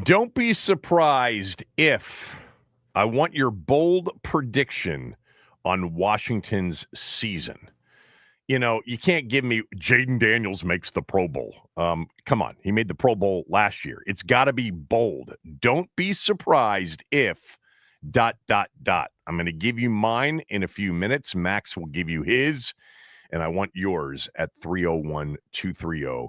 Don't be surprised if I want your bold prediction on Washington's season. You know, you can't give me Jaden Daniels makes the Pro Bowl. Come on. He made the Pro Bowl last year. It's got to be bold. Don't be surprised if ... I'm going to give you mine in a few minutes. Max will give you his, and I want yours at 301-230-0980.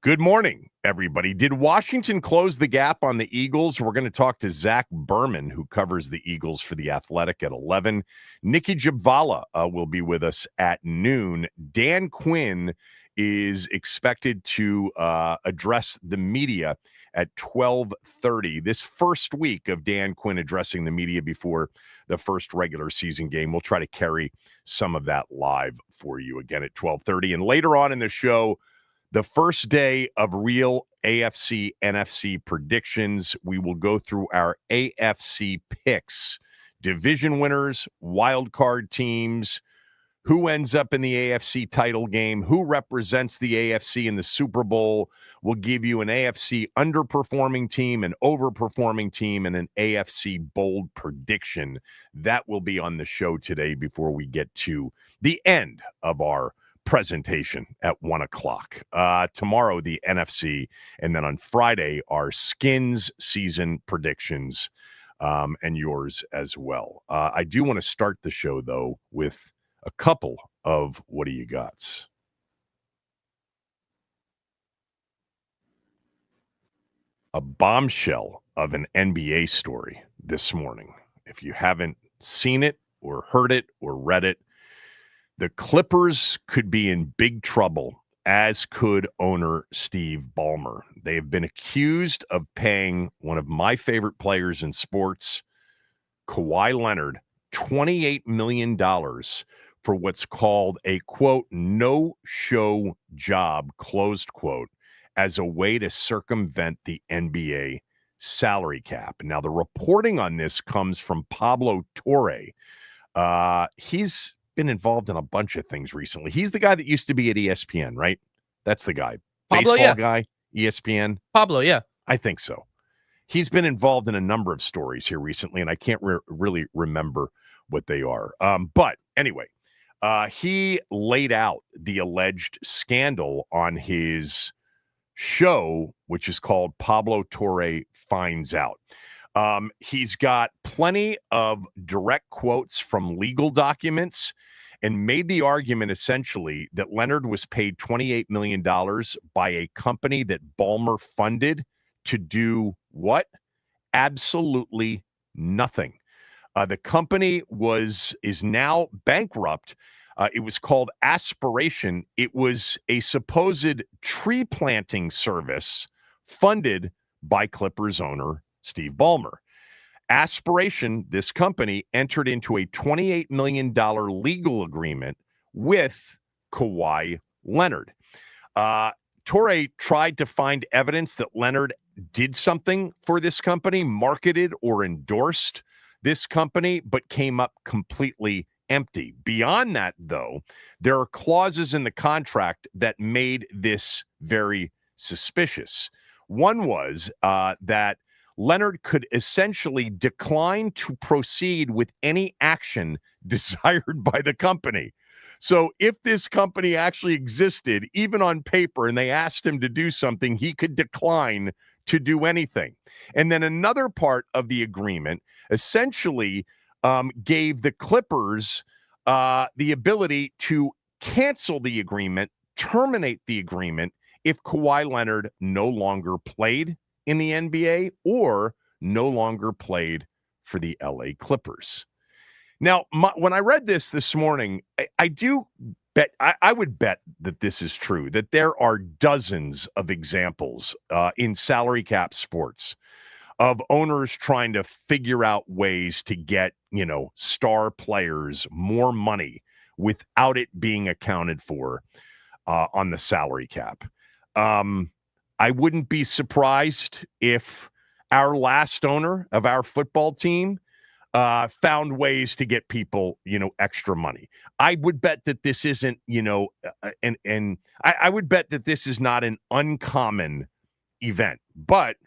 Good morning, everybody. Did Washington close the gap on the Eagles? We're going to talk to Zack Burman, who covers the Eagles for The Athletic, at 11. Nikki Jabvala will be with us at noon. Dan Quinn is expected to address the media at 12:30. This first week of Dan Quinn addressing the media before the first regular season game. We'll try to carry some of that live for you again at 12:30. And later on in the show, the first day of real AFC, NFC predictions. We will go through our AFC picks, division winners, wild card teams, who ends up in the AFC title game, who represents the AFC in the Super Bowl. We'll give you an AFC underperforming team, an overperforming team, and an AFC bold prediction. That will be on the show today before we get to the end of our presentation at 1 o'clock. Tomorrow, the NFC, and then on Friday, our Skins season predictions, and yours as well. I do want to start the show, though, with a couple of what do you gots. A bombshell of an NBA story this morning. If you haven't seen it or heard it or read it, the Clippers could be in big trouble, as could owner Steve Ballmer. They have been accused of paying one of my favorite players in sports, Kawhi Leonard, $28 million for what's called a, quote, no-show job, closed quote, as a way to circumvent the NBA salary cap. Now, the reporting on this comes from Pablo Torre. He's been involved in a bunch of things recently. He's the guy that used to be at ESPN, right? That's the guy. Pablo, Baseball guy, ESPN? Pablo, yeah. I think so. He's been involved in a number of stories here recently, and I can't really remember what they are. But anyway, he laid out the alleged scandal on his show, which is called Pablo Torre Finds Out. He's got plenty of direct quotes from legal documents and made the argument essentially that Leonard was paid $28 million by a company that Ballmer funded to do what? Absolutely nothing. The company is now bankrupt. It was called Aspiration. It was a supposed tree planting service funded by Clippers owner Steve Ballmer. Aspiration, this company, entered into a $28 million legal agreement with Kawhi Leonard. Torre tried to find evidence that Leonard did something for this company, marketed or endorsed this company, but came up completely empty. Beyond that, though, there are clauses in the contract that made this very suspicious. One was that Leonard could essentially decline to proceed with any action desired by the company. So if this company actually existed, even on paper, and they asked him to do something, he could decline to do anything. And then another part of the agreement essentially gave the Clippers the ability to cancel the agreement, terminate the agreement, if Kawhi Leonard no longer played in the NBA or no longer played for the LA Clippers. Now, when I read this morning, I do bet, I would bet that this is true, that there are dozens of examples in salary cap sports of owners trying to figure out ways to get, star players more money without it being accounted for on the salary cap. I wouldn't be surprised if our last owner of our football team found ways to get people, extra money. I would bet that this isn't, and I would bet that this is not an uncommon, event, but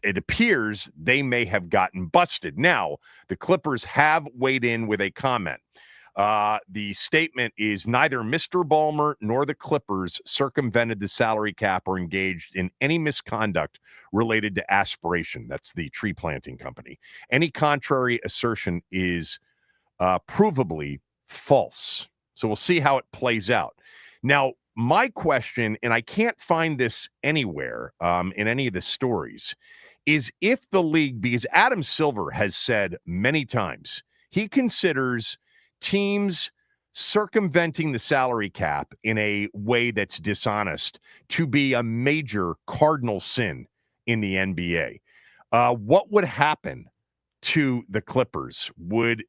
it appears they may have gotten busted. Now, the Clippers have weighed in with a comment. The statement is neither Mr. Ballmer nor the Clippers circumvented the salary cap or engaged in any misconduct related to Aspiration. That's the tree planting company. Any contrary assertion is provably false. So we'll see how it plays out. Now, my question, and I can't find this anywhere in any of the stories, is if the league, because Adam Silver has said many times, he considers teams circumventing the salary cap in a way that's dishonest to be a major cardinal sin in the NBA. What would happen to the Clippers? Would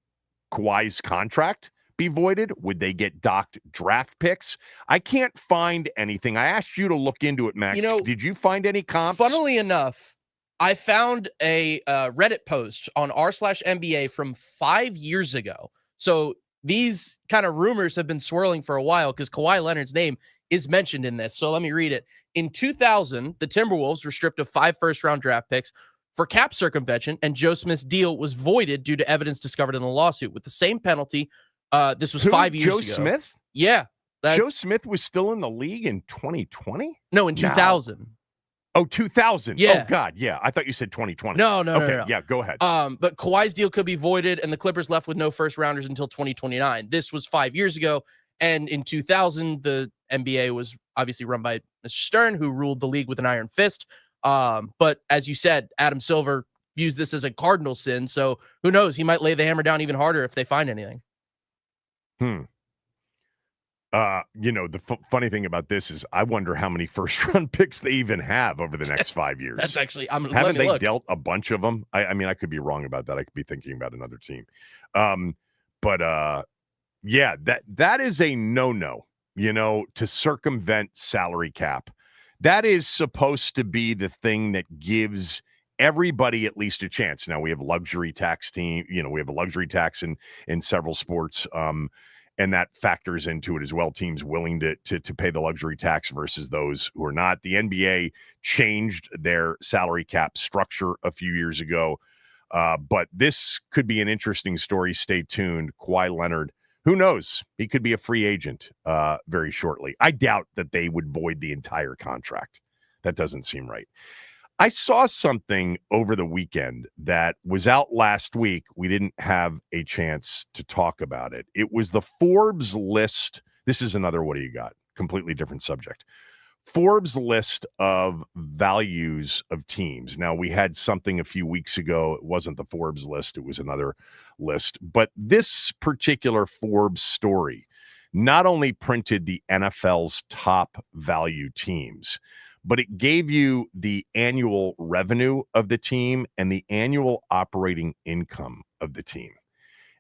Kawhi's contract be voided? Would they get docked draft picks? I can't find anything. I asked you to look into it, Max. Did you find any comps? Funnily enough, I found a Reddit post on r/NBA from 5 years ago. So these kind of rumors have been swirling for a while because Kawhi Leonard's name is mentioned in this. So let me read it. In 2000, the Timberwolves were stripped of 5 first-round draft picks for cap circumvention, and Joe Smith's deal was voided due to evidence discovered in the lawsuit with the same penalty. This was 5 years ago. Joe Smith? Yeah. Joe Smith was still in the league in 2020? No, in 2000. Oh, 2000. Yeah. Oh, God. Yeah. I thought you said 2020. No. Yeah, go ahead. But Kawhi's deal could be voided, and the Clippers left with no first rounders until 2029. This was 5 years ago. And in 2000, the NBA was obviously run by Mr. Stern, who ruled the league with an iron fist. But as you said, Adam Silver views this as a cardinal sin. So who knows? He might lay the hammer down even harder if they find anything. The funny thing about this is I wonder how many first-round picks they even have over the next 5 years. That's actually, haven't they dealt a bunch of them? I mean, I could be wrong about that. I could be thinking about another team. Yeah, that is a no-no, to circumvent salary cap. That is supposed to be the thing that gives everybody at least a chance. Now, we have luxury tax we have a luxury tax in several sports. And that factors into it as well. Teams willing to pay the luxury tax versus those who are not. The NBA changed their salary cap structure a few years ago. But this could be an interesting story. Stay tuned. Kawhi Leonard, who knows? He could be a free agent very shortly. I doubt that they would void the entire contract. That doesn't seem right. I saw something over the weekend that was out last week. We didn't have a chance to talk about it. It was the Forbes list. This is another what do you got? Completely different subject. Forbes list of values of teams. Now, we had something a few weeks ago. It wasn't the Forbes list. It was another list. But this particular Forbes story not only printed the NFL's top value teams, but it gave you the annual revenue of the team and the annual operating income of the team.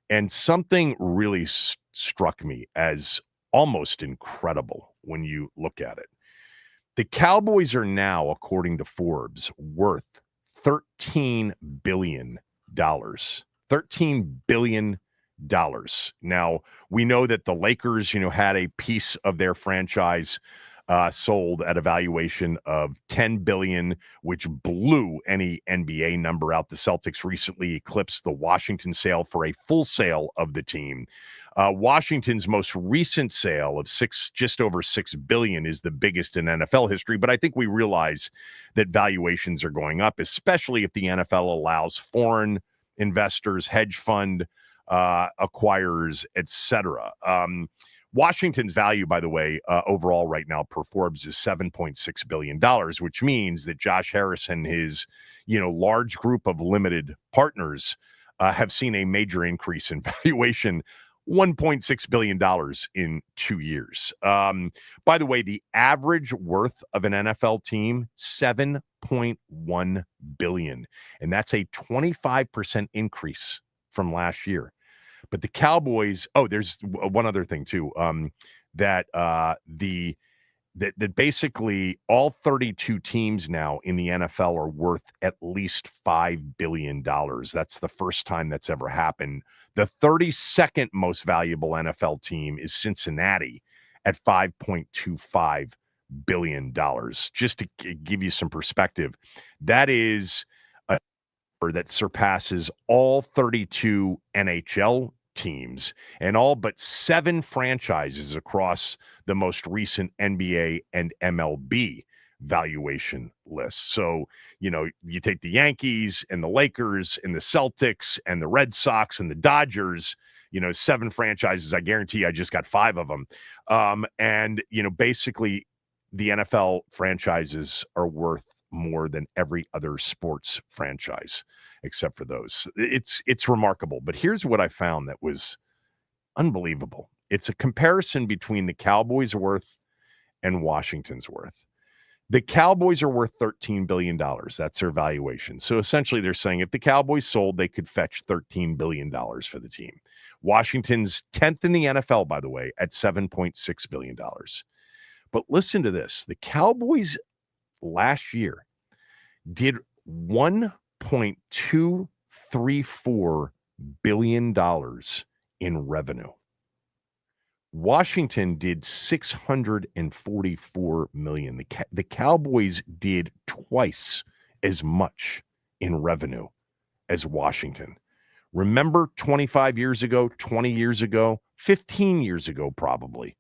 And something really struck me as almost incredible when you look at it. The Cowboys are now, according to Forbes, worth $13 billion. $13 billion. Now, we know that the Lakers, had a piece of their franchise sold at a valuation of $10 billion, which blew any NBA number out. The Celtics recently eclipsed the Washington sale for a full sale of the team. Washington's most recent sale of just over $6 billion is the biggest in NFL history. But I think we realize that valuations are going up, especially if the NFL allows foreign investors, hedge fund acquirers, etc. Washington's value, by the way, overall right now per Forbes is $7.6 billion, which means that Josh Harris and his, large group of limited partners have seen a major increase in valuation, $1.6 billion in 2 years. By the way, the average worth of an NFL team, $7.1 billion. And that's a 25% increase from last year. But the Cowboys, there's one other thing too, that basically all 32 teams now in the NFL are worth at least $5 billion. That's the first time that's ever happened. The 32nd most valuable NFL team is Cincinnati at $5.25 billion. Just to give you some perspective, that is a number that surpasses all 32 NHL teams and all but 7 franchises across the most recent NBA and MLB valuation lists. So, you take the Yankees and the Lakers and the Celtics and the Red Sox and the Dodgers, 7 franchises. I guarantee I just got 5 of them. And, basically the NFL franchises are worth more than every other sports franchise except for those. It's remarkable. But here's what I found that was unbelievable. It's a comparison between the Cowboys' worth and Washington's worth. The Cowboys are worth $13 billion. That's their valuation. So essentially they're saying if the Cowboys sold, they could fetch $13 billion for the team. Washington's 10th in the NFL, by the way, at $7.6 billion. But listen to this. The Cowboys last year did $1.234 billion in revenue. Washington did $644 million. The Cowboys did twice as much in revenue as Washington. Remember 25 years ago, 20 years ago, 15 years ago, probably,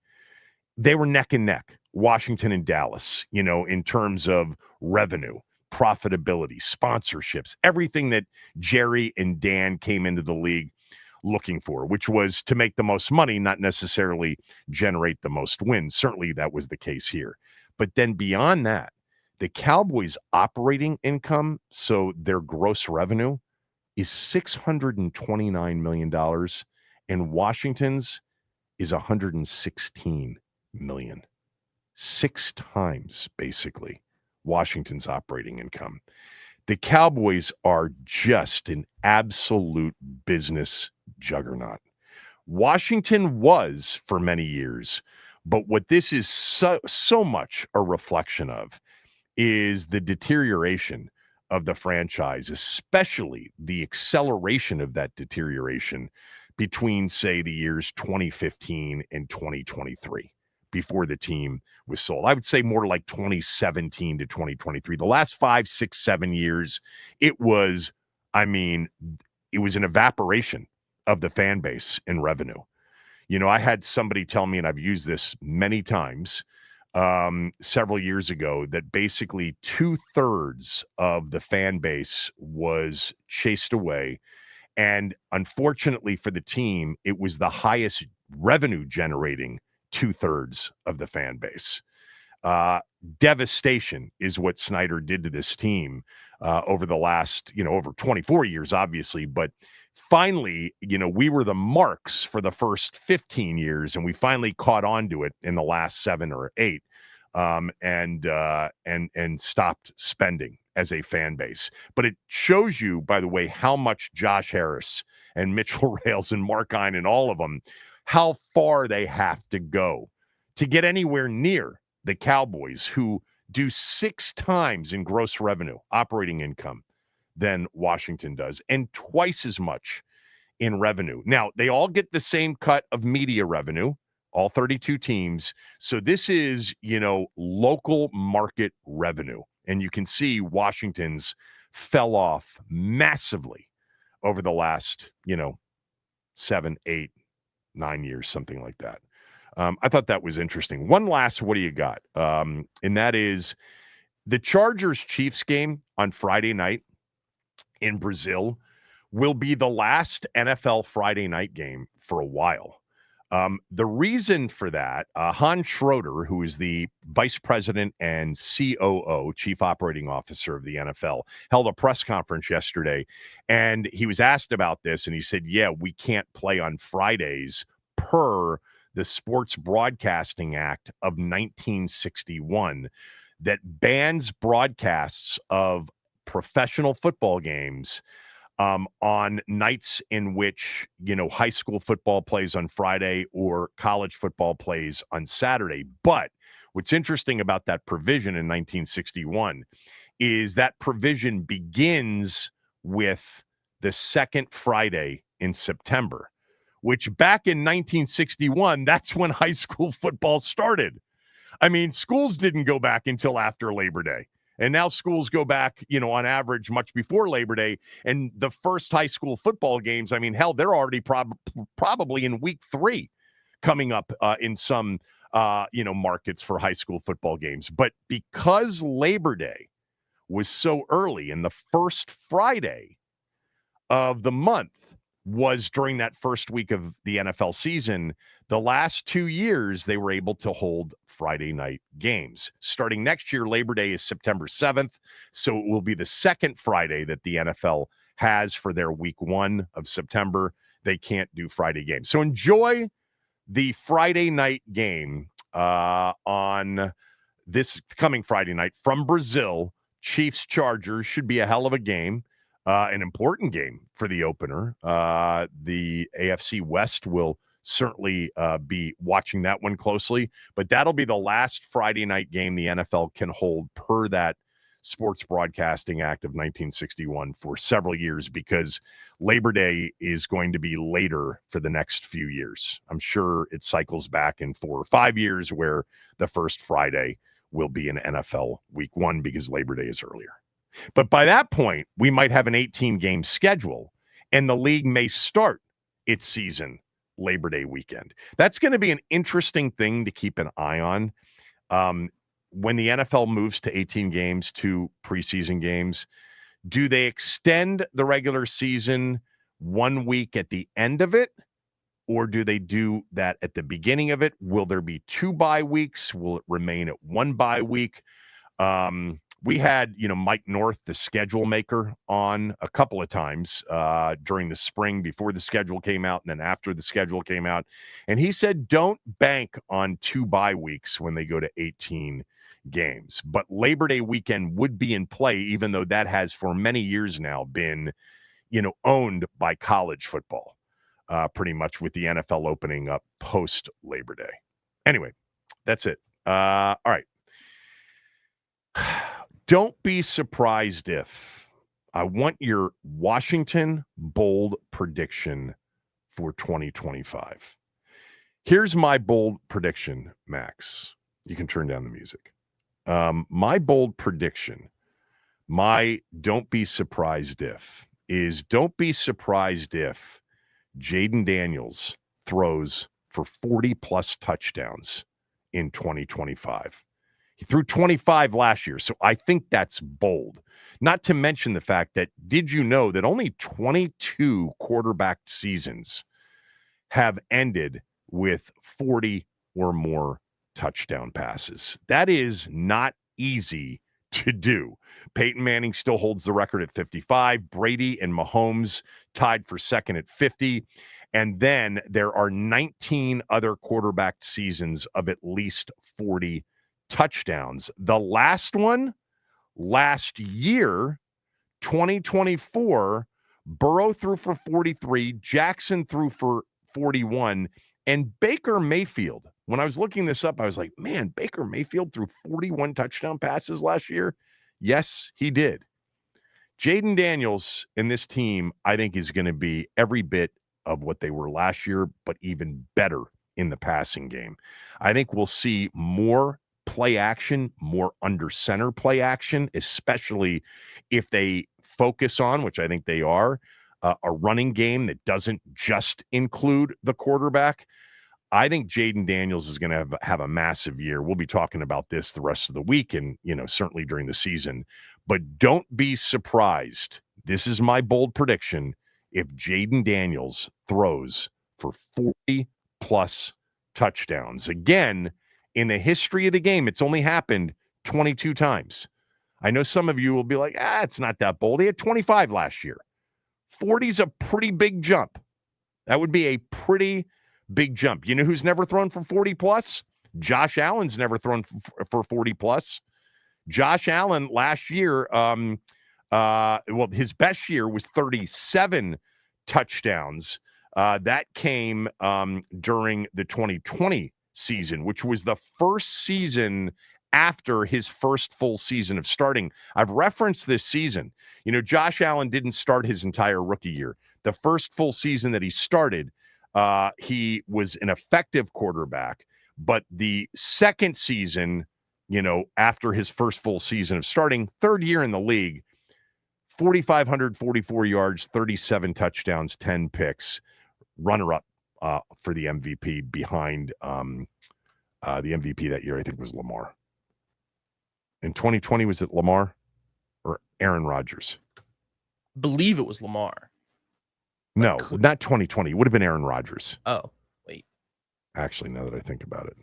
they were neck and neck, Washington and Dallas, in terms of revenue, profitability, sponsorships, everything that Jerry and Dan came into the league looking for, which was to make the most money, not necessarily generate the most wins. Certainly that was the case here. But then beyond that, the Cowboys' operating income, so their gross revenue, is $629 million, and Washington's is $116 million. 6 times, basically, Washington's operating income. The Cowboys are just an absolute business juggernaut. Washington was for many years, but what this is so much a reflection of is the deterioration of the franchise, especially the acceleration of that deterioration between, say, the years 2015 and 2023, before the team was sold. I would say more like 2017 to 2023. The last 5, 6, 7 years, it was an evaporation of the fan base in revenue. I had somebody tell me, and I've used this many times, several years ago, that basically 2/3 of the fan base was chased away. And unfortunately for the team, it was the highest revenue generating 2/3 of the fan base. Devastation is what Snyder did to this team over the last, over 24 years, obviously. But finally, we were the marks for the first 15 years, and we finally caught on to it in the last 7 or 8, and stopped spending as a fan base. But it shows you, by the way, how much Josh Harris and Mitchell Rales and Mark Ein and all of them, how far they have to go to get anywhere near the Cowboys, who do 6 times in gross revenue, operating income, than Washington does, and twice as much in revenue. Now, they all get the same cut of media revenue, all 32 teams. So this is, local market revenue. And you can see Washington's fell off massively over the last, 7, 8, 9 years, something like that. I thought that was interesting. One last, what do you got? And that is the Chargers-Chiefs game on Friday night in Brazil will be the last NFL Friday night game for a while. The reason for that, Hans Schroeder, who is the vice president and COO, chief operating officer of the NFL, held a press conference yesterday, and he was asked about this, and he said, yeah, we can't play on Fridays per the Sports Broadcasting Act of 1961 that bans broadcasts of professional football games on nights in which, high school football plays on Friday or college football plays on Saturday. But what's interesting about that provision in 1961 is that provision begins with the second Friday in September, which back in 1961, that's when high school football started. I mean, schools didn't go back until after Labor Day. And now schools go back, on average much before Labor Day. And the first high school football games, I mean, hell, they're already probably in week 3 coming up in some, markets for high school football games. But because Labor Day was so early and the first Friday of the month was during that first week of the NFL season, the last 2 years they were able to hold Friday night games. Starting next year, Labor Day is September 7th, so it will be the second Friday that the NFL has for their week 1 of September. They can't do Friday games. So enjoy the Friday night game on this coming Friday night from Brazil. Chiefs-Chargers should be a hell of a game. An important game for the opener. The AFC West will certainly be watching that one closely, but that'll be the last Friday night game the NFL can hold per that Sports Broadcasting Act of 1961 for several years, because Labor Day is going to be later for the next few years. I'm sure it cycles back in 4 or 5 years where the first Friday will be an NFL week 1 because Labor Day is earlier. But by that point, we might have an 18-game schedule, and the league may start its season Labor Day weekend. That's going to be an interesting thing to keep an eye on. When the NFL moves to 18 games, to preseason games, do they extend the regular season 1 week at the end of it, or do they do that at the beginning of it? Will there be 2 bye weeks? Will it remain at 1 bye week? We had, Mike North, the schedule maker, on a couple of times during the spring before the schedule came out and then after the schedule came out. And he said, don't bank on 2 bye weeks when they go to 18 games. But Labor Day weekend would be in play, even though that has for many years now been, owned by college football, pretty much, with the NFL opening up post Labor Day. Anyway, that's it. All right. Don't be surprised if I want your Washington bold prediction for 2025. Here's my bold prediction, Max. You can turn down the music. My bold prediction, my don't be surprised if, is don't be surprised if Jaden Daniels throws for 40-plus touchdowns in 2025. He threw 25 last year, so I think that's bold. Not to mention the fact that, did you know that only 22 quarterback seasons have ended with 40 or more touchdown passes? That is not easy to do. Peyton Manning still holds the record at 55. Brady and Mahomes tied for second at 50. And then there are 19 other quarterback seasons of at least 40 touchdowns. The last one, last year, 2024, Burrow threw for 43, Jackson threw for 41, and Baker Mayfield, when I was looking this up, I was like, man, Baker Mayfield threw 41 touchdown passes last year? Yes, he did. Jaden Daniels and this team, I think, is going to be every bit of what they were last year, but even better in the passing game. I think we'll see more play action, more under center play action, especially if they focus on, which I think they are, a running game that doesn't just include the quarterback. I think Jaden Daniels is going to have a massive year. We'll be talking about this the rest of the week and, certainly during the season. But don't be surprised. This is my bold prediction. If Jaden Daniels throws for 40-plus touchdowns. Again, in the history of the game, it's only happened 22 times. I know some of you will be like, it's not that bold. He had 25 last year. 40's a pretty big jump. That would be a pretty big jump. You know who's never thrown for 40-plus? Josh Allen's never thrown for 40-plus. Josh Allen last year, his best year was 37 touchdowns. That came during the 2020 season, which was the first season after his first full season of starting. I've referenced this season. Josh Allen didn't start his entire rookie year. The first full season that he started, he was an effective quarterback, But the second season, after his first full season of starting, third year in the league, 4,544 yards, 37 touchdowns, 10 picks, runner-up for the MVP behind the MVP that year, I think, was Lamar. In 2020, was it Lamar or Aaron Rodgers? Believe it was Lamar. No, not 2020. It would have been Aaron Rodgers. Oh, wait. Actually, now that I think about it.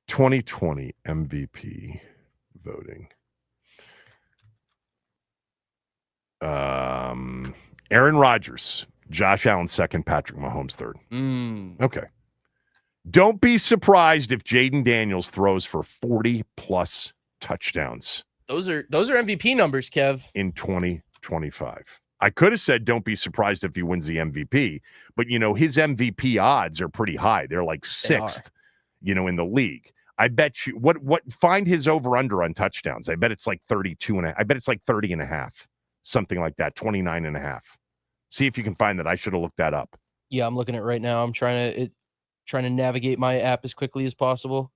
2020 MVP voting. Aaron Rodgers, Josh Allen second, Patrick Mahomes third. Okay. Don't be surprised if Jaden Daniels throws for 40-plus touchdowns. Those are MVP numbers, Kev. In 2025. I could have said don't be surprised if he wins the MVP, but, his MVP odds are pretty high. They're like sixth, in the league. I bet you, find his over-under on touchdowns. I bet it's like 32 and I bet it's like 30 and a half, something like that, 29 and a half. See if you can find that. I should have looked that up. Yeah, I'm looking at it right now. I'm trying to navigate my app as quickly as possible.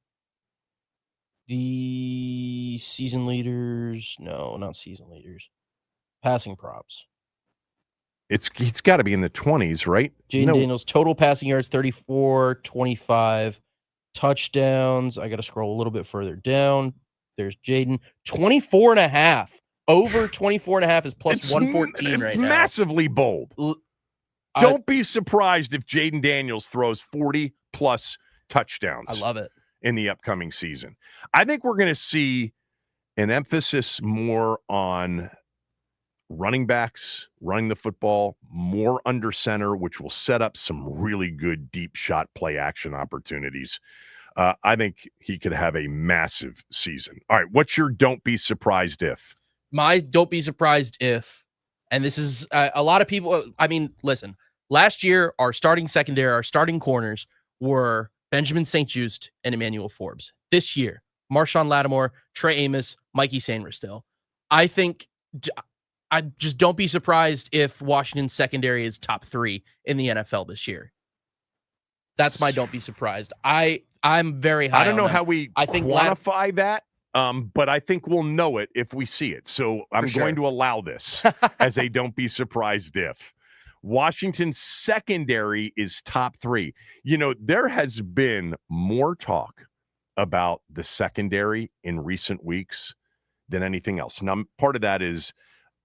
The season leaders, no, not season leaders. Passing props. It's got to be in the 20s, right? Jaden Daniels, total passing yards, 34, 25. Touchdowns, I got to scroll a little bit further down. There's Jaden, 24 and a half. Over 24 and a half is plus 114 right now. It's massively bold. Don't be surprised if Jaden Daniels throws 40-plus touchdowns. I love it. In the upcoming season. I think we're going to see an emphasis more on running backs, running the football, more under center, which will set up some really good deep shot play action opportunities. I think he could have a massive season. All right, what's your don't be surprised if? My don't be surprised if, and this is a lot of people, listen, last year, our starting secondary, our starting corners were Benjamin St-Juste and Emmanuel Forbes. This year, Marshawn Lattimore, Trey Amos, Mikey Sainristil. I think I just don't be surprised if Washington's secondary is top 3 in the NFL this year. That's my don't be surprised. I'm very high. I don't know on them. how we quantify that, but I think we'll know it if we see it. So I'm going to allow this as a don't be surprised if. Washington's secondary is top 3. There has been more talk about the secondary in recent weeks than anything else. Now, part of that is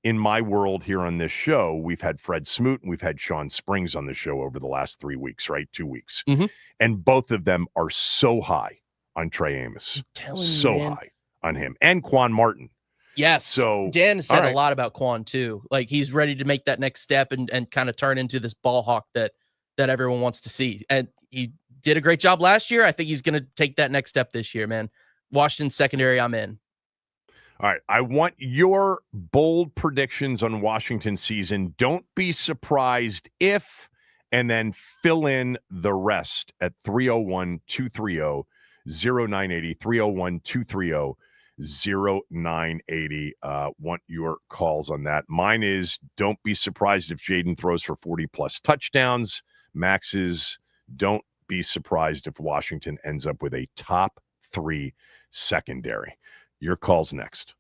in my world here on this show, we've had Fred Smoot and we've had Sean Springs on the show over the last 3 weeks, right? 2 weeks. Mm-hmm. And both of them are so high on Trey Amos. High on him. And Quan Martin. Yes. So Dan said a lot about Quan too. Like he's ready to make that next step and kind of turn into this ball hawk that everyone wants to see. And he did a great job last year. I think he's going to take that next step this year, man. Washington secondary, I'm in. All right. I want your bold predictions on Washington season. Don't be surprised if, and then fill in the rest at 301-230-0980, 301-230-0980. 0980. Want your calls on that. Mine is don't be surprised if Jaden throws for 40-plus touchdowns. Max is don't be surprised if Washington ends up with a top 3 secondary. Your call's next.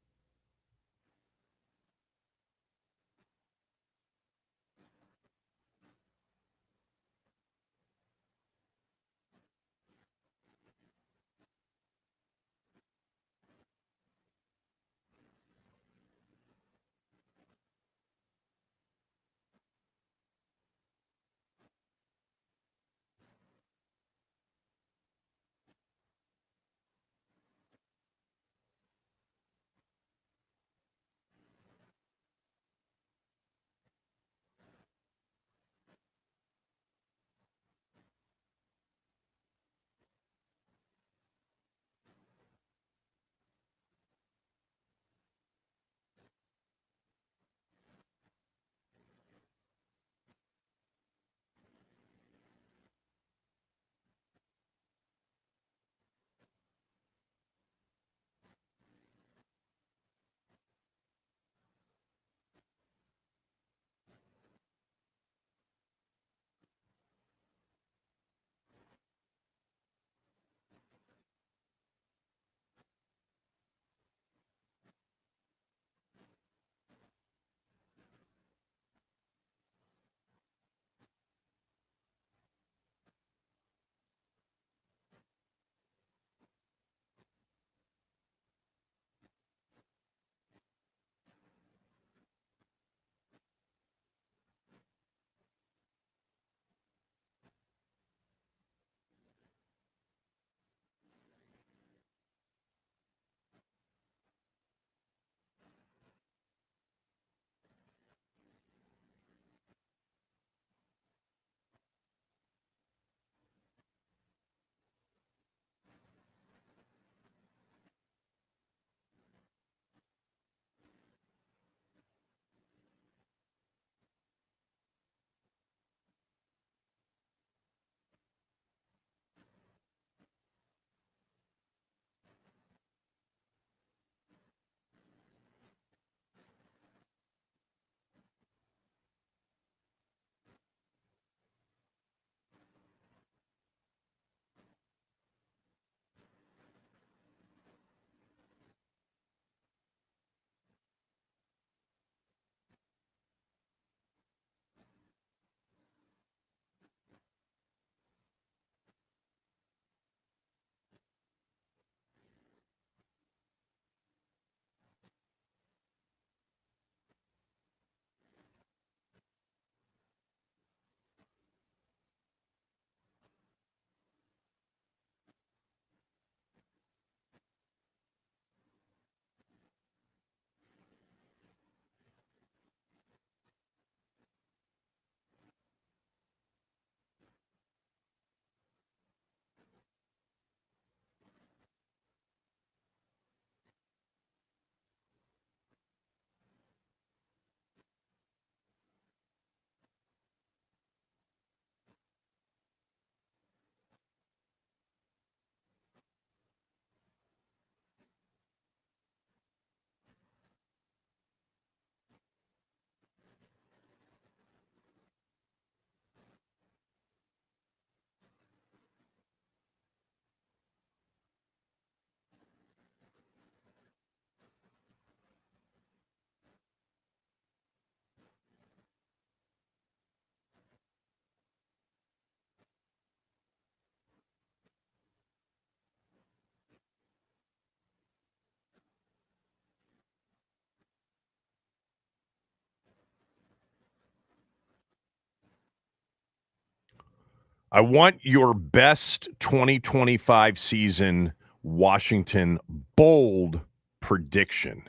I want your best 2025 season Washington bold prediction.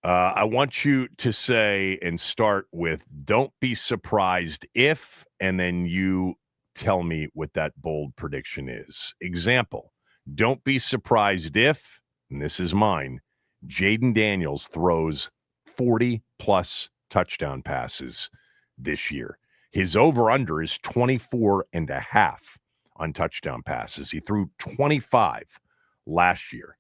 I want you to say and start with, don't be surprised if, and then you tell me what that bold prediction is. Example, don't be surprised if, and this is mine, Jaden Daniels throws 40 plus touchdown passes this year. His over-under is 24 and a half on touchdown passes. He threw 25 last year.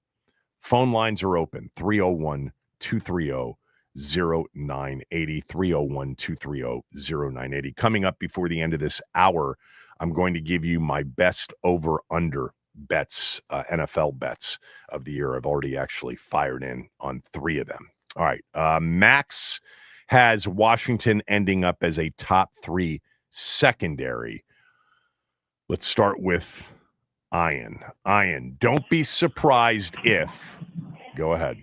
Phone lines are open, 301 230 0980, 301 230 0980. Coming up before the end of this hour, I'm going to give you my best over-under bets, NFL bets of the year. I've already actually fired in on 3 of them. All right. Max has Washington ending up as a top 3 secondary. Let's start with Ian. Ian, don't be surprised if. Go ahead.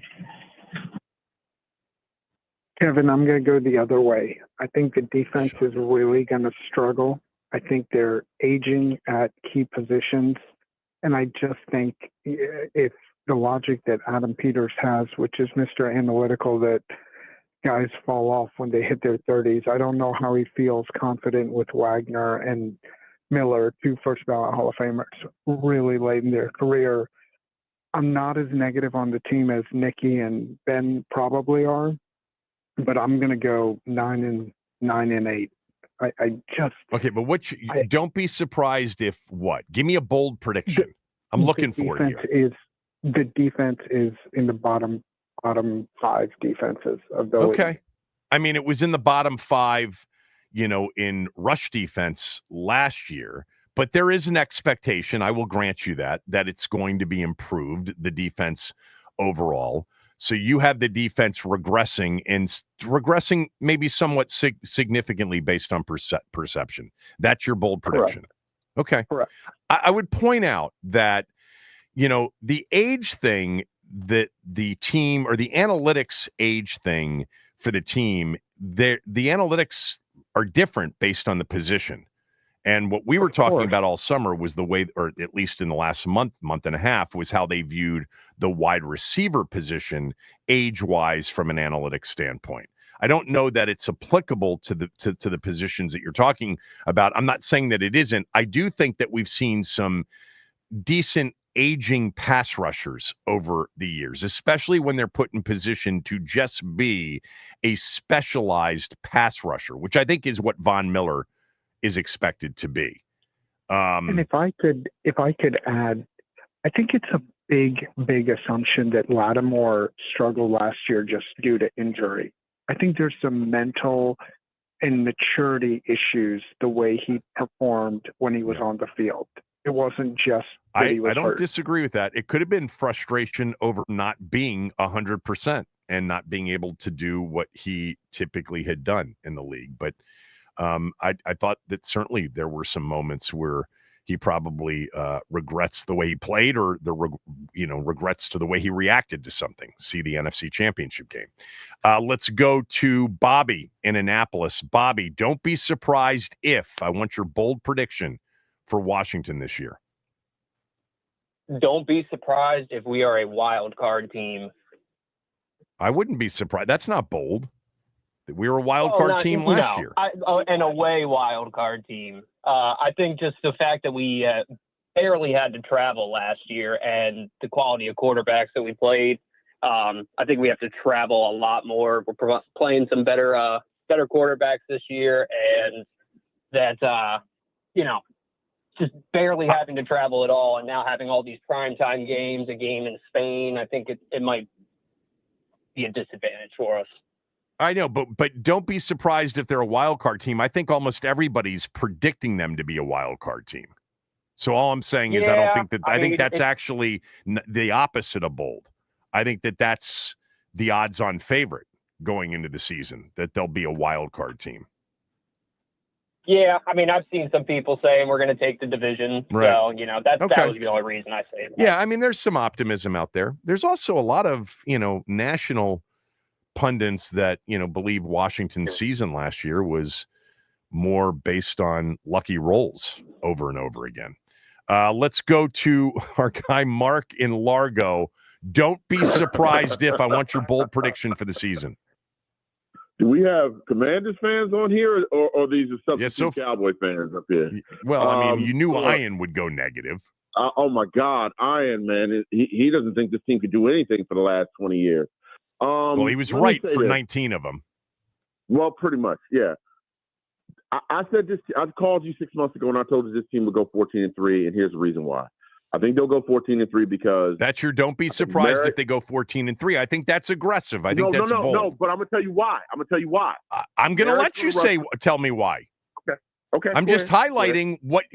Kevin, I'm going to go the other way. I think the defense is really going to struggle. I think they're aging at key positions. And I just think if the logic that Adam Peters has, which is Mr. Analytical, that guys fall off when they hit their 30s, I don't know how he feels confident with Wagner and Miller, 2 first ballot Hall of Famers, really late in their career. I'm not as negative on the team as Nikki and Ben probably are, but I'm going to go 9-8. I just okay, but don't be surprised if what? Give me a bold prediction. I'm looking for it here. The defense is in the bottom 5 defenses of the okay. league. I mean, it was in the bottom 5, in rush defense last year, but there is an expectation. I will grant you that it's going to be improved, the defense overall. So you have the defense regressing maybe somewhat significantly based on perception. That's your bold prediction. Correct. Okay. Correct. I would point out that, the age thing that the team, or the analytics age thing for the team, the analytics are different based on the position. And what we were talking about all summer was the way, or at least in the last month and a half, was how they viewed the wide receiver position age-wise from an analytics standpoint. I don't know that it's applicable to the positions that you're talking about. I'm not saying that it isn't. I do think that we've seen some decent aging pass rushers over the years, especially when they're put in position to just be a specialized pass rusher, which I think is what Von Miller is expected to be. And if I could add, I think it's a big assumption that Lattimore struggled last year just due to injury. I think there's some mental and maturity issues the way he performed when he was on the field. It wasn't just that he was I don't hurt. disagree with that. It could have been frustration over not being 100% and not being able to do what he typically had done in the league. But I thought that certainly there were some moments where he probably regrets the way he played, or regrets to the way he reacted to something. See the NFC Championship game. Let's go to Bobby in Annapolis. Bobby, don't be surprised if, I want your bold prediction for Washington this year. Don't be surprised if we are a wild card team. I wouldn't be surprised. That's not bold. We were a wild card team last year. An away wild card team. I think just the fact that we barely had to travel last year, and the quality of quarterbacks that we played, I think we have to travel a lot more. We're playing some better quarterbacks this year, and that just barely having to travel at all, and now having all these primetime games, a game in Spain, I think it might be a disadvantage for us. I know, but don't be surprised if they're a wild card team. I think almost everybody's predicting them to be a wild card team. So all I'm saying is, I don't think that. I think that's actually the opposite of bold. I think that that's the odds-on favorite going into the season, that they'll be a wild card team. Yeah, I mean, I've seen some people saying we're going to take the division. Right. So, that was the only reason I say that. Yeah, I mean, there's some optimism out there. There's also a lot of, national pundits that, believe Washington's season last year was more based on lucky rolls over and over again. Let's go to our guy Mark in Largo. Don't be surprised if. I want your bold prediction for the season. Do we have Commanders fans on here, or these are substitute Cowboy fans up here? Well, I mean, you knew Ian would go negative. Oh, my God. Ian, man, he doesn't think this team could do anything for the last 20 years. Well, he was right for 19 of them. Well, pretty much, yeah. I said this. I called you 6 months ago, and I told you this team would go 14-3, and here's the reason why. I think they'll go 14-3 because that's your. Don't be surprised if they go 14-3. I think that's aggressive. I think that's bold. No. But I'm gonna tell you why. I'm gonna let you tell me why. Okay. I'm just highlighting what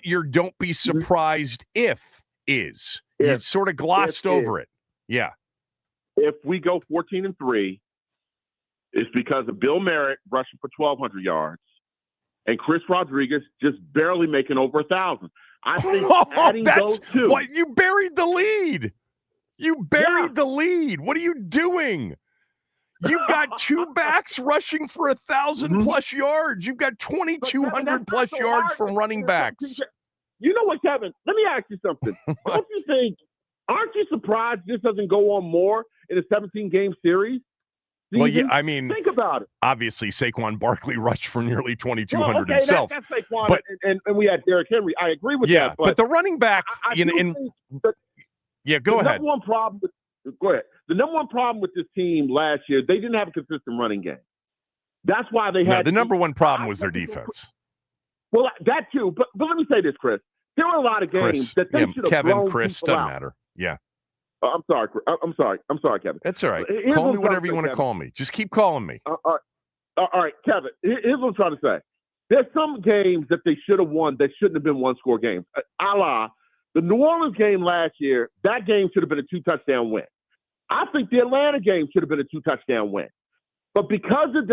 your don't be surprised if is. You sort of glossed over it. Yeah. If we go 14-3, it's because of Bill Merritt rushing for 1,200 yards and Chris Rodriguez just barely making over 1,000. I think adding those two. What, you buried the lead. You buried the lead. What are you doing? You've got two backs rushing for 1,000 plus yards. You've got 2,200 plus yards from running backs. You know what, Kevin? Let me ask you something. Don't you think? Aren't you surprised this doesn't go on more in a 17-game series? Well, yeah, I mean, think about it. Obviously, Saquon Barkley rushed for nearly 2,200 himself. That's Saquon, but, and we had Derrick Henry. I agree with that. But the running back, go ahead. Go ahead. The number one problem with this team last year, they didn't have a consistent running game. That's why they had the number one problem was their defense. Well, that too. But let me say this, Chris. There were a lot of games that they should have blown Chris, people doesn't out. matter. Yeah. I'm sorry. I'm sorry, Kevin. That's all right. Call me whatever you want to call me. Just keep calling me. All right, Kevin. Here's what I'm trying to say. There's some games that they should have won that shouldn't have been one-score games. A la the New Orleans game last year, that game should have been a 2-touchdown win. I think the Atlanta game should have been a 2-touchdown win. But because of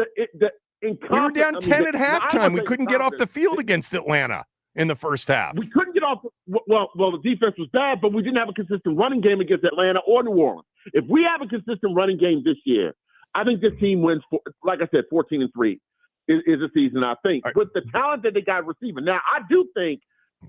we were down 10 at halftime. We couldn't get off the field against Atlanta in the first half. We couldn't get off. Well, the defense was bad, but we didn't have a consistent running game against Atlanta or New Orleans. If we have a consistent running game this year, I think this team wins, like I said, 14-3 is a season, I think. Right. With the talent that they got receiving. Now, I do think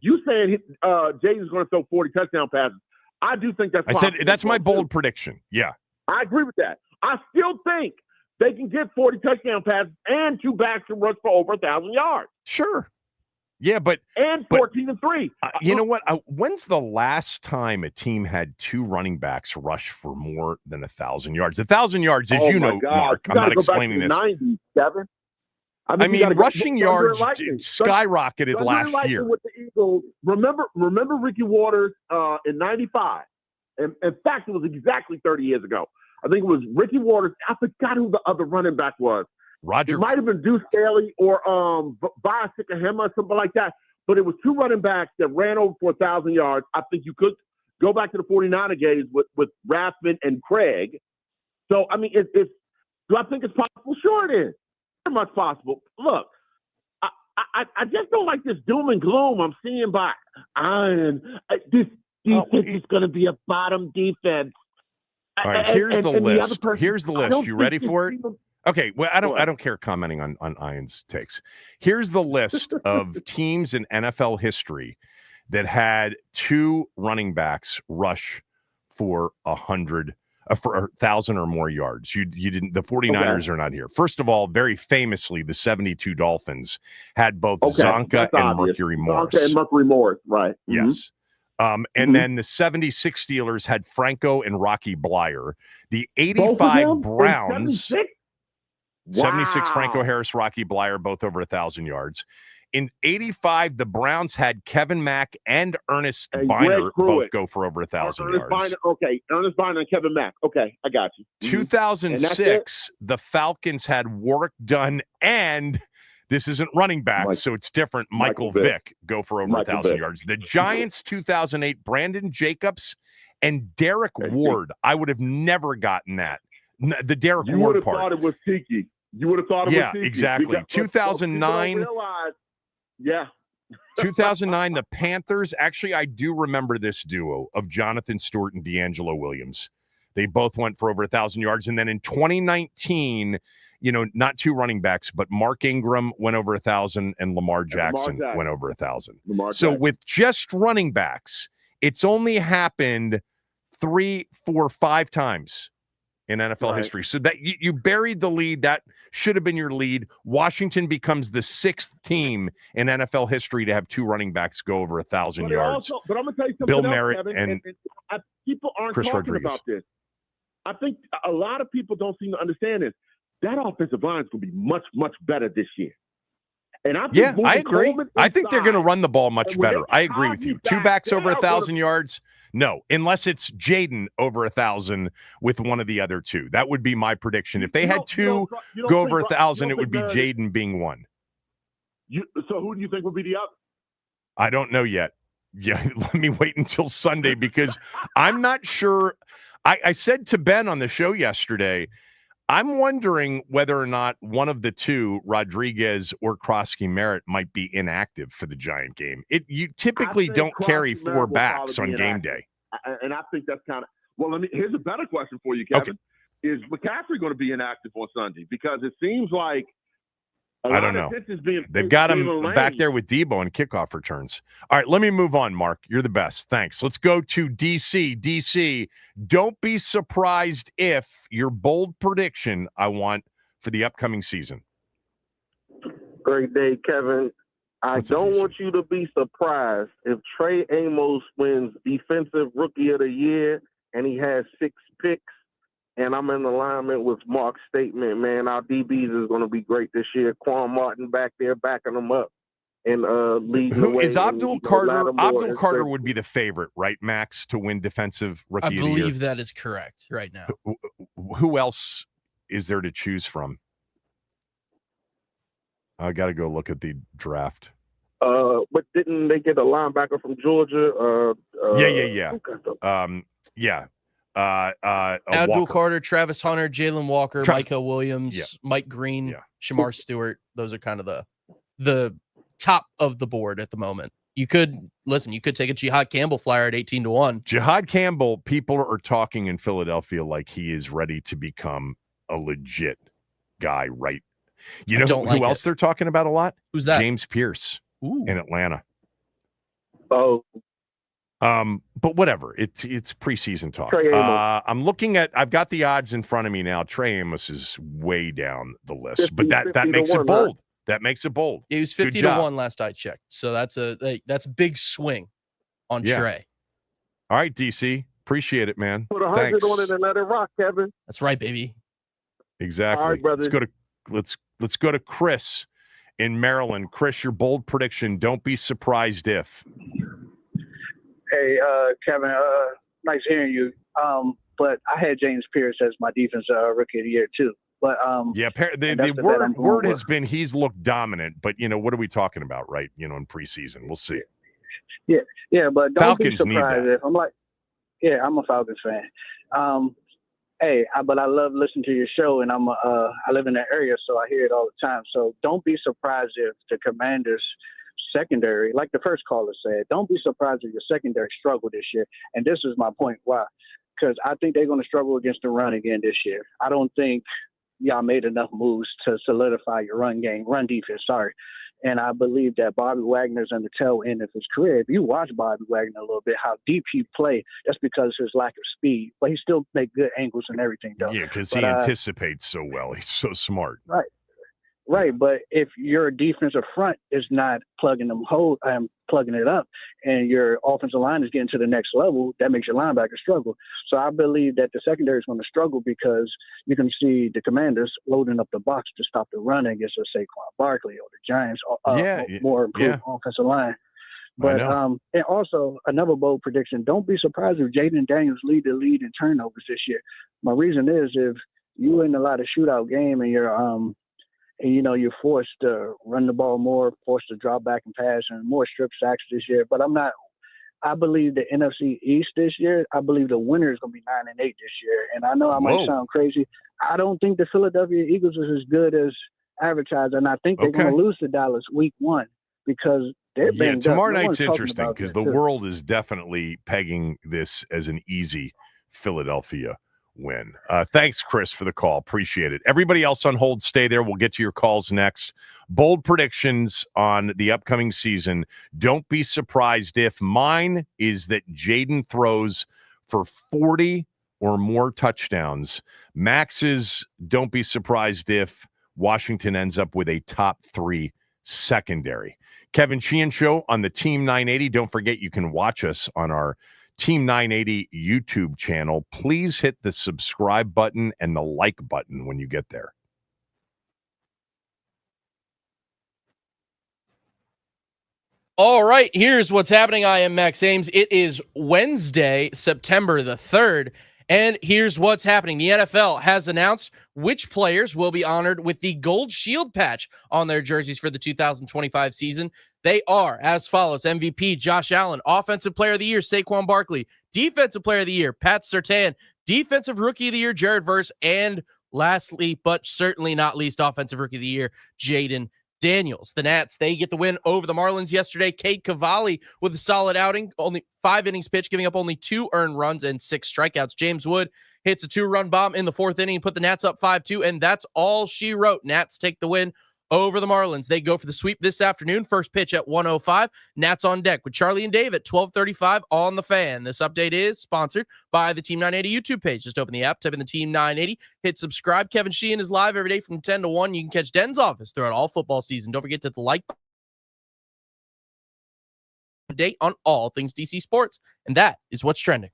you saying Jayden's going to throw 40 touchdown passes. I do think that's possible. I said that's my bold prediction. Yeah. I agree with that. I still think they can get 40 touchdown passes and two backs to rush for over 1,000 yards. Sure. Yeah, but 14-3. You know what? When's the last time a team had two running backs rush for more than 1,000 yards? 1,000 yards, as you know, Mark. I'm not explaining this. 97. I mean rushing yards skyrocketed last year. With the Eagles, remember Ricky Waters in '95. In fact, it was exactly 30 years ago. I think it was Ricky Waters. I forgot who the other running back was. Roger. It might have been Deuce Staley or Vaya Sikahema or something like that. But it was two running backs that ran over for 1,000 yards. I think you could go back to the 49er games with Rathman and Craig. So, I mean, do I think it's possible? Sure it is. Very much possible. Look, I just don't like this doom and gloom I'm seeing by Iron. This defense is going to be a bottom defense. All right, here's the list. Here's the list. You ready for it? Okay, well, I don't care commenting on Ian's takes. Here's the list of teams in NFL history that had two running backs rush for 1,000 or more yards. You didn't. The 49ers are not here. First of all, very famously, the 72 Dolphins had both Zonka and Mercury Morris. Zonka and Mercury Morris, right? Yes. And then the 76 Steelers had Franco and Rocky Blyer. The 85 Browns. 76 Franco Harris, Rocky Blyer, both over 1,000 yards. In 85, the Browns had Kevin Mack and Ernest Biner both go for over 1,000 yards. Ernest Biner and Kevin Mack. Okay, I got you. 2006, the Falcons had Warwick Dunn and this isn't running back, so it's different. Michael Vick go for over 1,000 yards. The Giants, 2008, Brandon Jacobs and Derek Ward. I would have never gotten that. The Derek Ward part. You would have thought it was Tiki. You would have thought it was Tiki. Yeah, exactly. 2009. 2009, the Panthers. Actually, I do remember this duo of Jonathan Stewart and D'Angelo Williams. They both went for over 1,000 yards. And then in 2019, not two running backs, but Mark Ingram went over 1,000 and Lamar Jackson went over 1,000. So with just running backs, it's only happened 3, 4, 5 times in NFL history. So that you buried the lead. That should have been your lead. Washington becomes the 6th team in NFL history to have two running backs go over 1,000 yards. But I'm going to tell you something Bill else, Merritt Kevin, and people aren't Chris talking Rodriguez. about this. I think a lot of people don't seem to understand this. That offensive line is going to be much, much better this year. And I think I agree. Coleman I think they're going to run the ball much and when better. they I agree with you. Two backs over 1,000 yards. No, unless it's Jaden over 1,000 with one of the other two. That would be my prediction. If they had two go over 1,000, it would be Jaden being one. So who do you think would be the other? I don't know yet. Yeah, let me wait until Sunday because I'm not sure. I said to Ben on the show yesterday, I'm wondering whether or not one of the two, Rodriguez or Krosky Merritt, might be inactive for the Giant game. You typically don't carry 4 backs on game day. And I think that's kind of – well, here's a better question for you, Kevin. Okay. Is McCaffrey going to be inactive on Sunday? Because it seems like I don't know. They've got him back there with Debo and kickoff returns. All right, let me move on, Mark. You're the best. Thanks. Let's go to DC. DC, don't be surprised if your bold prediction I want for the upcoming season. Great day, Kevin. I don't want you to be surprised if Trey Amos wins Defensive Rookie of the Year and he has 6 picks. And I'm in alignment with Mark's statement, man. Our DBs is going to be great this year. Quan Martin back there backing them up and leading the way. Is Abdul Carter? Abdul Carter would be the favorite, right, Max, to win Defensive Rookie of the Year? I believe that is correct right now. Who else is there to choose from? I got to go look at the draft. But didn't they get a linebacker from Georgia? Yeah. Abdul Walker. Carter, Travis Hunter, Jalen Walker, Micah Williams, Mike Green, Shamar Stewart. Those are kind of the top of the board at the moment. You could take a Jihad Campbell flyer at 18-1. Jihad Campbell, people are talking in Philadelphia like he is ready to become a legit guy, right? You know who else they're talking about a lot? Who's that? James Pierce in Atlanta. Oh. But whatever. It's preseason talk. I've got the odds in front of me now. Trey Amos is way down the list, but that makes it bold. Right? That makes it bold. He was 50-1 last I checked. So that's a big swing on Trey. All right, DC. Appreciate it, man. Put 100 on it and let it rock, Kevin. That's right, baby. Exactly. All right, brother. Let's go to Chris in Maryland. Chris, your bold prediction. Don't be surprised if. Hey, Kevin, nice hearing you. But I had James Pierce as my defense rookie of the year too. But the word has been he's looked dominant. But what are we talking about, right? In preseason, we'll see. Yeah, but don't Falcons be surprised if I'm a Falcons fan. But I love listening to your show, and I live in that area, so I hear it all the time. So don't be surprised if the Commanders secondary, like the first caller said, don't be surprised if your secondary struggle this year. And this is my point. Why? Because I think they're going to struggle against the run again this year. I don't think y'all made enough moves to solidify your run defense. Sorry. And I believe that Bobby Wagner's on the tail end of his career. If you watch Bobby Wagner a little bit, how deep he played, that's because of his lack of speed. But he still make good angles and everything, though. Yeah, because he anticipates so well. He's so smart. Right, but if your defensive front is not plugging it up, and your offensive line is getting to the next level, that makes your linebacker struggle. So I believe that the secondary is going to struggle because you can see the Commanders loading up the box to stop the run against a Saquon Barkley or the Giants, more improved offensive line. But and also another bold prediction: don't be surprised if Jaden Daniels lead the lead in turnovers this year. My reason is if you in a lot of shootout game and you're forced to run the ball more, forced to drop back and pass, and more strip sacks this year. But I believe the NFC East this year, I believe the winner is going to be 9-8 this year. And I know I might sound crazy. I don't think the Philadelphia Eagles is as good as advertised. And I think they're going to lose to Dallas week 1 because they're banged up. Tomorrow night's interesting because the world is definitely pegging this as an easy Philadelphia win. Thanks, Chris, for the call. Appreciate it. Everybody else on hold, stay there. We'll get to your calls next. Bold predictions on the upcoming season. Don't be surprised if mine is that Jaden throws for 40 or more touchdowns. Max's, don't be surprised if Washington ends up with a top 3 secondary. Kevin Sheehan Show on the Team 980. Don't forget you can watch us on our Team 980 YouTube channel. Please hit the subscribe button and the like button when you get there. All right, here's what's happening. I am Max Ames. It is Wednesday, September the 3rd, and here's what's happening. The NFL has announced which players will be honored with the Gold Shield patch on their jerseys for the 2025 season. They are as follows: MVP Josh Allen, Offensive Player of the Year Saquon Barkley, Defensive Player of the Year Pat Surtain, Defensive Rookie of the Year Jared Verse, and lastly, but certainly not least, Offensive Rookie of the Year Jaden Daniels. The Nats, they get the win over the Marlins yesterday. Cade Cavalli with a solid outing, only 5 innings pitched, giving up only 2 earned runs and 6 strikeouts. James Wood hits a 2-run bomb in the 4th inning and put the Nats up 5-2, and that's all she wrote. Nats take the win over the Marlins. They go for the sweep this afternoon. First pitch at 1:05. Nats on deck with Charlie and Dave at 12:35 on the Fan. This update is sponsored by the Team 980 YouTube page. Just open the app, type in the Team 980, hit subscribe. Kevin Sheehan is live every day from 10 to 1. You can catch Den's office throughout all football season. Don't forget to hit the like date on all things DC sports. And that is what's trending.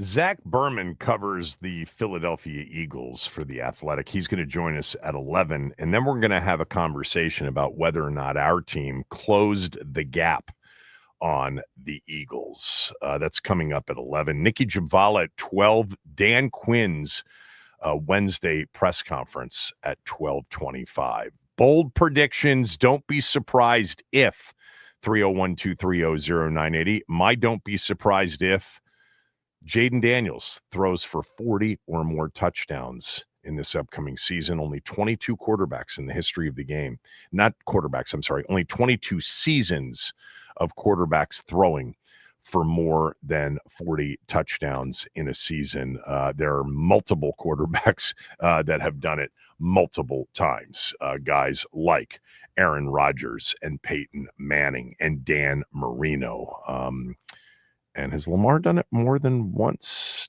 Zack Burman covers the Philadelphia Eagles for The Athletic. He's going to join us at 11, and then we're going to have a conversation about whether or not our team closed the gap on the Eagles. That's coming up at 11. Nikki Jabvala at 12. Dan Quinn's Wednesday press conference at 12:25. Bold predictions. Don't be surprised if 301-230-0980. My don't be surprised if Jaden Daniels throws for 40 or more touchdowns in this upcoming season. Only 22 quarterbacks in the history of the game. Not quarterbacks, I'm sorry. Only 22 seasons of quarterbacks throwing for more than 40 touchdowns in a season. There are multiple quarterbacks that have done it multiple times. Guys like Aaron Rodgers and Peyton Manning and Dan Marino. And has Lamar done it more than once?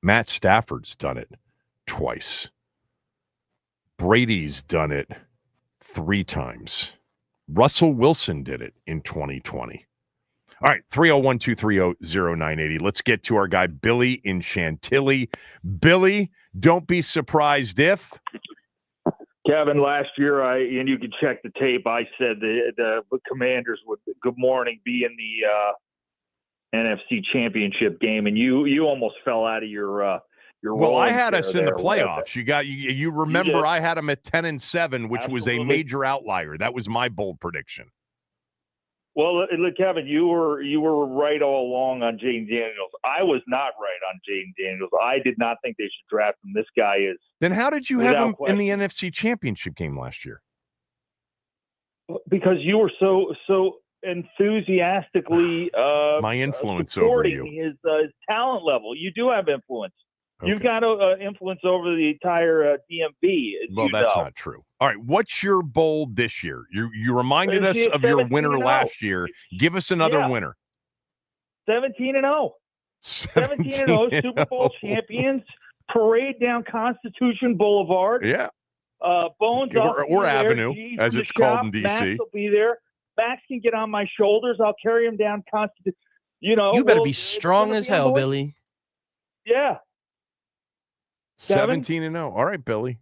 Matt Stafford's done it twice. Brady's done it 3 times. Russell Wilson did it in 2020. All right, 301-230-0980. Let's get to our guy, Billy in Chantilly. Billy, don't be surprised if... Kevin, last year, and you can check the tape, I said the Commanders would, good morning, be in the NFC Championship game, and you almost fell out of your Well, I had us in the playoffs. You remember I had them at 10-7, which was a major outlier. That was my bold prediction. Well, look, Kevin, you were right all along on Jaden Daniels. I was not right on Jaden Daniels. I did not think they should draft him. This guy is. Then how did you have him in the NFC Championship game last year? Because you were so enthusiastically my influence over you. His talent level. You do have influence. Okay. You've got influence over the entire DMV. Well, that's not true. All right, what's your bold this year? You reminded us of your winner last year. Give us another winner. 17-0. 17-0, Super Bowl champions. Parade down Constitution Boulevard. Yeah. Bones or Avenue, as it's called in D.C. Max will be there. Max can get on my shoulders. I'll carry him down Constitution. You better be strong as hell, Billy. Yeah. 17-0. All right, Billy.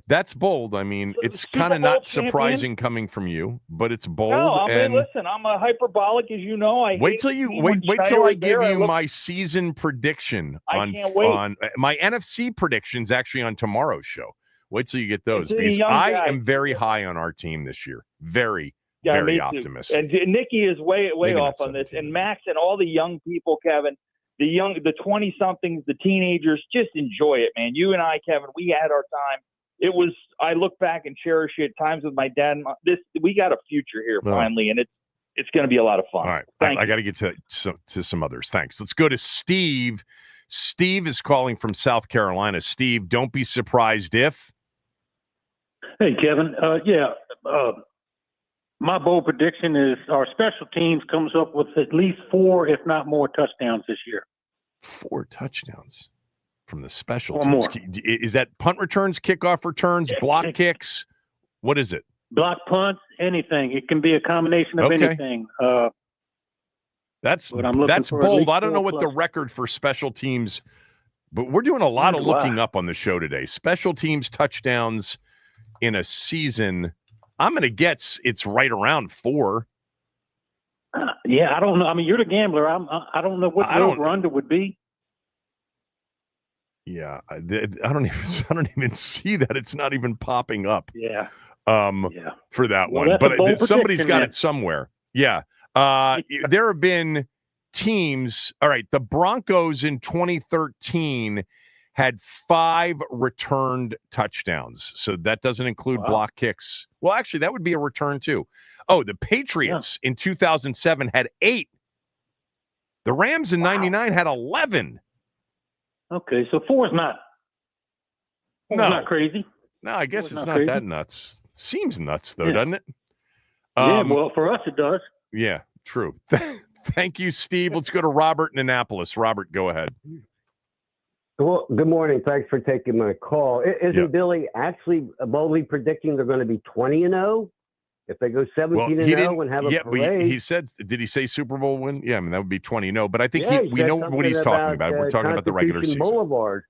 That's bold. I mean, it's kind of not surprising coming from you, but it's bold. No, I mean, listen, I'm a hyperbolic, as you know. Wait till I give you my season prediction on my NFC predictions actually on tomorrow's show. Wait till you get those, because I am very high on our team this year. Very optimistic. And Nikki is way off on this, and Max and all the young people, Kevin. The 20-somethings, the teenagers, just enjoy it, man. You and I, Kevin, we had our time. It was. I look back and cherish it. Times with my dad. We got a future here finally, and it's going to be a lot of fun. All right, I got to get to some others. Thanks. Let's go to Steve. Steve is calling from South Carolina. Steve, don't be surprised if. Hey, Kevin. My bold prediction is our special teams comes up with at least 4, if not more, touchdowns this year. 4 touchdowns from the special teams. Is that punt returns, kickoff returns, block kicks? What is it? Block punts, anything. It can be a combination of anything. That's bold. I don't know what the record for special teams, but we're doing a lot of looking up on the show today. Special teams touchdowns in a season. I'm going to guess it's right around 4. Yeah, I don't know. I mean, you're the gambler. I don't know what the over-under would be. Yeah, I don't even see that. It's not even popping up. Yeah. For that one, but somebody's got it somewhere. Yeah. There have been teams. All right, the Broncos in 2013 had 5 returned touchdowns. So that doesn't include block kicks. Well, actually, that would be a return too. Oh, the Patriots in 2007 had 8. The Rams in 99 had 11. Okay, so 4 is not crazy. No, I guess it's not that nuts. Seems nuts, though, doesn't it? Well, for us it does. Yeah, true. Thank you, Steve. Let's go to Robert in Annapolis. Robert, go ahead. Well, good morning. Thanks for taking my call. Isn't Billy actually boldly predicting they're going to be 20-0 If they go Well, 17-0 and have a but parade, he said, did he say Super Bowl win? Yeah, I mean that would be 20. No, but I think yeah, we said know what he's something talking about. We're talking about the regular Constitution season. Boulevard.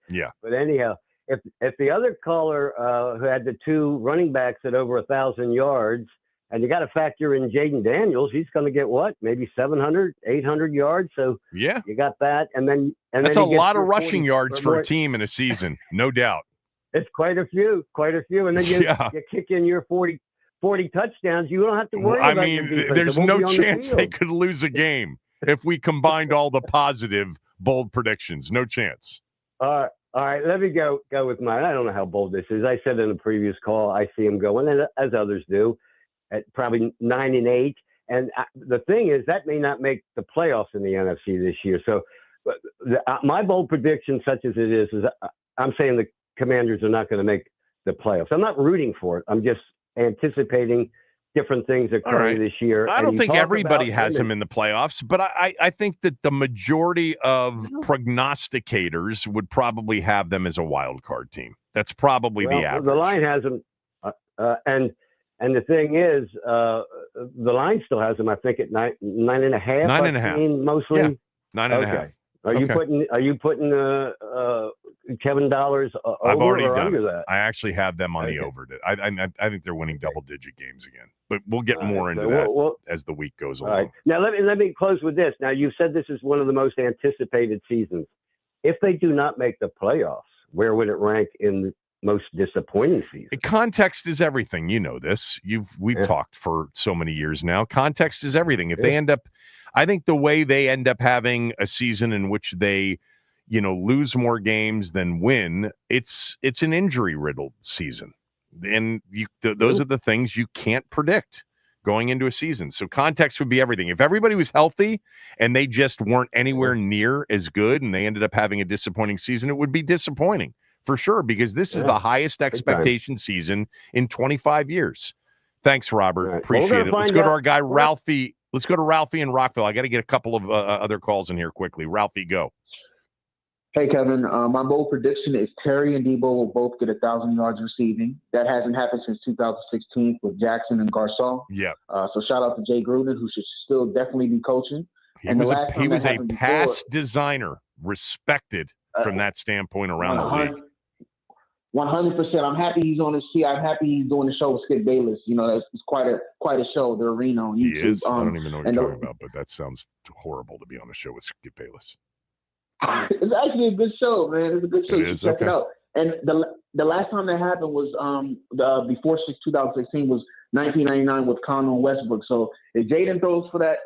Yeah. But anyhow, if the other caller who had the two running backs at over 1,000 yards, and you got to factor in Jaden Daniels, he's going to get what? Maybe 700, 800 yards. So yeah, you got that, and that's then a lot of rushing 40, yards for more. a team in a season, no doubt. It's quite a few, and then you kick in your 40 touchdowns. You don't have to worry about your defense. There's no chance they could lose a game if we combined all the positive, bold predictions. No chance. All right. Let me go with mine. I don't know how bold this is. I said in the previous call, I see them going, as others do, at probably 9-8. And the thing is, that may not make the playoffs in the NFC this year. So my bold prediction, such as it is I'm saying the Commanders are not going to make the playoffs. I'm not rooting for it. I'm just anticipating different things occurring this year. I don't think everybody has him in the playoffs, but I think that the majority of prognosticators would probably have them as a wild card team. That's probably the average. The line has them, and the thing is, the line still has them. I think at 9.5. 9.5, mostly. Yeah, 9.5. Are you putting Kevin dollars over I've already or done under it. that? I actually have them on the over. I think they're winning double-digit games again, but we'll get more into that as the week goes along. All right. Now let me close with this. Now you said this is one of the most anticipated seasons. If they do not make the playoffs, where would it rank in the most disappointing season? Context is everything. You know this. We've talked for so many years now. Context is everything. If they end up, I think the way they end up having a season in which they, lose more games than win, it's an injury-riddled season. And those are the things you can't predict going into a season. So context would be everything. If everybody was healthy and they just weren't anywhere near as good and they ended up having a disappointing season, it would be disappointing for sure, because this is the highest expectation season in 25 years. Thanks, Robert. Right. Appreciate it. Let's go to our guy, Ralphie. Let's go to Ralphie in Rockville. I got to get a couple of other calls in here quickly. Ralphie, go. Hey, Kevin. My bold prediction is Terry and Debo will both get 1,000 yards receiving. That hasn't happened since 2016 with Jackson and Garcon. Yeah. So shout out to Jay Gruden, who should still definitely be coaching. He was a pass designer, respected from that standpoint around the league. 100%. I'm happy he's on his seat. I'm happy he's doing the show with Skip Bayless. It's quite a show. The arena on YouTube. He is. I don't even know what you're talking about, but that sounds horrible to be on a show with Skip Bayless. It's actually a good show, man. It's a good show. It is. Check it out. And the last time that happened was before 2016 was 1999 with Connor and Westbrook. So if Jaden throws for that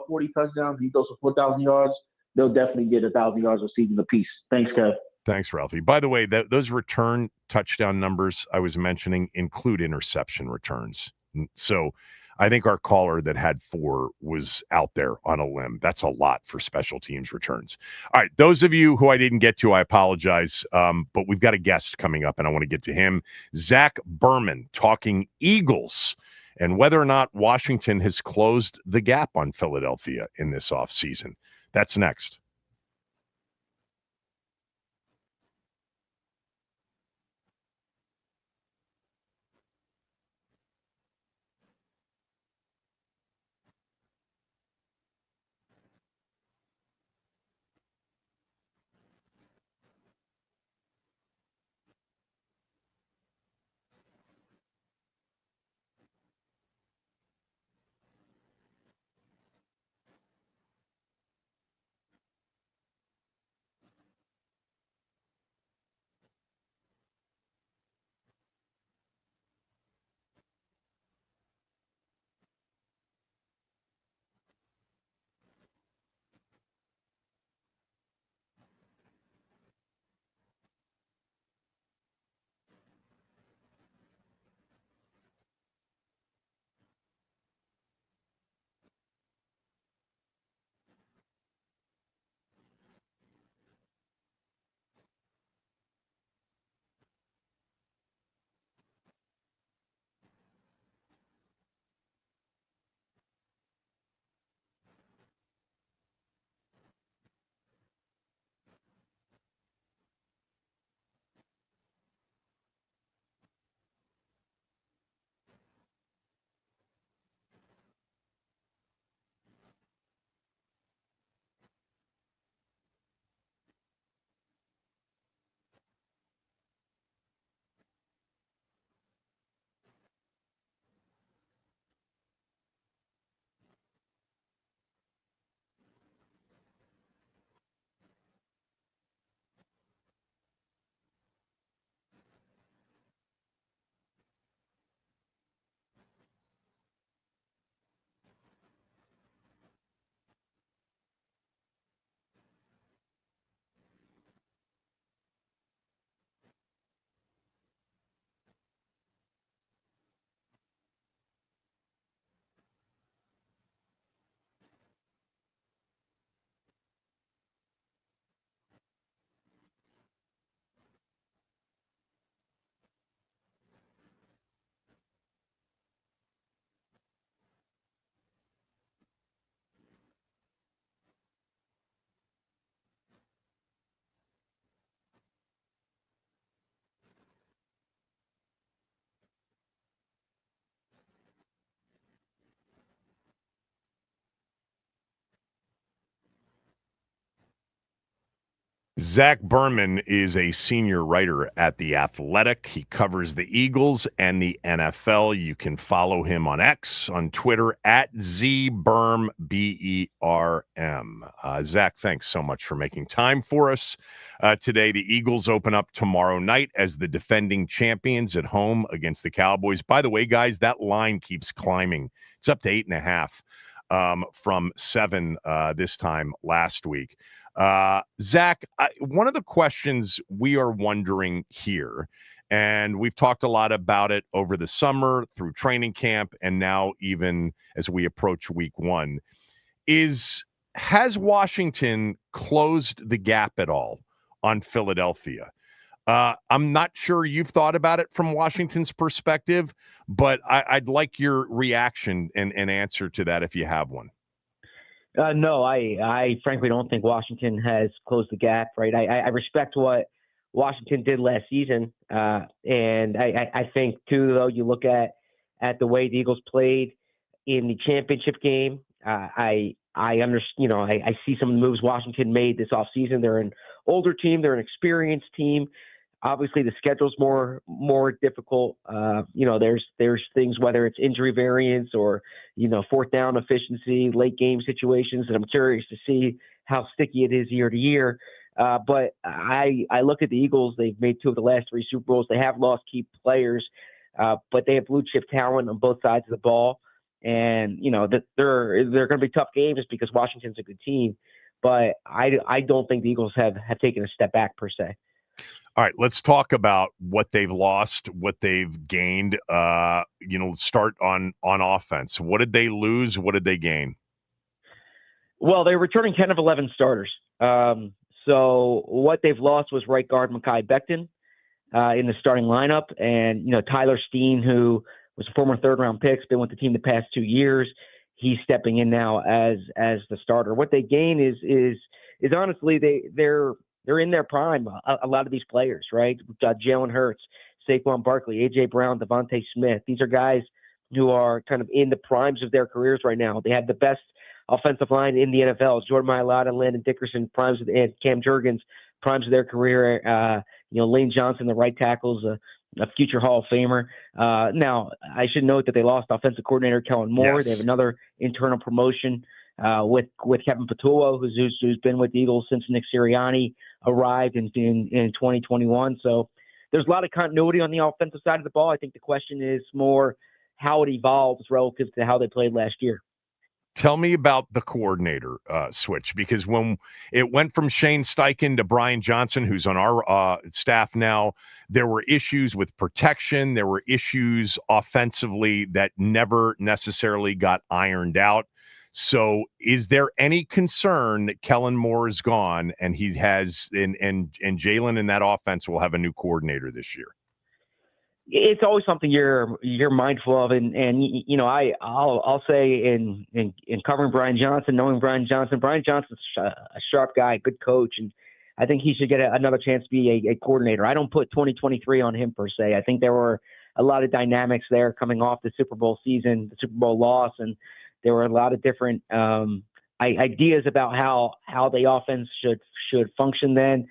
40 touchdowns, he throws for 4,000 yards, they'll definitely get 1,000 yards receiving apiece. Thanks, Kev. Thanks, Ralphie. By the way, those return touchdown numbers I was mentioning include interception returns. So I think our caller that had 4 was out there on a limb. That's a lot for special teams returns. All right, those of you who I didn't get to, I apologize, but we've got a guest coming up, and I want to get to him. Zack Burman talking Eagles and whether or not Washington has closed the gap on Philadelphia in this offseason. That's next. Zack Burman is a senior writer at The Athletic. He covers the Eagles and the NFL. You can follow him on X, on Twitter, at ZBurm, B-E-R-M. Zack, thanks so much for making time for us today. The Eagles open up tomorrow night as the defending champions at home against the Cowboys. By the way, guys, that line keeps climbing. It's up to 8.5 from 7 this time last week. Zack, one of the questions we are wondering here, and we've talked a lot about it over the summer through training camp and now even as we approach week 1, is has Washington closed the gap at all on Philadelphia? I'm not sure you've thought about it from Washington's perspective, but I'd like your reaction and answer to that if you have one. No, I frankly don't think Washington has closed the gap, right? I respect what Washington did last season. And I think, too, though, you look at the way the Eagles played in the championship game. I understand, I see some of the moves Washington made this offseason. They're an older team. They're an experienced team. Obviously, the schedule's more difficult. There's things, whether it's injury variance or, fourth down efficiency, late game situations, that I'm curious to see how sticky it is year to year. But I look at the Eagles. They've made 2 of the last 3 Super Bowls. They have lost key players, but they have blue chip talent on both sides of the ball. And, that they're going to be tough games just because Washington's a good team. But I don't think the Eagles have taken a step back per se. All right, let's talk about what they've lost, what they've gained. Start on offense. What did they lose? What did they gain? Well, they're returning 10 of 11 starters. So what they've lost was right guard Mekhi Becton in the starting lineup. And, Tyler Steen, who was a former third-round pick, has been with the team the past 2 years. He's stepping in now as the starter. What they gain is honestly they're in their prime, a lot of these players, right? Jalen Hurts, Saquon Barkley, A.J. Brown, Devontae Smith. These are guys who are kind of in the primes of their careers right now. They have the best offensive line in the NFL. Jordan Mailata, Landon Dickerson, and Cam Jurgens, primes of their career. Lane Johnson, the right tackle's a future Hall of Famer. Now, I should note that they lost offensive coordinator Kellen Moore. Yes. They have another internal promotion with Kevin Patullo, who's been with the Eagles since Nick Sirianni arrived in 2021. So there's a lot of continuity on the offensive side of the ball. I think the question is more how it evolves relative to how they played last year. Tell me about the coordinator switch, because when it went from Shane Steichen to Brian Johnson, who's on our staff now, there were issues with protection. There were issues offensively that never necessarily got ironed out. So is there any concern that Kellen Moore is gone and he has and Jalen in that offense will have a new coordinator this year? It's always something you're mindful of, and I'll say in covering Brian Johnson, knowing Brian Johnson's a sharp guy, good coach, and I think he should get another chance to be a coordinator. I don't put 2023 on him per se. I think there were a lot of dynamics there coming off the Super Bowl season, the Super Bowl loss, and there were a lot of different ideas about how the offense should function then.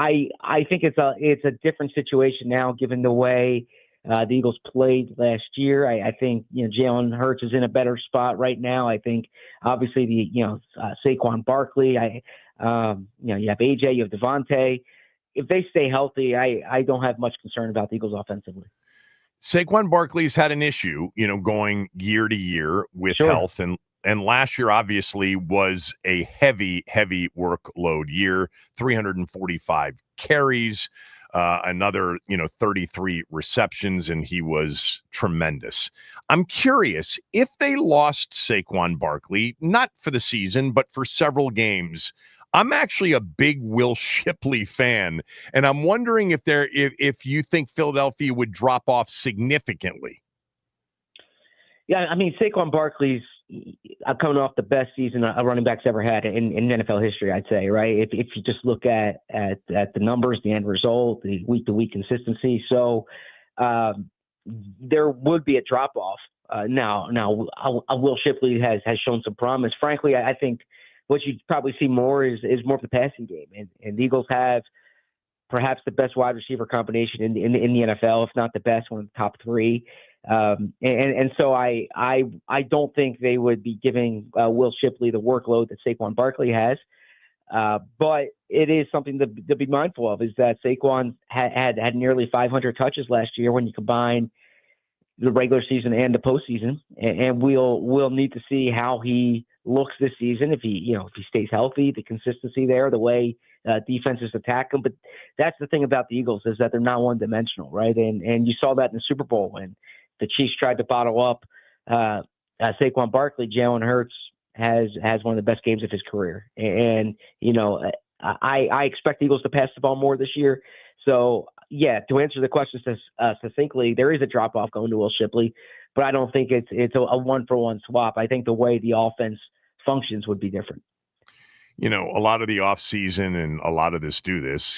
I think it's a different situation now, given the way the Eagles played last year. I think Jalen Hurts is in a better spot right now. I think obviously Saquon Barkley. You have AJ, you have Devontae. If they stay healthy, I don't have much concern about the Eagles offensively. Saquon Barkley's had an issue, going year to year with health, and last year obviously was a heavy workload year. 345 carries, another 33 receptions, and he was tremendous. I'm curious, if they lost Saquon Barkley, not for the season but for several games, I'm actually a big Will Shipley fan, and I'm wondering if you think Philadelphia would drop off significantly. Yeah, I mean, Saquon Barkley's coming off the best season a running back's ever had in NFL history, I'd say, right? If you just look at the numbers, the end result, the week-to-week consistency. So there would be a drop-off. Now, Will Shipley has shown some promise. Frankly, I think what you'd probably see more is more of the passing game. And the Eagles have perhaps the best wide receiver combination in the NFL, if not the best, one of the top three. And so I don't think they would be giving Will Shipley the workload that Saquon Barkley has. But it is something to be mindful of, is that Saquon had nearly 500 touches last year when you combine the regular season and the postseason. And we'll need to see how he looks this season, if he stays healthy, the consistency there, the way defenses attack him. But that's the thing about the Eagles, is that they're not one-dimensional, right? And you saw that in the Super Bowl when the Chiefs tried to bottle up Saquon Barkley. Jalen Hurts has one of the best games of his career. And, I expect the Eagles to pass the ball more this year. So, yeah, to answer the question succinctly, there is a drop-off going to Will Shipley, but I don't think it's a one-for-one swap. I think the way the offense functions would be different. A lot of the offseason and a lot of this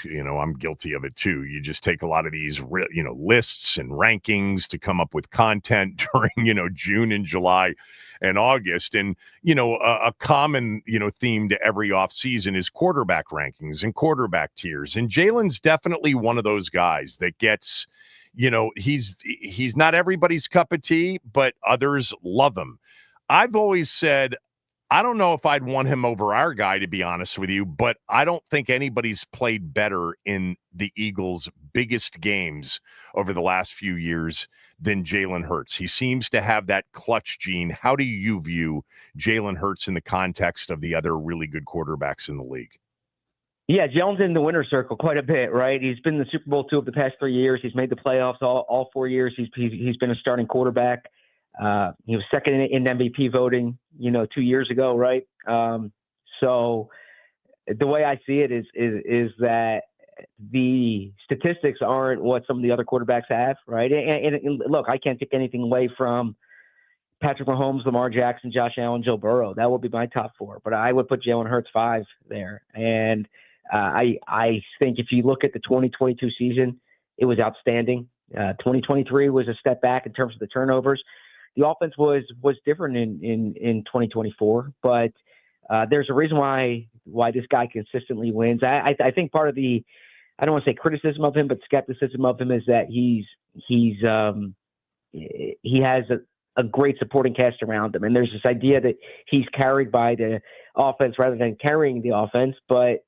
I'm guilty of it too. You just take a lot of these, lists and rankings to come up with content during, June and July and August. And, a common, theme to every offseason is quarterback rankings and quarterback tiers. And Jalen's definitely one of those guys that gets, he's not everybody's cup of tea, but others love him. I've always said, I don't know if I'd want him over our guy, to be honest with you, but I don't think anybody's played better in the Eagles' biggest games over the last few years than Jalen Hurts. He seems to have that clutch gene. How do you view Jalen Hurts in the context of the other really good quarterbacks in the league? Yeah, Jalen's in the winner's circle quite a bit, right? He's been in the Super Bowl 2 of the past 3 years. He's made the playoffs all 4 years. He's been a starting quarterback. He was second in MVP voting, 2 years ago, right? So the way I see it is that the statistics aren't what some of the other quarterbacks have, right? And look, I can't take anything away from Patrick Mahomes, Lamar Jackson, Josh Allen, Joe Burrow. That would be my top 4, but I would put Jalen Hurts 5 there. And I think if you look at the 2022 season, it was outstanding. 2023 was a step back in terms of the turnovers. The offense was different in 2024, but there's a reason why this guy consistently wins. I think part of the, I don't want to say criticism of him, but skepticism of him, is that he has a great supporting cast around him, and there's this idea that he's carried by the offense rather than carrying the offense. But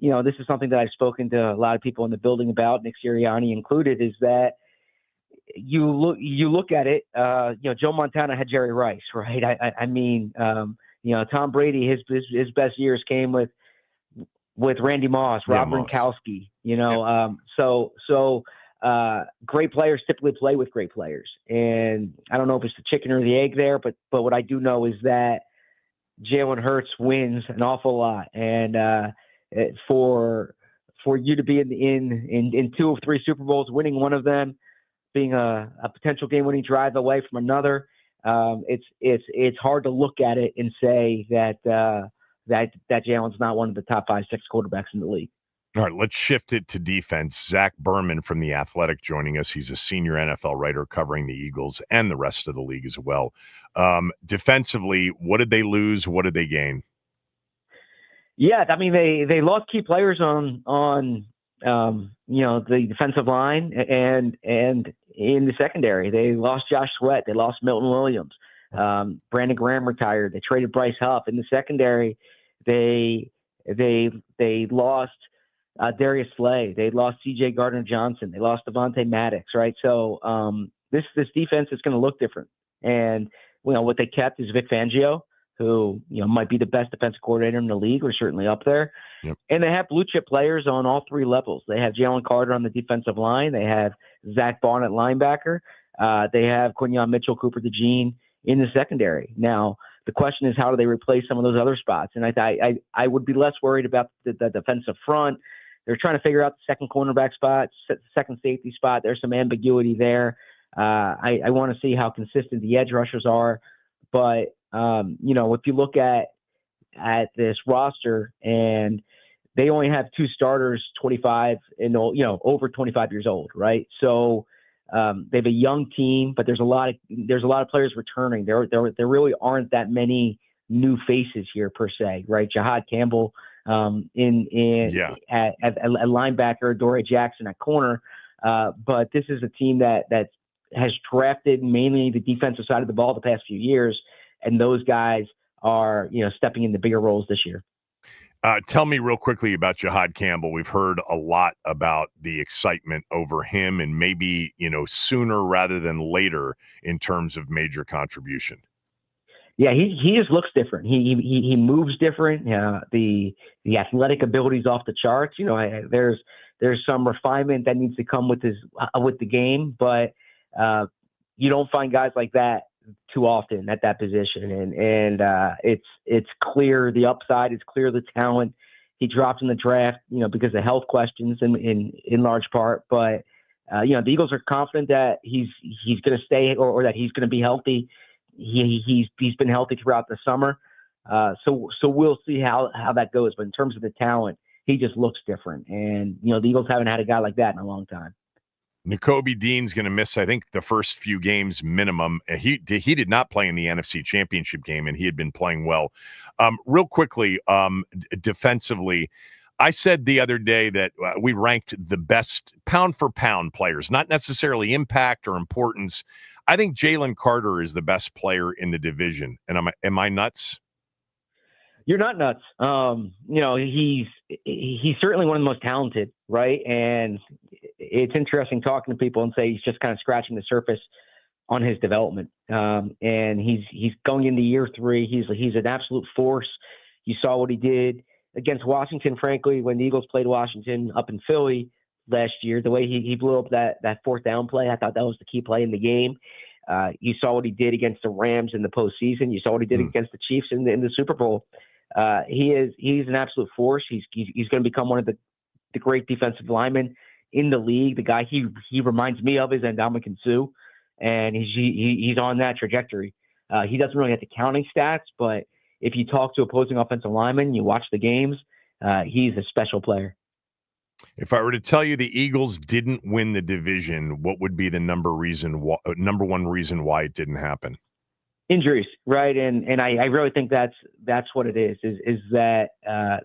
this is something that I've spoken to a lot of people in the building about, Nick Sirianni included, is that you look at it, Joe Montana had Jerry Rice, right? I mean, Tom Brady, his best years came with Randy Moss, Rob Gronkowski, so great players typically play with great players. And I don't know if it's the chicken or the egg there, but what I do know is that Jalen Hurts wins an awful lot. And for you to be in 2 of 3 Super Bowls, winning one of them, being a potential game-winning drive away from another, it's hard to look at it and say that Jalen's not one of the top 5-6 quarterbacks in the league. All right, let's shift it to defense. Zack Burman from The Athletic joining us. He's a senior NFL writer covering the Eagles and the rest of the league as well. Defensively, what did they lose? What did they gain? Yeah, I mean, they lost key players on the defensive line and in the secondary. They lost Josh Sweat. They lost Milton Williams. Brandon Graham retired. They traded Bryce Huff. In the secondary, they lost Darius Slay. They lost C.J. Gardner-Johnson. They lost Devontae Maddox, right? So this defense is going to look different. And what they kept is Vic Fangio, who might be the best defensive coordinator in the league, or certainly up there. Yep. And they have blue chip players on all 3 levels. They have Jalen Carter on the defensive line. They have Zach Bond at linebacker. They have Quinyon Mitchell, Cooper DeJean in the secondary. Now, the question is, how do they replace some of those other spots? And I would be less worried about the defensive front. They're trying to figure out the second cornerback spot, second safety spot. There's some ambiguity there. I want to see how consistent the edge rushers are. But, if you look at this roster, and they only have 2 starters, 25 and over 25 years old, right? So they have a young team, but there's a lot of players returning. There really aren't that many new faces here per se, right? Jahad Campbell at linebacker, Dory Jackson at corner. But this is a team that has drafted mainly the defensive side of the ball the past few years, and those guys are, stepping into bigger roles this year. Tell me real quickly about Jahad Campbell. We've heard a lot about the excitement over him, and maybe, sooner rather than later in terms of major contribution. Yeah, he just looks different. He moves different. The athletic ability's off the charts. There's some refinement that needs to come with the game, but you don't find guys like that too often at that position. And it's clear the upside, it's clear the talent. He dropped in the draft, because of health questions in large part. But the Eagles are confident that he's going to stay or that he's going to be healthy. He's been healthy throughout the summer. So we'll see how that goes. But in terms of the talent, he just looks different. And, the Eagles haven't had a guy like that in a long time. Nakobe Dean's going to miss, I think, the first few games minimum. He did not play in the NFC Championship game, and he had been playing well. Real quickly, defensively, I said the other day that we ranked the best pound-for-pound players, not necessarily impact or importance. I think Jalen Carter is the best player in the division. And am I nuts? You're not nuts. He's certainly one of the most talented, right? And it's interesting talking to people and say he's just kind of scratching the surface on his development. And he's going into year 3. He's an absolute force. You saw what he did against Washington, frankly, when the Eagles played Washington up in Philly last year. The way he blew up that fourth down play, I thought that was the key play in the game. You saw what he did against the Rams in the postseason. You saw what he did against the Chiefs in the Super Bowl. He's an absolute force. He's going to become one of the great defensive linemen in the league. The guy he reminds me of is Ndamukong Suh, and he's on that trajectory. He doesn't really have the counting stats, but if you talk to opposing offensive linemen, you watch the games, he's a special player. If I were to tell you the Eagles didn't win the division, what would be the number one reason why it didn't happen? Injuries, right? And I really think that's what it is that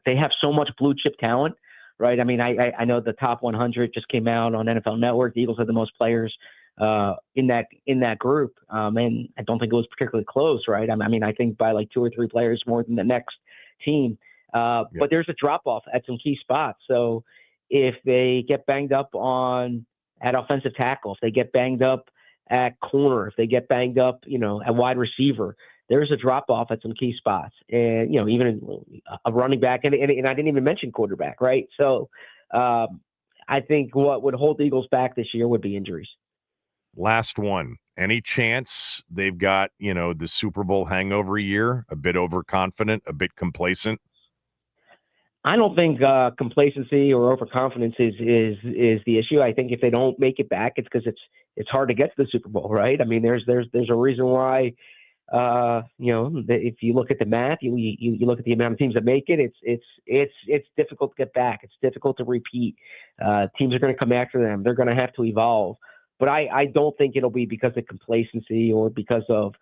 they have so much blue chip talent, right? I mean, I know the top 100 just came out on NFL Network. The Eagles have the most players in that group, and I don't think it was particularly close, right? I mean, I think by like 2 or 3 players more than the next team. But there's a drop off at some key spots. So if they get banged up at offensive tackle, if they get banged up at corner, if they get banged up, at wide receiver, there's a drop off at some key spots, and even a running back, and I didn't even mention quarterback, right? So I think what would hold the Eagles back this year would be injuries. Last one. Any chance they've got the Super Bowl hangover year? A bit overconfident, a bit complacent. I don't think complacency or overconfidence is the issue. I think if they don't make it back, it's because it's hard to get to the Super Bowl, right? I mean, there's a reason why. If you look at the math, you look at the amount of teams that make it. It's difficult to get back. It's difficult to repeat. Teams are going to come after them. They're going to have to evolve. But I don't think it'll be because of complacency or because of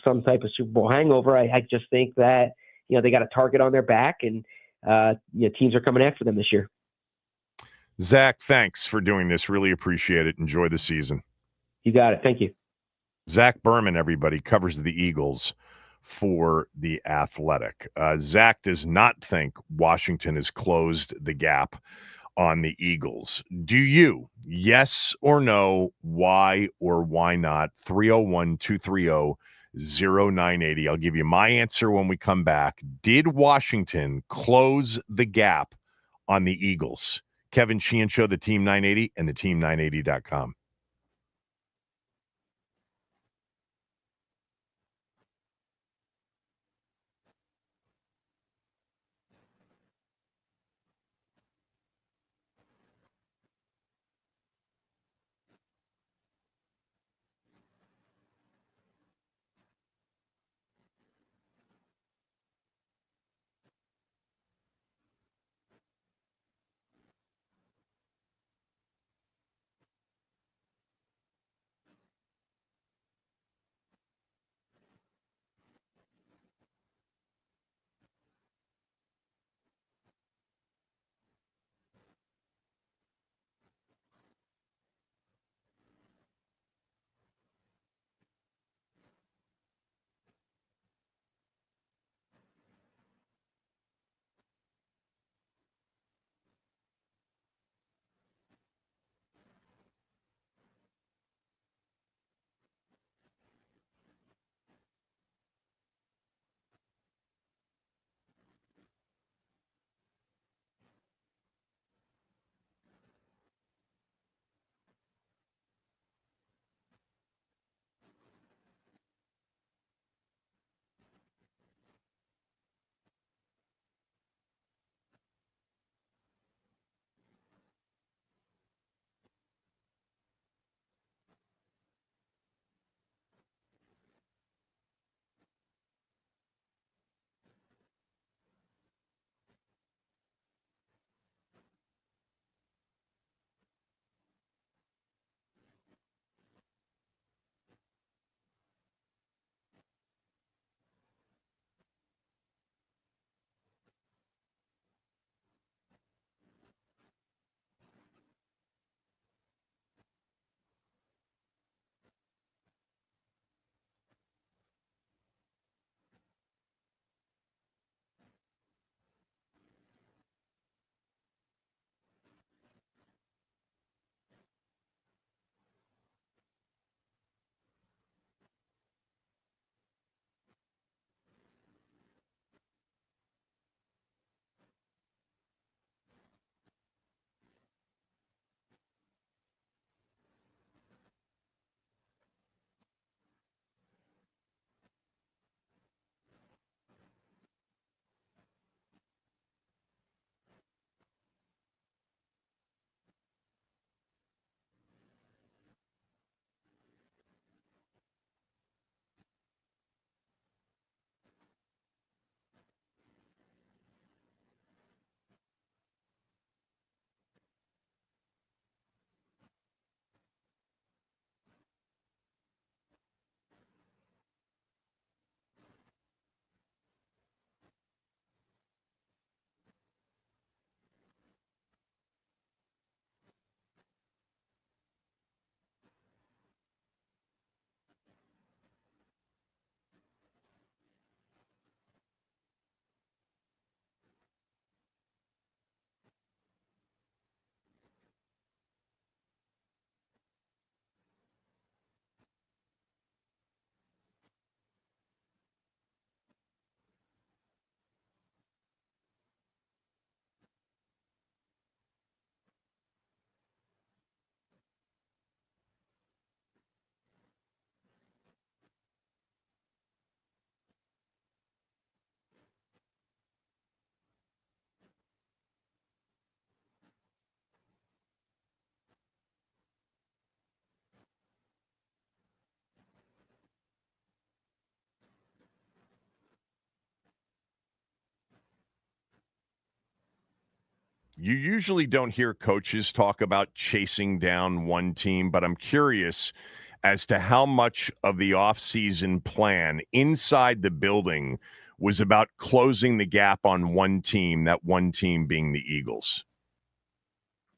some type of Super Bowl hangover. I just think that they got a target on their back, and teams are coming after them this year. Zach, thanks for doing this. Really appreciate it. Enjoy the season. You got it. Thank you. Zack Burman, everybody, covers the Eagles for The Athletic. Zach does not think Washington has closed the gap on the Eagles. Do you? Yes or no? Why or why not? 301-230-0980. I'll give you my answer when we come back. Did Washington close the gap on the Eagles? Kevin Sheehan Show, the Team 980, and the team980.com. You usually don't hear coaches talk about chasing down one team, but I'm curious as to how much of the offseason plan inside the building was about closing the gap on one team, that one team being the Eagles.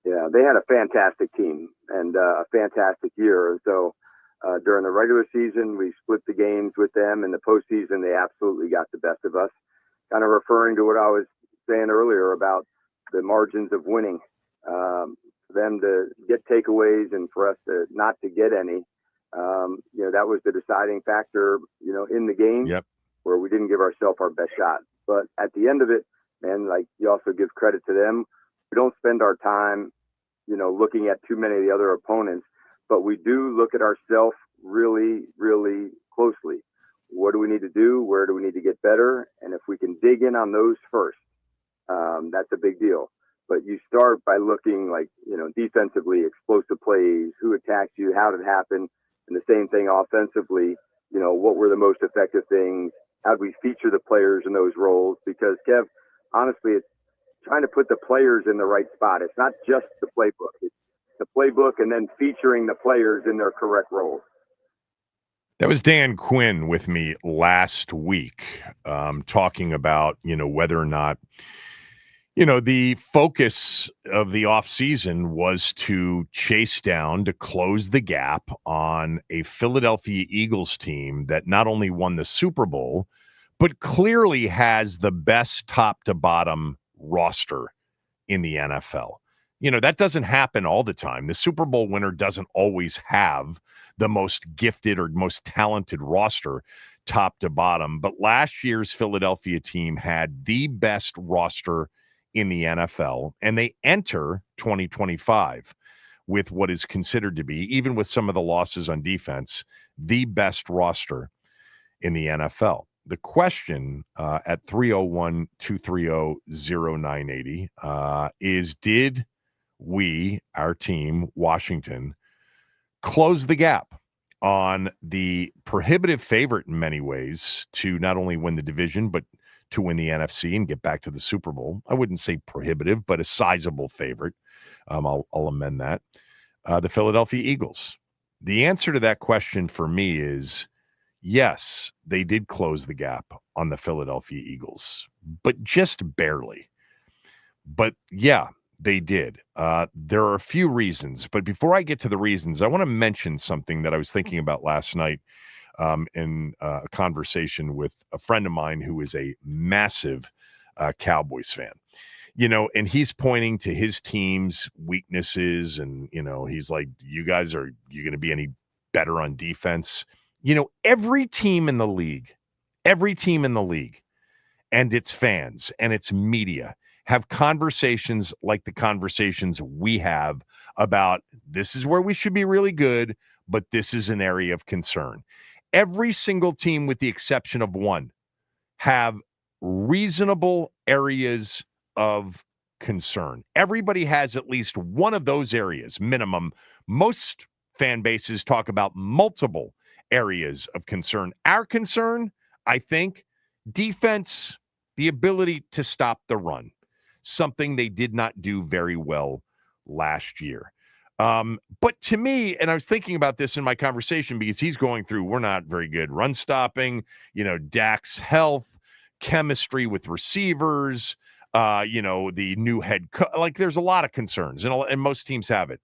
Yeah, they had a fantastic team and a fantastic year. And so during the regular season, we split the games with them. In the postseason, they absolutely got the best of us. Kind of referring to what I was saying earlier about the margins of winning, for them to get takeaways and for us to not to get any. That was the deciding factor, in the game where we didn't give ourselves our best shot. But at the end of it, man, like you also give credit to them. We don't spend our time, looking at too many of the other opponents, but we do look at ourselves really, really closely. What do we need to do? Where do we need to get better? And if we can dig in on those first, that's a big deal. But you start by looking defensively, explosive plays, who attacked you, how did it happen? And the same thing offensively, what were the most effective things? How do we feature the players in those roles? Because, Kev, honestly, it's trying to put the players in the right spot. It's not just the playbook. It's the playbook and then featuring the players in their correct roles. That was Dan Quinn with me last week, talking about, whether or not, the focus of the offseason was to chase down, to close the gap on a Philadelphia Eagles team that not only won the Super Bowl, but clearly has the best top to bottom roster in the NFL. That doesn't happen all the time. The Super Bowl winner doesn't always have the most gifted or most talented roster top to bottom. But last year's Philadelphia team had the best roster in the NFL, and they enter 2025 with what is considered to be, even with some of the losses on defense, the best roster in the NFL. The question at 301-230-0980 is, did we, our team, Washington, close the gap on the prohibitive favorite in many ways to not only win the division, but to win the NFC and get back to the Super Bowl? I wouldn't say prohibitive, but a sizable favorite. I'll amend that. The Philadelphia Eagles. The answer to that question for me is yes, they did close the gap on the Philadelphia Eagles, but just barely. But yeah, they did. There are a few reasons, but before I get to the reasons, I want to mention something that I was thinking about last night in a conversation with a friend of mine who is a massive Cowboys fan. And he's pointing to his team's weaknesses, and he's like, you guys, are you going to be any better on defense? Every team in the league and its fans and its media have conversations like the conversations we have about this is where we should be really good, but this is an area of concern. Every single team, with the exception of one, have reasonable areas of concern. Everybody has at least one of those areas, minimum. Most fan bases talk about multiple areas of concern. Our concern, I think, defense, the ability to stop the run, something they did not do very well last year. But to me, and I was thinking about this in my conversation because he's going through, we're not very good run stopping, Dak's health, chemistry with receivers, the new head coach. There's a lot of concerns, and most teams have it.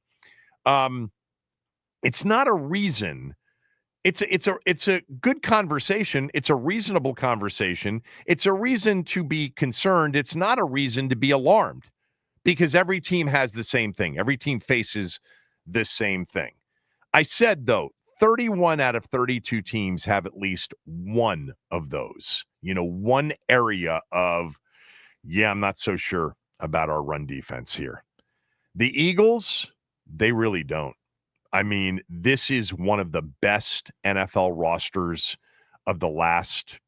It's not a reason. It's a good conversation. It's a reasonable conversation. It's a reason to be concerned. It's not a reason to be alarmed, because every team has the same thing. Every team faces the same thing. I said, though, 31 out of 32 teams have at least one of those, one area of, I'm not so sure about our run defense here. The Eagles, they really don't. I mean, this is one of the best NFL rosters of the last,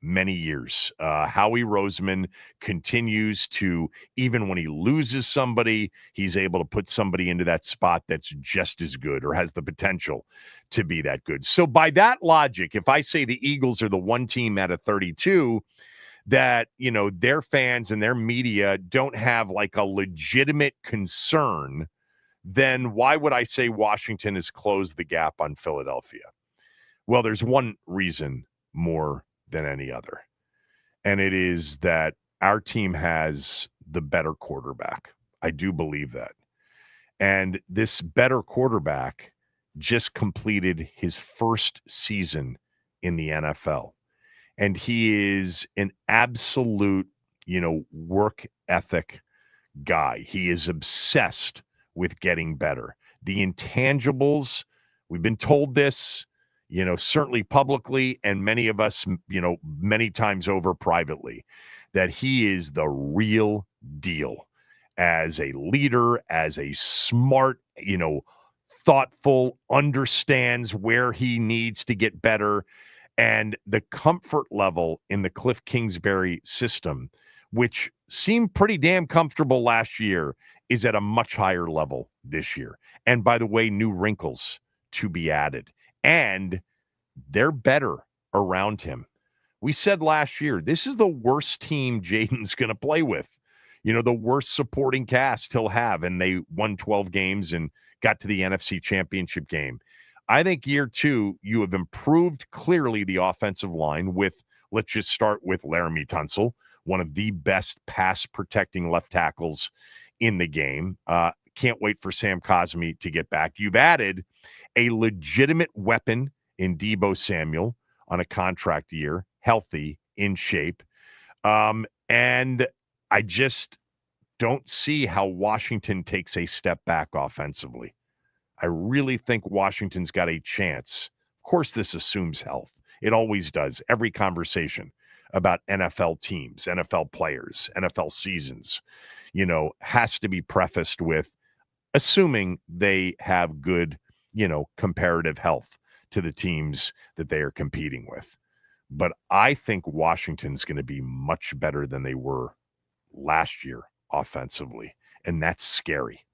many years. Howie Roseman continues to, even when he loses somebody, he's able to put somebody into that spot that's just as good or has the potential to be that good. So by that logic, if I say the Eagles are the one team out of 32 that, their fans and their media don't have like a legitimate concern, then why would I say Washington has closed the gap on Philadelphia? Well, there's one reason more than any other, and it is that our team has the better quarterback. I do believe that. And this better quarterback just completed his first season in the NFL. And he is an absolute, work ethic guy. He is obsessed with getting better. The intangibles, we've been told this, certainly publicly, and many of us, many times over privately, that he is the real deal as a leader, as a smart, thoughtful, understands where he needs to get better. And the comfort level in the Cliff Kingsbury system, which seemed pretty damn comfortable last year, is at a much higher level this year. And by the way, new wrinkles to be added. And they're better around him. We said last year, this is the worst team Jaden's going to play with. The worst supporting cast he'll have. And they won 12 games and got to the NFC Championship game. I think year 2, you have improved clearly the offensive line with, let's just start with Laramie Tunsil, one of the best pass protecting left tackles in the game. Can't wait for Sam Cosmi to get back. You've added a legitimate weapon in Deebo Samuel on a contract year, healthy, in shape. And I just don't see how Washington takes a step back offensively. I really think Washington's got a chance. Of course, this assumes health. It always does. Every conversation about NFL teams, NFL players, NFL seasons, has to be prefaced with assuming they have good, comparative health to the teams that they are competing with. But I think Washington's going to be much better than they were last year offensively, and that's scary.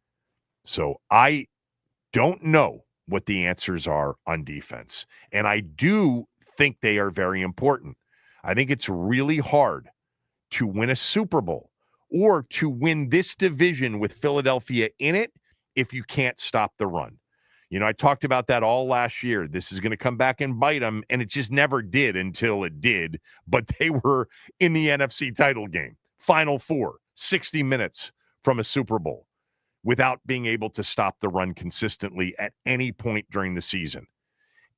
So I don't know what the answers are on defense, and I do think they are very important. I think it's really hard to win a Super Bowl or to win this division with Philadelphia in it if you can't stop the run. I talked about that all last year. This is going to come back and bite them, and it just never did until it did. But they were in the NFC title game, Final Four, 60 minutes from a Super Bowl without being able to stop the run consistently at any point during the season.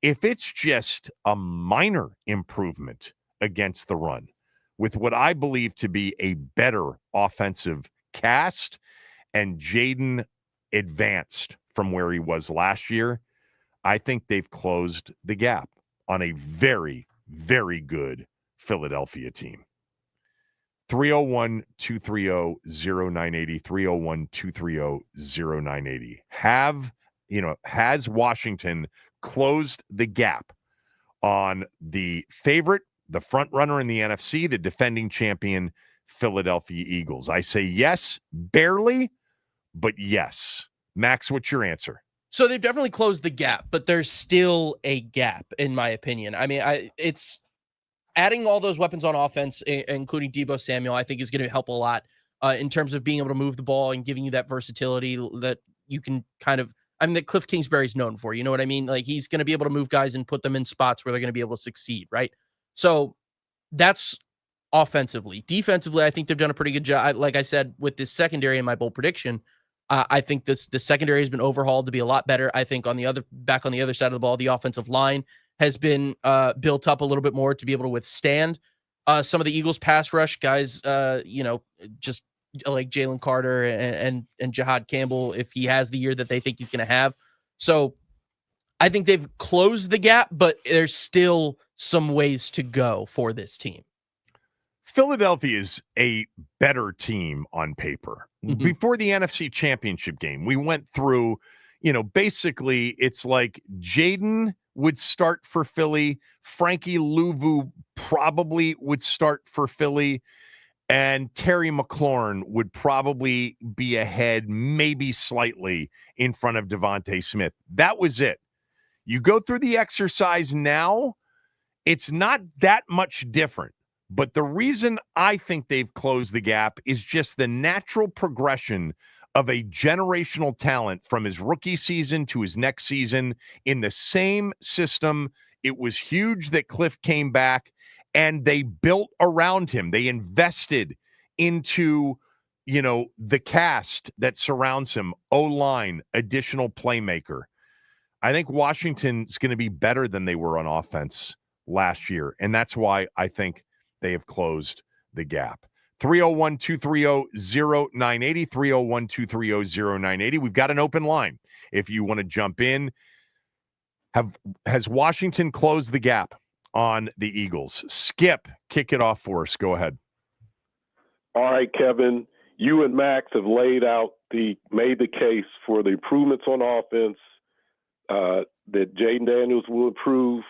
If it's just a minor improvement against the run with what I believe to be a better offensive cast and Jaden advanced from where he was last year, I think they've closed the gap on a very, very good Philadelphia team. 301-230-0980, 301-230-0980. Has Washington closed the gap on the favorite, the front runner in the NFC, the defending champion Philadelphia Eagles? I say yes, barely, but yes. Max, what's your answer? So they've definitely closed the gap, but there's still a gap, in my opinion. I mean, it's adding all those weapons on offense, including Deebo Samuel, I think is going to help a lot in terms of being able to move the ball and giving you that versatility that you can that Cliff Kingsbury's known for. You know what I mean? Like, he's going to be able to move guys and put them in spots where they're going to be able to succeed, right? So that's offensively. Defensively, I think they've done a pretty good job. Like I said, with this secondary in my bold prediction, I think the secondary has been overhauled to be a lot better. I think on the other side of the ball, the offensive line has been built up a little bit more to be able to withstand some of the Eagles' pass rush guys. Just like Jalen Carter and Jahad Campbell, if he has the year that they think he's going to have. So I think they've closed the gap, but there's still some ways to go for this team. Philadelphia is a better team on paper. Mm-hmm. Before the NFC Championship game, we went through, basically it's like Jaden would start for Philly, Frankie Louvu probably would start for Philly, and Terry McLaurin would probably be ahead, maybe slightly in front of Devontae Smith. That was it. You go through the exercise now, it's not that much different. But the reason I think they've closed the gap is just the natural progression of a generational talent from his rookie season to his next season in the same system. It was huge that Cliff came back, and they built around him. They invested into, the cast that surrounds him, O-line, additional playmaker. I think Washington's going to be better than they were on offense last year, and that's why I think they have closed the gap. 301-230-0980, 301-230-0980. We've got an open line if you want to jump in. Has Washington closed the gap on the Eagles? Skip, kick it off for us. Go ahead. All right, Kevin. You and Max have made the case for the improvements on offense, that Jaden Daniels will improve,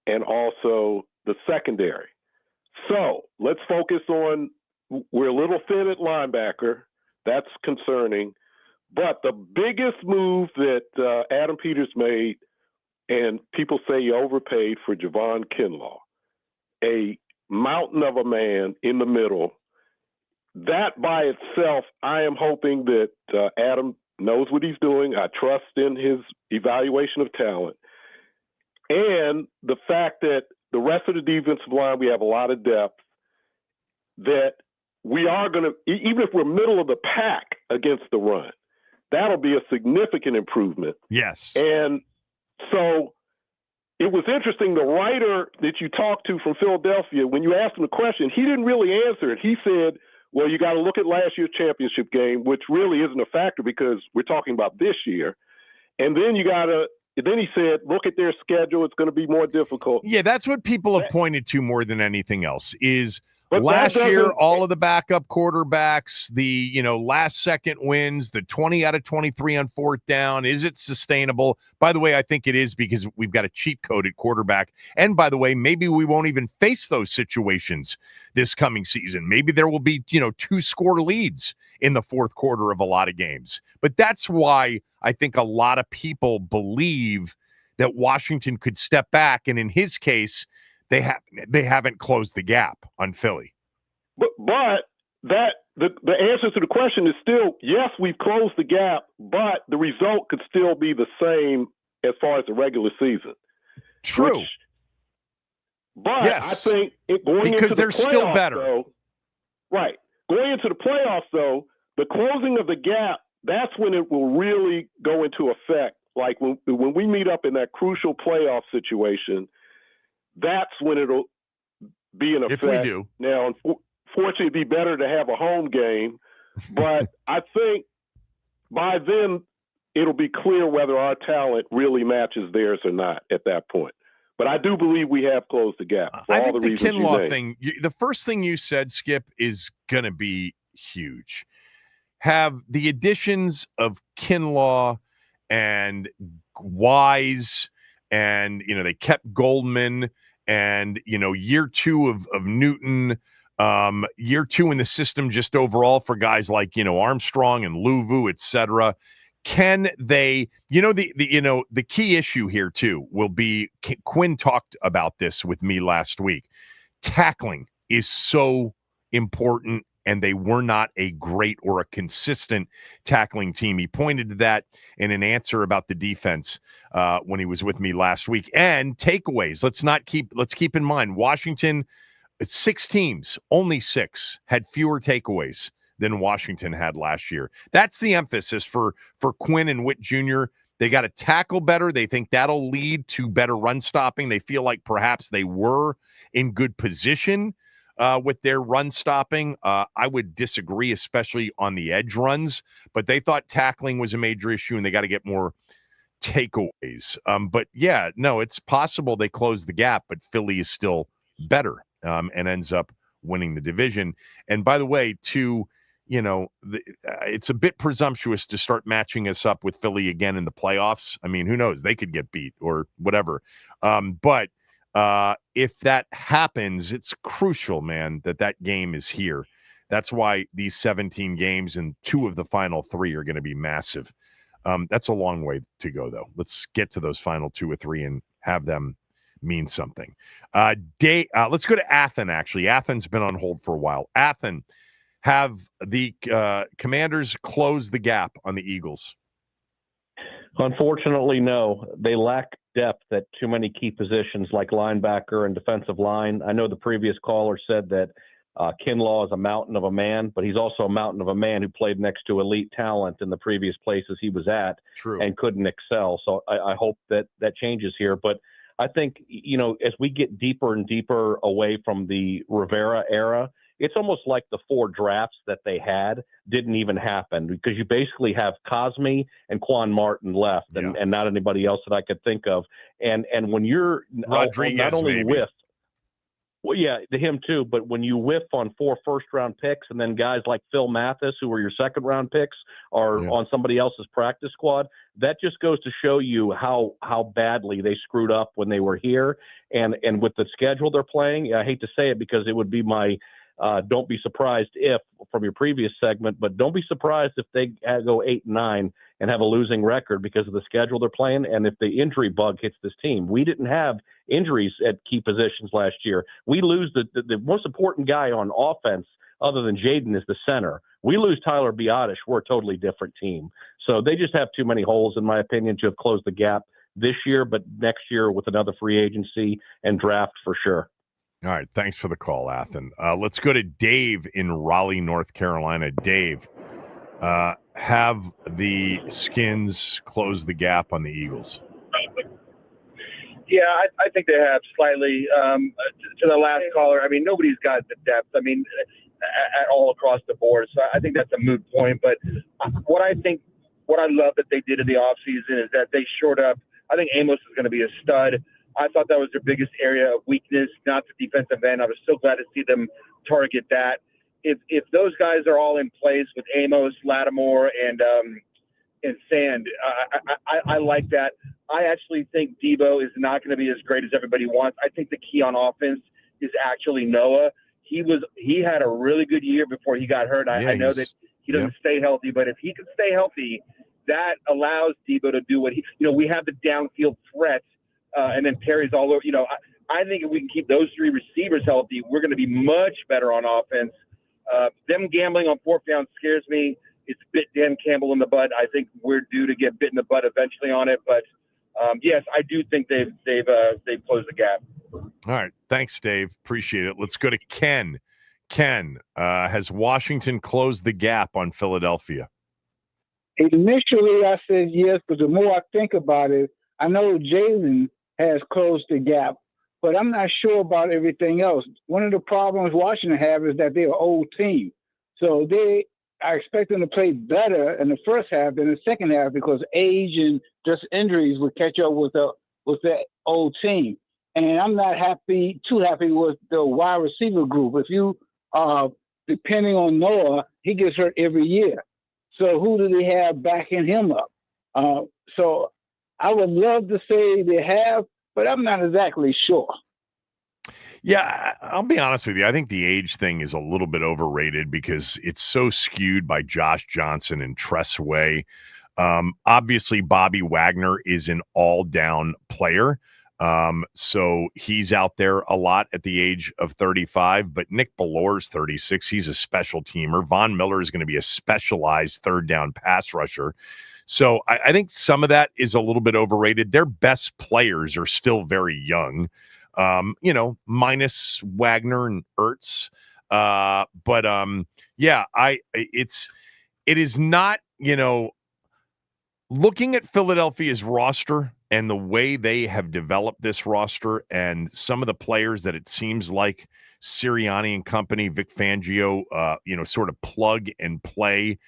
and also the secondary. So let's focus on, we're a little thin at linebacker. That's concerning. But the biggest move that Adam Peters made, and people say he overpaid for Javon Kinlaw, a mountain of a man in the middle. That by itself, I am hoping that Adam knows what he's doing. I trust in his evaluation of talent. And the fact that the rest of the defensive line, we have a lot of depth, that we are going to, even if we're middle of the pack against the run, that'll be a significant improvement. Yes. And so it was interesting, the writer that you talked to from Philadelphia, when you asked him the question, he didn't really answer it. He said, well, you got to look at last year's championship game, which really isn't a factor because we're talking about this year. And then then he said, look at their schedule. It's going to be more difficult. Yeah, that's what people have pointed to more than anything else is last year, all of the backup quarterbacks, the, last second wins, the 20 out of 23 on fourth down. Is it sustainable? By the way, I think it is because we've got a cheat code at quarterback. And by the way, maybe we won't even face those situations this coming season. Maybe there will be, 2-score leads in the fourth quarter of a lot of games. But that's why I think a lot of people believe that Washington could step back. And in his case, they haven't closed the gap on Philly. But the answer to the question is still, yes, we've closed the gap, but the result could still be the same as far as the regular season. True. Yes. I think going into the they're playoffs, still better. Though, right. Going into the playoffs, though, the closing of the gap, that's when it will really go into effect. Like when we meet up in that crucial playoff situation, that's when it'll be in effect. If we do. Now, unfortunately, it'd be better to have a home game, but I think by then it'll be clear whether our talent really matches theirs or not at that point. But I do believe we have closed the gap for I all think the the reasons Kinlaw you thing, the first thing you said, Skip, is going to be huge. Have the additions of Kinlaw and Wise, and they kept Goldman, and year two of Newton, year two in the system just overall for guys like Armstrong and Luvu, etc. Can they, the key issue here too will be, Quinn talked about this with me last week. Tackling is so important, and they were not a great or a consistent tackling team. He pointed to that in an answer about the defense when he was with me last week. And takeaways. Let's keep in mind, Washington, 6 teams, only 6 had fewer takeaways than Washington had last year. That's the emphasis for Quinn and Witt Jr. They got to tackle better. They think that'll lead to better run stopping. They feel like perhaps they were in good position with their run stopping. I would disagree, especially on the edge runs, but they thought tackling was a major issue and they got to get more takeaways. But yeah, no, it's possible they close the gap, but Philly is still better and ends up winning the division. And by the way, it's a bit presumptuous to start matching us up with Philly again in the playoffs. I mean, who knows? They could get beat or whatever. But if that happens, it's crucial, man, that game is here. That's why these 17 games and 2 of the final 3 are going to be massive. That's a long way to go, though. Let's get to those final 2 or 3 and have them means something. Let's go to Athen, actually. Athen's been on hold for a while. Athen, have the Commanders closed the gap on the Eagles? Unfortunately, no. They lack depth at too many key positions like linebacker and defensive line. I know the previous caller said that Kinlaw is a mountain of a man, but he's also a mountain of a man who played next to elite talent in the previous places he was at. True. And couldn't excel. So I hope that changes here. But I think, as we get deeper and deeper away from the Rivera era, it's almost like the 4 drafts that they had didn't even happen, because you basically have Cosme and Quan Martin left and not anybody else that I could think of. And when you're Rodriguez, not only maybe. whiff, well, yeah, to him too, but when you whiff on 4 first-round picks and then guys like Phil Mathis, who were your second-round picks, are on somebody else's practice squad, that just goes to show you how badly they screwed up when they were here. And with the schedule they're playing, I hate to say it because it would be my don't be surprised if, from your previous segment, but don't be surprised if they go 8-9 and have a losing record because of the schedule they're playing and if the injury bug hits this team. We didn't have injuries at key positions last year. We lose the most important guy on offense other than Jaden is the center. We lose Tyler Biotish. We're a totally different team. So they just have too many holes, in my opinion, to have closed the gap this year, but next year with another free agency and draft for sure. All right. Thanks for the call, Athen. Let's go to Dave in Raleigh, North Carolina. Dave, have the Skins closed the gap on the Eagles? Yeah, I think they have slightly. To the last caller, I mean, nobody's got the depth. I mean, at all across the board. So I think that's a moot point. But what I love that they did in the offseason is that they shored up. I think Amos is going to be a stud. I thought that was their biggest area of weakness, not the defensive end. I was so glad to see them target that. If those guys are all in place with Amos, Lattimore, and Sand, I like that. I actually think Debo is not going to be as great as everybody wants. I think the key on offense is actually Noah. He had a really good year before he got hurt. I know that he doesn't stay healthy, but if he can stay healthy, that allows Debo to do what we have the downfield threat. And then Terry's all over. I think if we can keep those 3 receivers healthy, we're going to be much better on offense. Them gambling on 4th down scares me. It's bit Dan Campbell in the butt. I think we're due to get bit in the butt eventually on it. But yes, I do think they've closed the gap. All right, thanks, Dave. Appreciate it. Let's go to Ken. Ken, has Washington closed the gap on Philadelphia? Initially, I said yes, but the more I think about it, I know Jalen has closed the gap, but I'm not sure about everything else. One of the problems Washington have is that they're an old team. So I expect them to play better in the first half than the second half because age and just injuries would catch up with that old team. And I'm not too happy with the wide receiver group. If you depending on Noah, he gets hurt every year. So who do they have backing him up? So I would love to say they have, but I'm not exactly sure. Yeah, I'll be honest with you. I think the age thing is a little bit overrated because it's so skewed by Josh Johnson and Tress Way. Obviously, Bobby Wagner is an all-down player. So he's out there a lot at the age of 35, but Nick Bellor's 36. He's a special teamer. Von Miller is going to be a specialized 3rd down pass rusher. So I think some of that is a little bit overrated. Their best players are still very young, minus Wagner and Ertz. It is not, looking at Philadelphia's roster and the way they have developed this roster and some of the players that it seems like Sirianni and company, Vic Fangio, sort of plug and play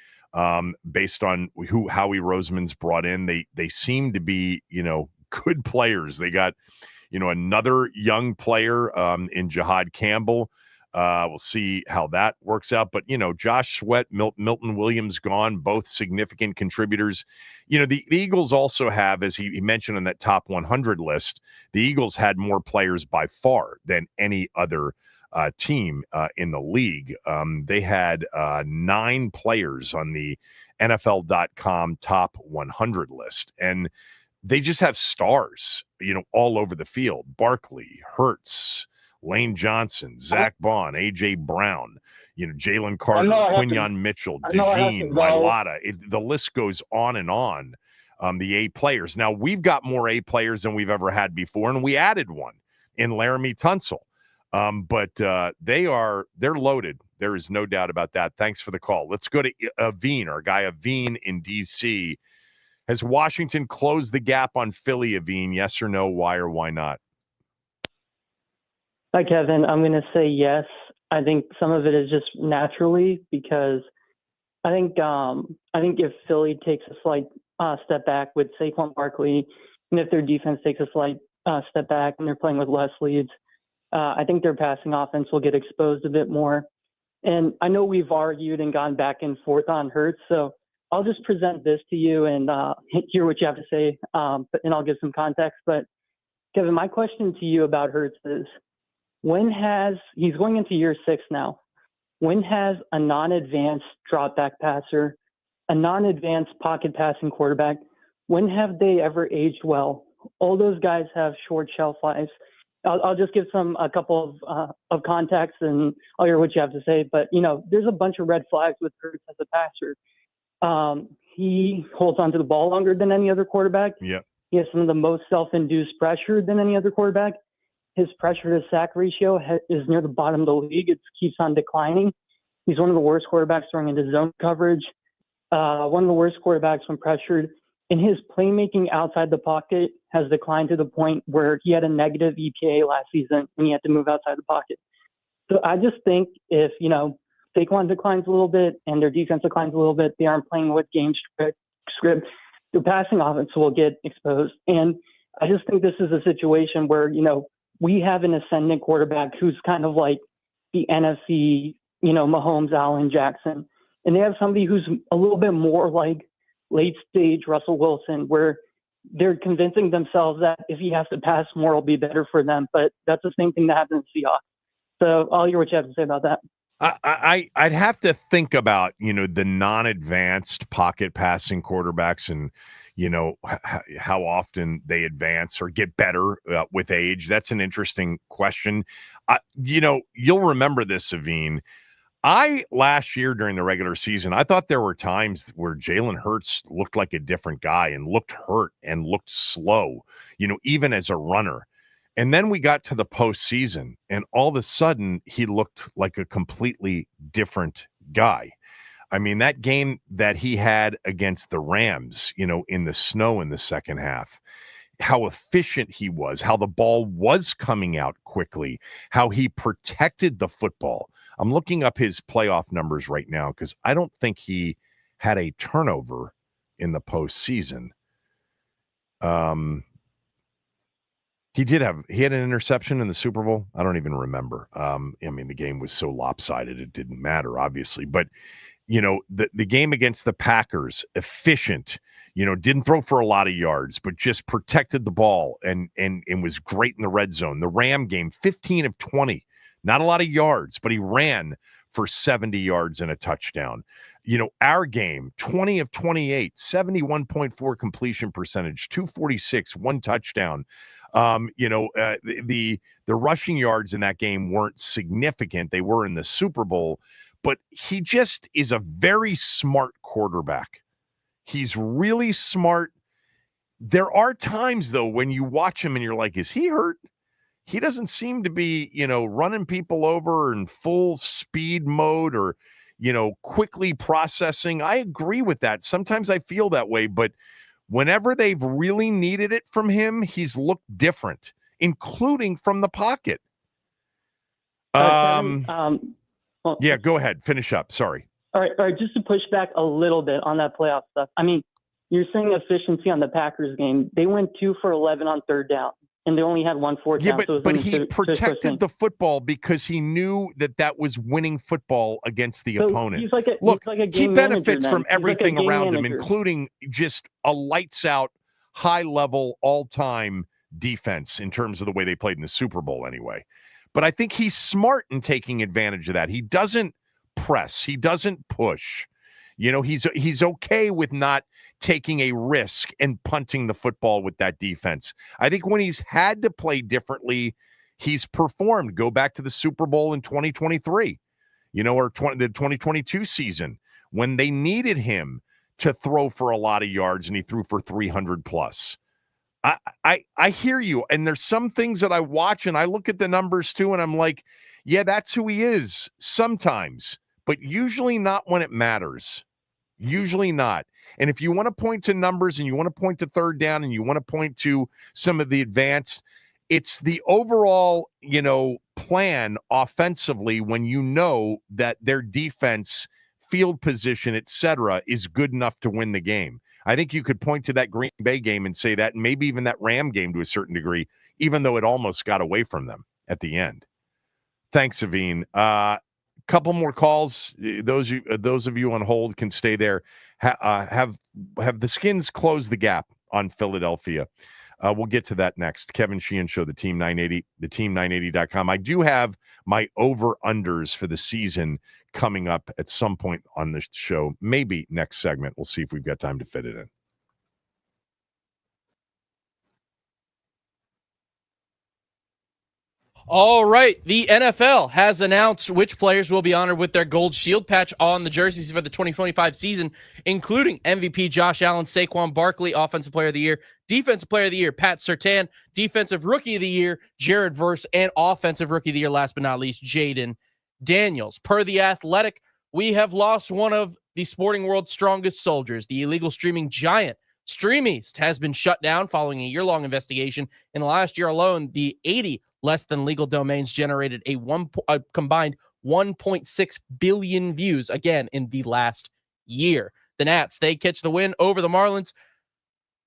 based on who Howie Roseman's brought in. They seem to be, good players. They got, another young player in Jahad Campbell. We'll see how that works out. But, Josh Sweat, Milton Williams gone, both significant contributors. The Eagles also have, as he mentioned on that top 100 list, the Eagles had more players by far than any other team in the league. They had 9 players on the NFL.com top 100 list. And they just have stars, all over the field. Barkley, Hurts, Lane Johnson, Zach Bond, A.J. Brown, Jalen Carter, Quinyon Mitchell, DeJean, Mailata. The list goes on and on, the A players. Now, we've got more A players than we've ever had before, and we added one in Laramie Tunsil. But they're loaded. There is no doubt about that. Thanks for the call. Let's go to Aveen, our guy Aveen in D.C. Has Washington closed the gap on Philly, Aveen? Yes or no? Why or why not? Hi, Kevin. I'm going to say yes. I think some of it is just naturally because I think if Philly takes a slight step back with Saquon Barkley, and if their defense takes a slight step back and they're playing with less leads, I think their passing offense will get exposed a bit more. And I know we've argued and gone back and forth on Hurts, so I'll just present this to you and hear what you have to say, and I'll give some context. But Kevin, my question to you about Hurts is, he's going into year 6 now, when has a non-advanced drop back passer, a non-advanced pocket passing quarterback, when have they ever aged well? All those guys have short shelf lives. I'll just give a couple of context, and I'll hear what you have to say. But, there's a bunch of red flags with Hurts as a passer. He holds onto the ball longer than any other quarterback. Yeah. He has some of the most self-induced pressure than any other quarterback. His pressure to sack ratio is near the bottom of the league. It keeps on declining. He's one of the worst quarterbacks throwing into zone coverage. One of the worst quarterbacks when pressured. And his playmaking outside the pocket has declined to the point where he had a negative EPA last season when he had to move outside the pocket. So I just think if, Saquon declines a little bit and their defense declines a little bit, they aren't playing with game script, their passing offense will get exposed. And I just think this is a situation where, we have an ascendant quarterback who's kind of like the NFC, Mahomes, Allen, Jackson. And they have somebody who's a little bit more like late stage Russell Wilson, where they're convincing themselves that if he has to pass more, it'll be better for them. But that's the same thing that happened in Seahawks. So I'll hear what you have to say about that. I'd have to think about, the non-advanced pocket passing quarterbacks and, how often they advance or get better with age. That's an interesting question. You'll remember this, Savine. Last year during the regular season, I thought there were times where Jalen Hurts looked like a different guy and looked hurt and looked slow, even as a runner. And then we got to the postseason, and all of a sudden he looked like a completely different guy. I mean, that game that he had against the Rams, in the snow in the second half, how efficient he was, how the ball was coming out quickly, how he protected the football. I'm looking up his playoff numbers right now because I don't think he had a turnover in the postseason. He had an interception in the Super Bowl. I don't even remember. The game was so lopsided, it didn't matter, obviously. But, the game against the Packers, efficient, didn't throw for a lot of yards, but just protected the ball and was great in the red zone. The Ram game, 15 of 20, not a lot of yards, but he ran for 70 yards and a touchdown. Our game, 20 of 28, 71.4 completion percentage, 246, one touchdown. The rushing yards in that game weren't significant. They were in the Super Bowl, but he just is a very smart quarterback. He's really smart. There are times, though, when you watch him and you're like, is he hurt? He doesn't seem to be, running people over in full speed mode or, quickly processing. I agree with that. Sometimes I feel that way, but whenever they've really needed it from him, he's looked different, including from the pocket. Yeah, go ahead. Finish up. Sorry. All right. Just to push back a little bit on that playoff stuff. I mean, you're saying efficiency on the Packers game. They went 2 for 11 on third down, and they only had 1 fourth down. But he protected the football because he knew that was winning football against the opponent. He's like a game he benefits manager, from everything like around manager. him, including just a lights-out, high-level, all-time defense in terms of the way they played in the Super Bowl anyway. But I think he's smart in taking advantage of that. He doesn't press. He doesn't push. He's okay with not taking a risk and punting the football with that defense. I think when he's had to play differently, he's performed. Go back to the Super Bowl in 2023, or the 2022 season when they needed him to throw for a lot of yards and he threw for 300 plus. I hear you. And there's some things that I watch and I look at the numbers too, and I'm like, yeah, that's who he is sometimes, but usually not when it matters. Usually not. And if you want to point to numbers and you want to point to third down and you want to point to some of the advanced, it's the overall, plan offensively when you know that their defense, field position, etc., is good enough to win the game. I think you could point to that Green Bay game and say that, and maybe even that Ram game to a certain degree, even though it almost got away from them at the end. Thanks, Savine. Couple more calls. Those of you on hold can stay there. Have the Skins closed the gap on Philadelphia? We'll get to that next. Kevin Sheehan Show, the Team 980, theteam980.com. I do have my over-unders for the season coming up at some point on the show, maybe next segment. We'll see if we've got time to fit it in. All right, the NFL has announced which players will be honored with their gold shield patch on the jerseys for the 2025 season, including MVP Josh Allen, Saquon Barkley, Offensive Player of the Year, Defensive Player of the Year Pat Surtain, Defensive Rookie of the Year Jared Verse, and Offensive Rookie of the Year, last but not least, Jaden Daniels. Per The Athletic, we have lost one of the sporting world's strongest soldiers. The illegal streaming giant StreamEast has been shut down following a year-long investigation. In the last year alone, the 80 less than legal domains generated a combined 1.6 billion views, again, in the last year. The Nats, they catch the win over the Marlins.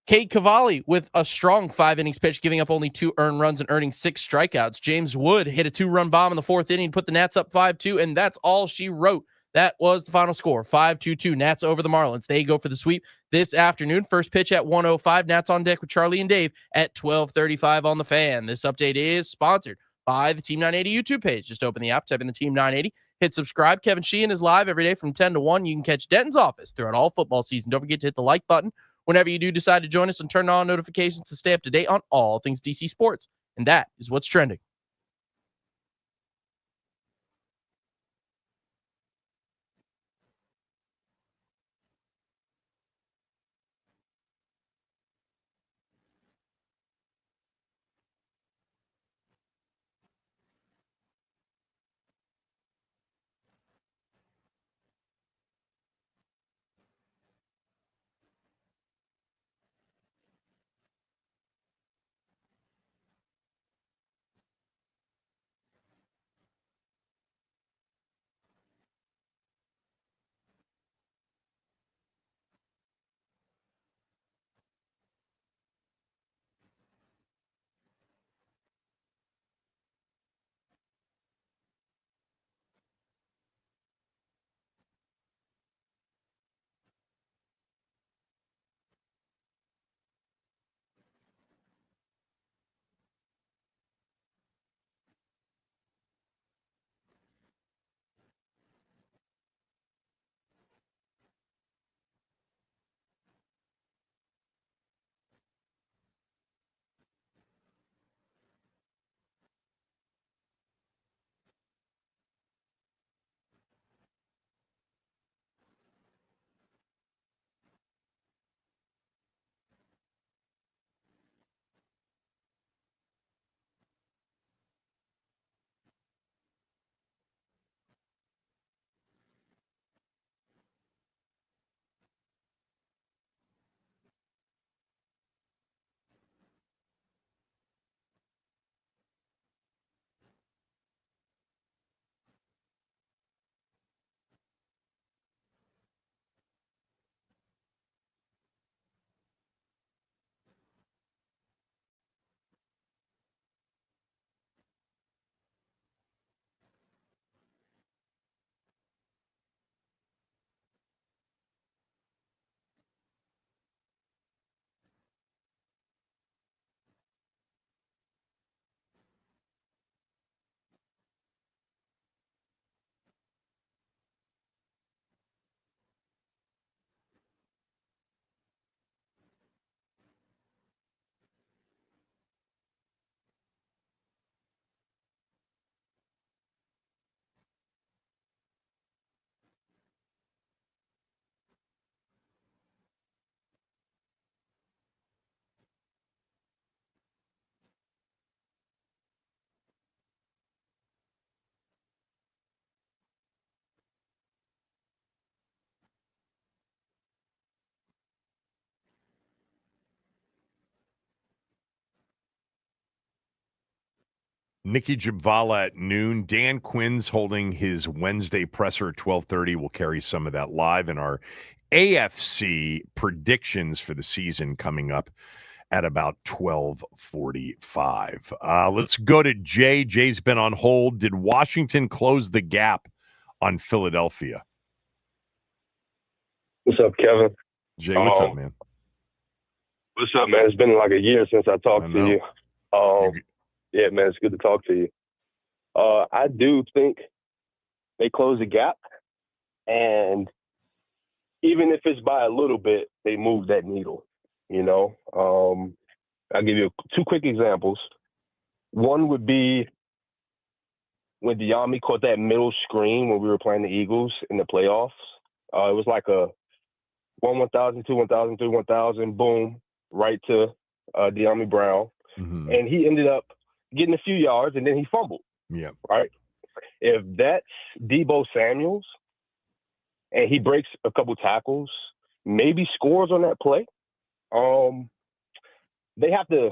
Cade Cavalli with a strong 5 innings pitch, giving up only 2 earned runs and earning 6 strikeouts. James Wood hit a 2-run bomb in the 4th inning, put the Nats up 5-2, and that's all she wrote. That was the final score, 5-2. Nats over the Marlins. They go for the sweep this afternoon. First pitch at 1:05. Nats on deck with Charlie and Dave at 12:35 on the Fan. This update is sponsored by the Team 980 YouTube page. Just open the app, type in the Team 980, hit subscribe. Kevin Sheehan is live every day from 10 to 1. You can catch Denton's office throughout all football season. Don't forget to hit the like button whenever you do decide to join us, and turn on notifications to stay up to date on all things DC sports. And that is what's trending. Nikki Jabvala at noon. Dan Quinn's holding his Wednesday presser at 12:30. We'll carry some of that live in our AFC predictions for the season coming up at about 12:45. Let's go to Jay. Jay's been on hold. Did Washington close the gap on Philadelphia? What's up, Kevin? Jay, what's up, man? What's up, man? It's been like a year since I talked to you. Yeah, man, it's good to talk to you. I do think they close the gap, and even if it's by a little bit, they move that needle. You know, I'll give you two quick examples. One would be when Diami caught that middle screen when we were playing the Eagles in the playoffs. It was like a 1,000, 2,000, 3, 1,000, boom, right to Diami Brown. Mm-hmm. And he ended up getting a few yards, and then he fumbled. Yeah. Right? If that's Deebo Samuels and he breaks a couple tackles, maybe scores on that play, they have to,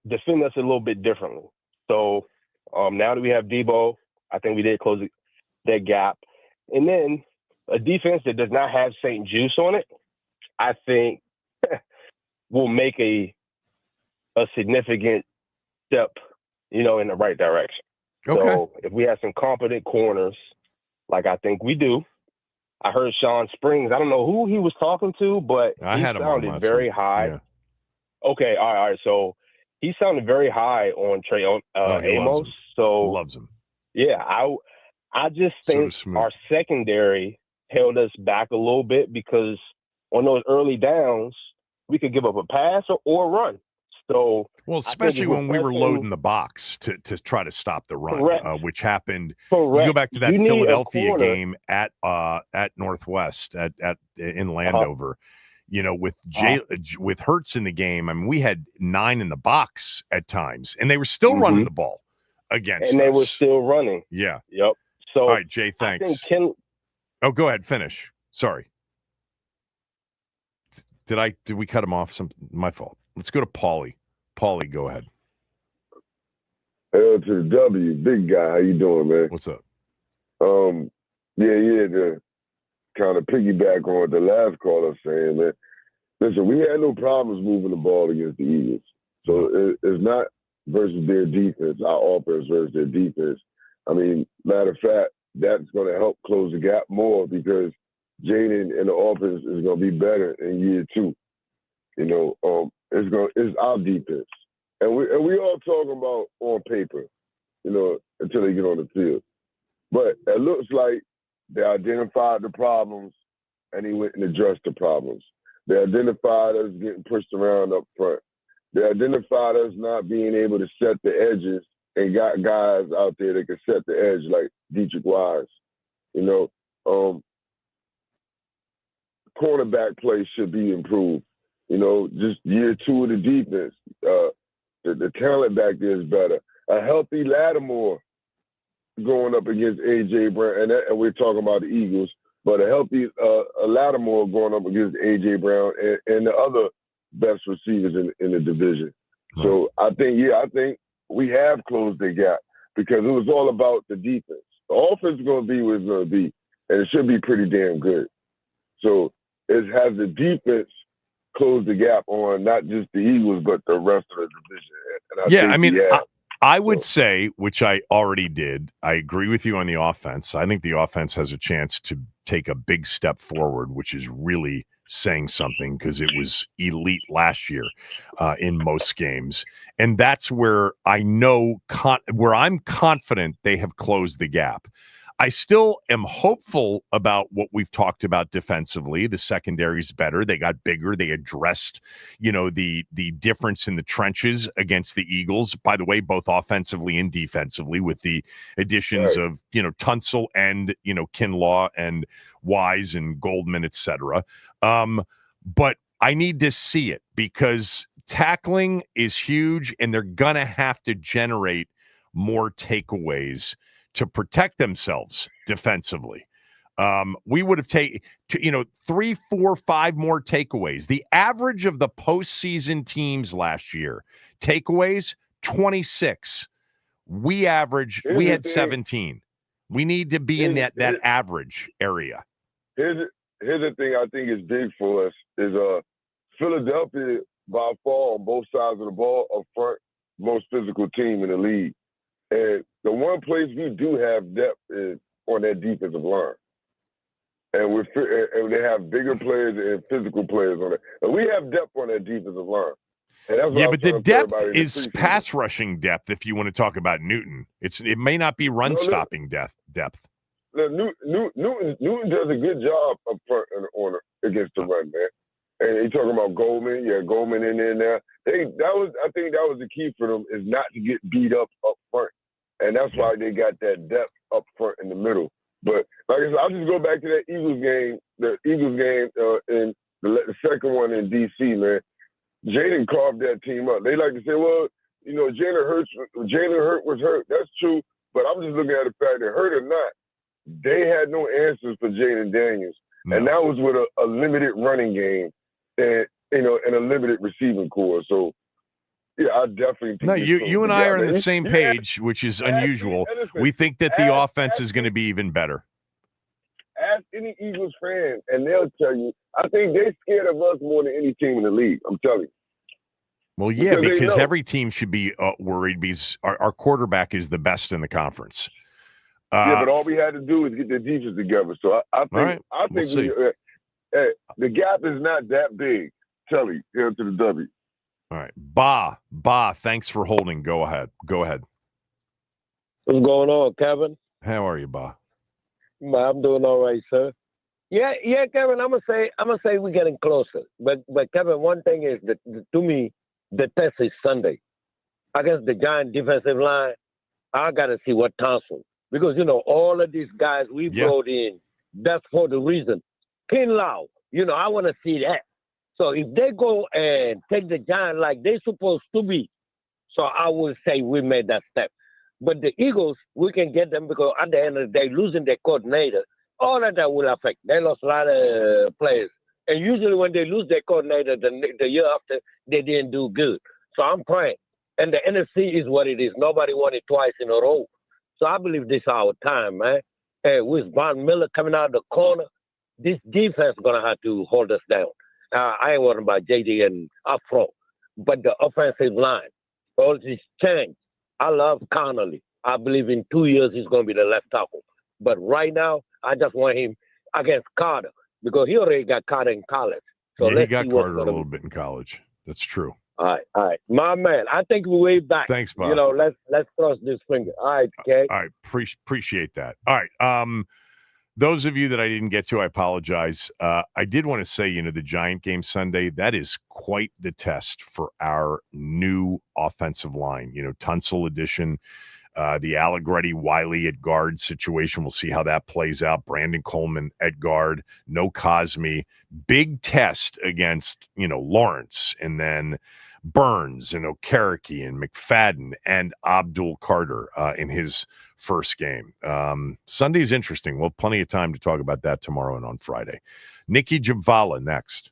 defend us a little bit differently. So now that we have Deebo, I think we did close that gap. And then a defense that does not have St. Juice on it, I think will make a significant step, in the right direction. Okay. So if we have some competent corners, like I think we do, I heard Sean Springs. I don't know who he was talking to, but I he had him on sounded last very week. high. Yeah. Okay, all right. So he sounded very high on Trey He loves Amos. him. So Loves him. yeah, I just So think smooth. our secondary held us back a little bit because on those early downs, we could give up a pass or run. So Well, I think especially if we're when we were pressing- loading the box to try to stop the run, Correct. which happened. Correct. You go back to that You need a Philadelphia corner. game at Northwest in Landover. With with Hurts in the game, I mean, we had 9 in the box at times, and they were still running the ball against and they us. were still running. Yeah. Yep. So All right, Jay, I thanks. think Oh, go ahead. Finish. Sorry. Did we cut him off? My fault. Let's go to Paulie. Paulie, go ahead. L to the W, big guy. How you doing, man? What's up? To kind of piggyback on what the last caller saying, man. Listen, we had no problems moving the ball against the Eagles. So it's not versus their defense, our offense versus their defense. I mean, matter of fact, that's going to help close the gap more because Jaden and the offense is going to be better in year 2. It's our defense, and we all talking about on paper, until they get on the field. But it looks like they identified the problems, and he went and addressed the problems. They identified us getting pushed around up front. They identified us not being able to set the edges, and got guys out there that can set the edge like Dietrich Wise. Cornerback play should be improved. Just year 2 of the defense. The talent back there is better. A healthy Lattimore going up against A.J. Brown, and we're talking about the Eagles, but a healthy Lattimore going up against A.J. Brown and the other best receivers in the division. Right. So I think we have closed the gap because it was all about the defense. The offense is going to be what it's going to be, and it should be pretty damn good. So it has the defense close the gap on not just the Eagles, but the rest of the division. And I would say, which I already did, I agree with you on the offense. I think the offense has a chance to take a big step forward, which is really saying something because it was elite last year in most games. And that's where I know where I'm confident they have closed the gap. I still am hopeful about what we've talked about defensively. The secondary's better. They got bigger. They addressed, the difference in the trenches against the Eagles. By the way, both offensively and defensively, with the additions of, Tunsil and, Kinlaw and Wise and Goldman, etc. But I need to see it because tackling is huge, and they're gonna have to generate more takeaways to protect themselves defensively. We would have taken, 3, 4, 5 more takeaways. The average of the postseason teams last year, takeaways, 26. We had 17. We need to be in that average area. Here's the thing I think is big for us is Philadelphia by far on both sides of the ball up front, most physical team in the league. And the one place we do have depth is on that defensive line. And they have bigger players and physical players on it. And we have depth on that defensive line. And that's Yeah, but the depth is pass rushing depth. If you want to talk about Newton, it may not be run stopping depth. Newton does a good job up front against the run, man. And you talking about Goldman, Goldman in there now. I think that was the key for them is not to get beat up front, and that's why they got that depth up front in the middle. But like I said, I'll just go back to that Eagles game, in the second one in D.C., man. Jaden carved that team up. They like to say, well, Jalen Hurt was hurt. That's true, but I'm just looking at the fact that hurt or not, they had no answers for Jaden Daniels, and that was with a limited running game and a limited receiving core. So, yeah, I definitely think. No, you and I are on the same page, which is unusual. We think that the offense is going to be even better. Ask any Eagles fan, and they'll tell you. I think they're scared of us more than any team in the league. I'm telling you. Well, yeah, because every team should be worried because our quarterback is the best in the conference. Yeah, but all we had to do is get the defense together. So I think the gap is not that big. Telly, here to the W. All right, Ba, thanks for holding. Go ahead. What's going on, Kevin? How are you, Ba? I'm doing all right, sir. Yeah, Kevin. I'm gonna say we're getting closer. But Kevin, one thing is that to me, the test is Sunday against the Giant defensive line. I gotta see what Thompson, because all of these guys we brought in. That's for the reason. Kinlaw, I want to see that. So if they go and take the Giant like they're supposed to be, so I will say we made that step. But the Eagles, we can get them because at the end of the day, losing their coordinator, all of that will affect. They lost a lot of players. And usually when they lose their coordinator the year after, they didn't do good. So I'm praying. And the NFC is what it is. Nobody won it twice in a row. So I believe this is our time, man. With Von Miller coming out of the corner, this defense is going to have to hold us down. I ain't worried about JD and up front. But the offensive line, all this change. I love Connolly. I believe in 2 years he's going to be the left tackle. But right now, I just want him against Carter because he already got Carter in college. So he got Carter a little bit in college. That's true. All right. My man, I think we're way back. Thanks, Bob. Let's cross this finger. All right, okay? All right. Appreciate that. All right. Those of you that I didn't get to, I apologize. I did want to say, the Giant game Sunday, that is quite the test for our new offensive line. Tunsil edition, the Allegretti Wiley at guard situation. We'll see how that plays out. Brandon Coleman at guard, no Cosme. Big test against, Lawrence, and then Burns and Okereke and McFadden and Abdul Carter in his first game. Sunday's interesting. We'll have plenty of time to talk about that tomorrow and on Friday. Nikki Jabvala next.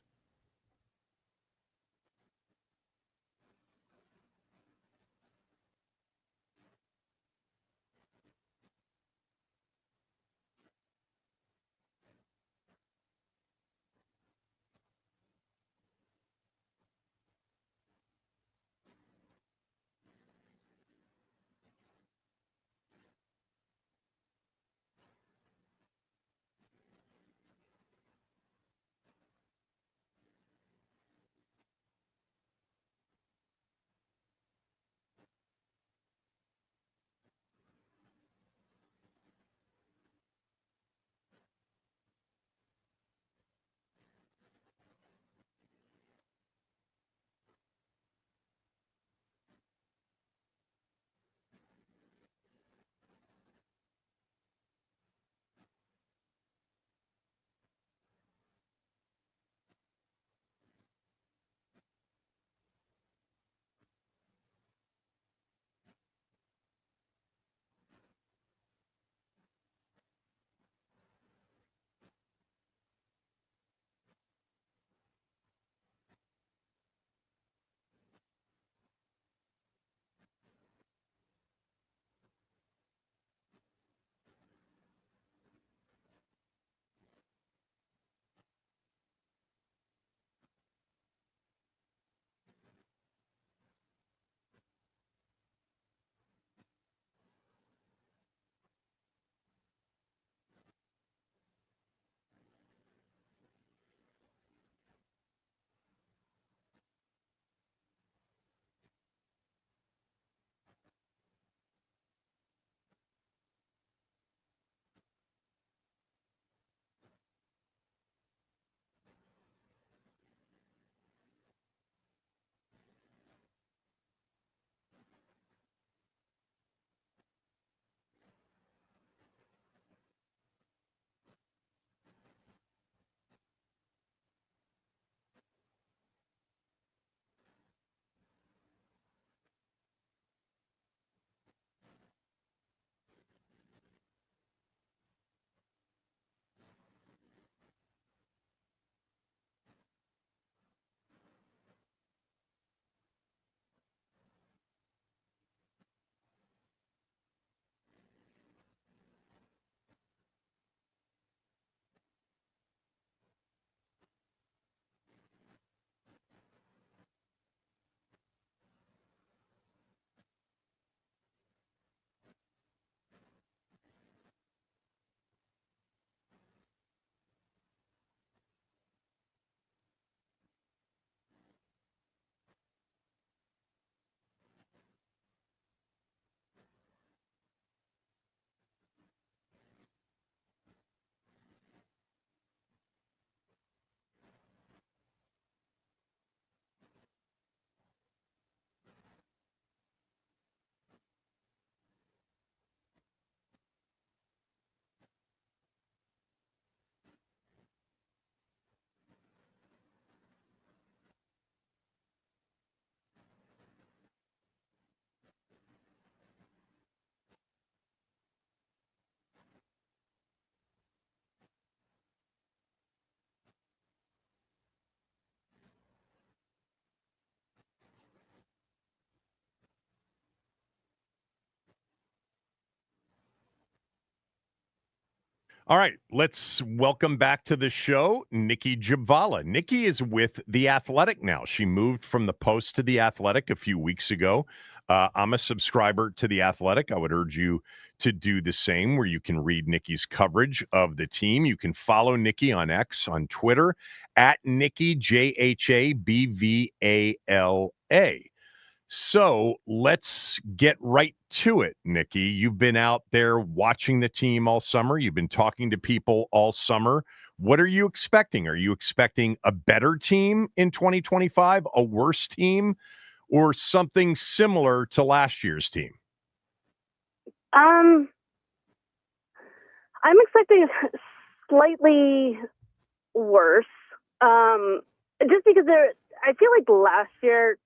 All right, let's welcome back to the show Nikki Jabvala. Nikki is with The Athletic now. She moved from the Post to The Athletic a few weeks ago. I'm a subscriber to The Athletic. I would urge you to do the same, where you can read Nikki's coverage of the team. You can follow Nikki on X, on Twitter, at Nikki, Jhabvala. So let's get right to it, Nikki. You've been out there watching the team all summer. You've been talking to people all summer. What are you expecting? Are you expecting a better team in 2025, a worse team, or something similar to last year's team? I'm expecting slightly worse, just because I feel like last year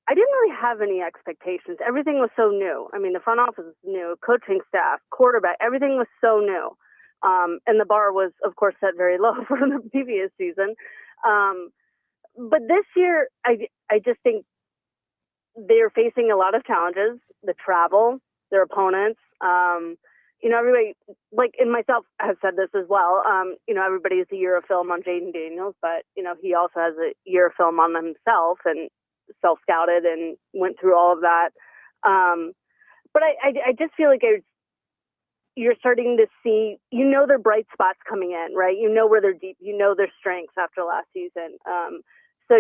I didn't really have any expectations. Everything was so new. I mean, the front office was new, coaching staff, quarterback, everything was so new. And the bar was, of course, set very low for the previous season. But this year, I just think they're facing a lot of challenges, the travel, their opponents. Everybody, like, and myself have said this as well, everybody has a year of film on Jaden Daniels, but, he also has a year of film on himself and self-scouted and went through all of that. But I just feel like you're starting to see, their bright spots coming in, right? Where they're deep, their strengths after last season. So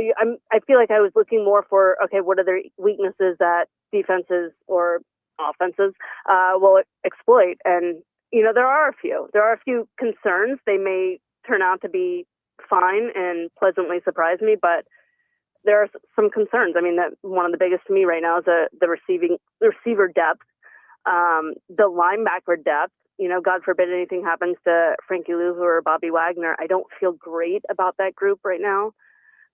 I feel like I was looking more for, okay, what are their weaknesses that defenses or offenses will exploit? And, there are a few concerns. They may turn out to be fine and pleasantly surprise me, but there are some concerns. I mean, that one of the biggest to me right now is the receiver depth, the linebacker depth. God forbid anything happens to Frankie Louvu or Bobby Wagner. I don't feel great about that group right now.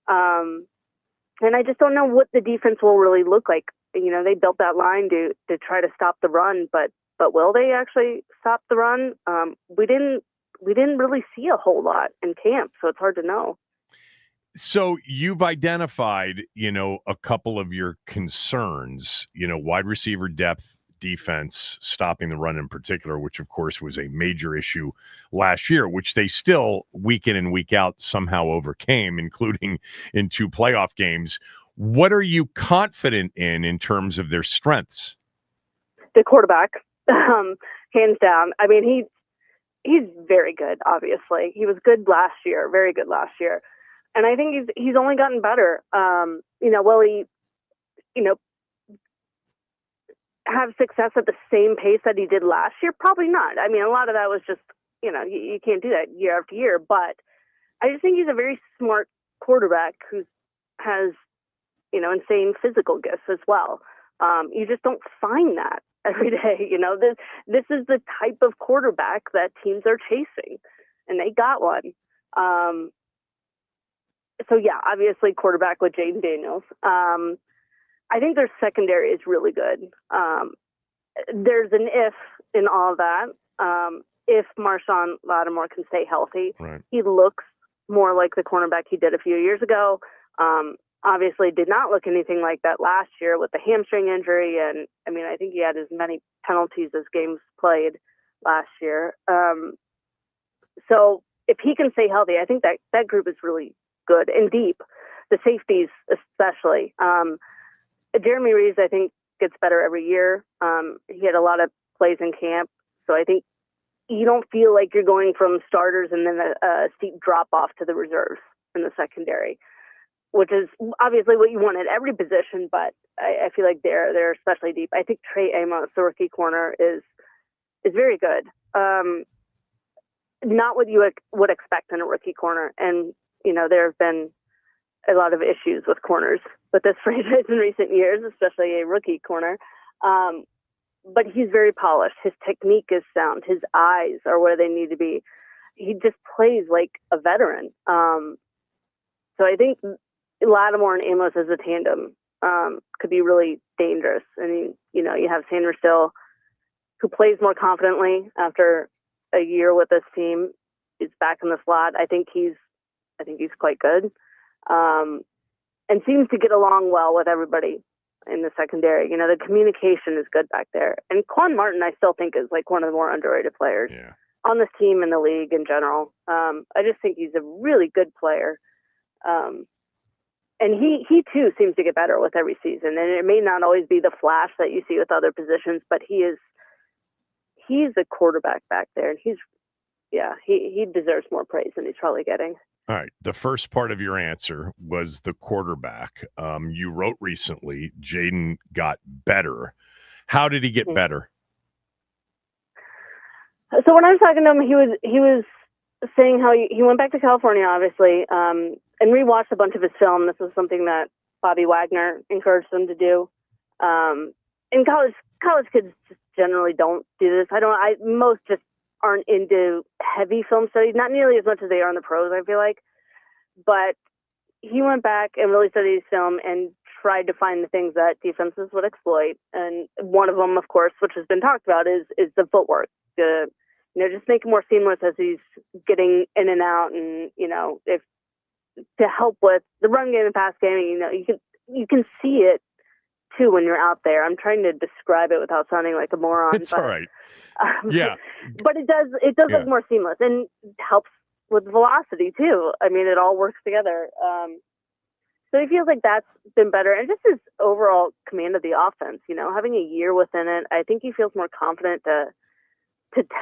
And I just don't know what the defense will really look like. They built that line to try to stop the run, but will they actually stop the run? We didn't really see a whole lot in camp, so it's hard to know. So you've identified, a couple of your concerns, wide receiver depth, defense, stopping the run in particular, which of course was a major issue last year, which they still week in and week out somehow overcame, including in 2 playoff games. What are you confident in terms of their strengths? The quarterback, hands down. I mean, he's very good, obviously. He was good last year, very good last year. And I think he's only gotten better. Will he, have success at the same pace that he did last year? Probably not. I mean, a lot of that was just, you can't do that year after year. But I just think he's a very smart quarterback who has, insane physical gifts as well. You just don't find that every day. This is the type of quarterback that teams are chasing, and they got one. So, yeah, obviously quarterback with Jaden Daniels. I think their secondary is really good. There's an if in all of that. If Marshawn Lattimore can stay healthy, right. He looks more like the cornerback he did a few years ago. Obviously did not look anything like that last year with the hamstring injury. And, I mean, I think he had as many penalties as games played last year. So if he can stay healthy, I think that group is really good and deep. The safeties especially. Jeremy Reeves, I think, gets better every year. He had a lot of plays in camp. So I think you don't feel like you're going from starters and then a steep drop off to the reserves in the secondary, which is obviously what you want at every position. But I feel like they're especially deep. I think Trey Amos, the rookie corner, is very good. Not what you would expect in a rookie corner. And, there have been a lot of issues with corners with this franchise in recent years, especially a rookie corner. But he's very polished. His technique is sound. His eyes are where they need to be. He just plays like a veteran. So I think Lattimore and Amos as a tandem could be really dangerous. And, you have Sanders still, who plays more confidently after a year with this team. He's back in the slot. I think he's quite good. And seems to get along well with everybody in the secondary. The communication is good back there. And Quan Martin, I still think, is like one of the more underrated players. Yeah. on this team and the league in general. I just think he's a really good player. And he too seems to get better with every season. And it may not always be the flash that you see with other positions, but he's a quarterback back there. And he deserves more praise than he's probably getting. All right. The first part of your answer was the quarterback. You wrote recently, Jaden got better. How did he get better? So when I was talking to him, he was saying how he went back to California, obviously, and rewatched a bunch of his film. This was something that Bobby Wagner encouraged them to do. And college kids just generally don't do this. Most just aren't into heavy film studies, not nearly as much as they are in the pros, I feel like. But he went back and really studied his film and tried to find the things that defenses would exploit. And one of them, of course, which has been talked about, is the footwork. Just make it more seamless as he's getting in and out, and if to help with the run game and pass game. You can see it too when you're out there. I'm trying to describe it without sounding like a moron. It's all right. Yeah, but it does look more seamless and helps with velocity too. I mean, it all works together. So he feels like that's been better, and just his overall command of the offense. Having a year within it, I think he feels more confident to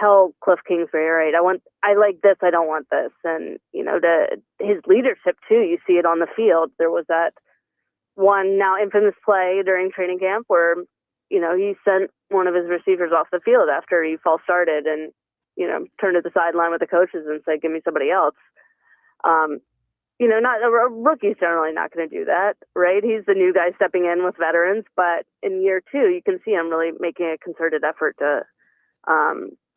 tell Cliff Kingsbury, all right, I like this, I don't want this. And, to his leadership too, you see it on the field. There was that one now infamous play during training camp where, he sent one of his receivers off the field after he false started and, turned to the sideline with the coaches and said, give me somebody else. Not a rookie's generally not going to do that, right? He's the new guy stepping in with veterans, but in year two, you can see him really making a concerted effort to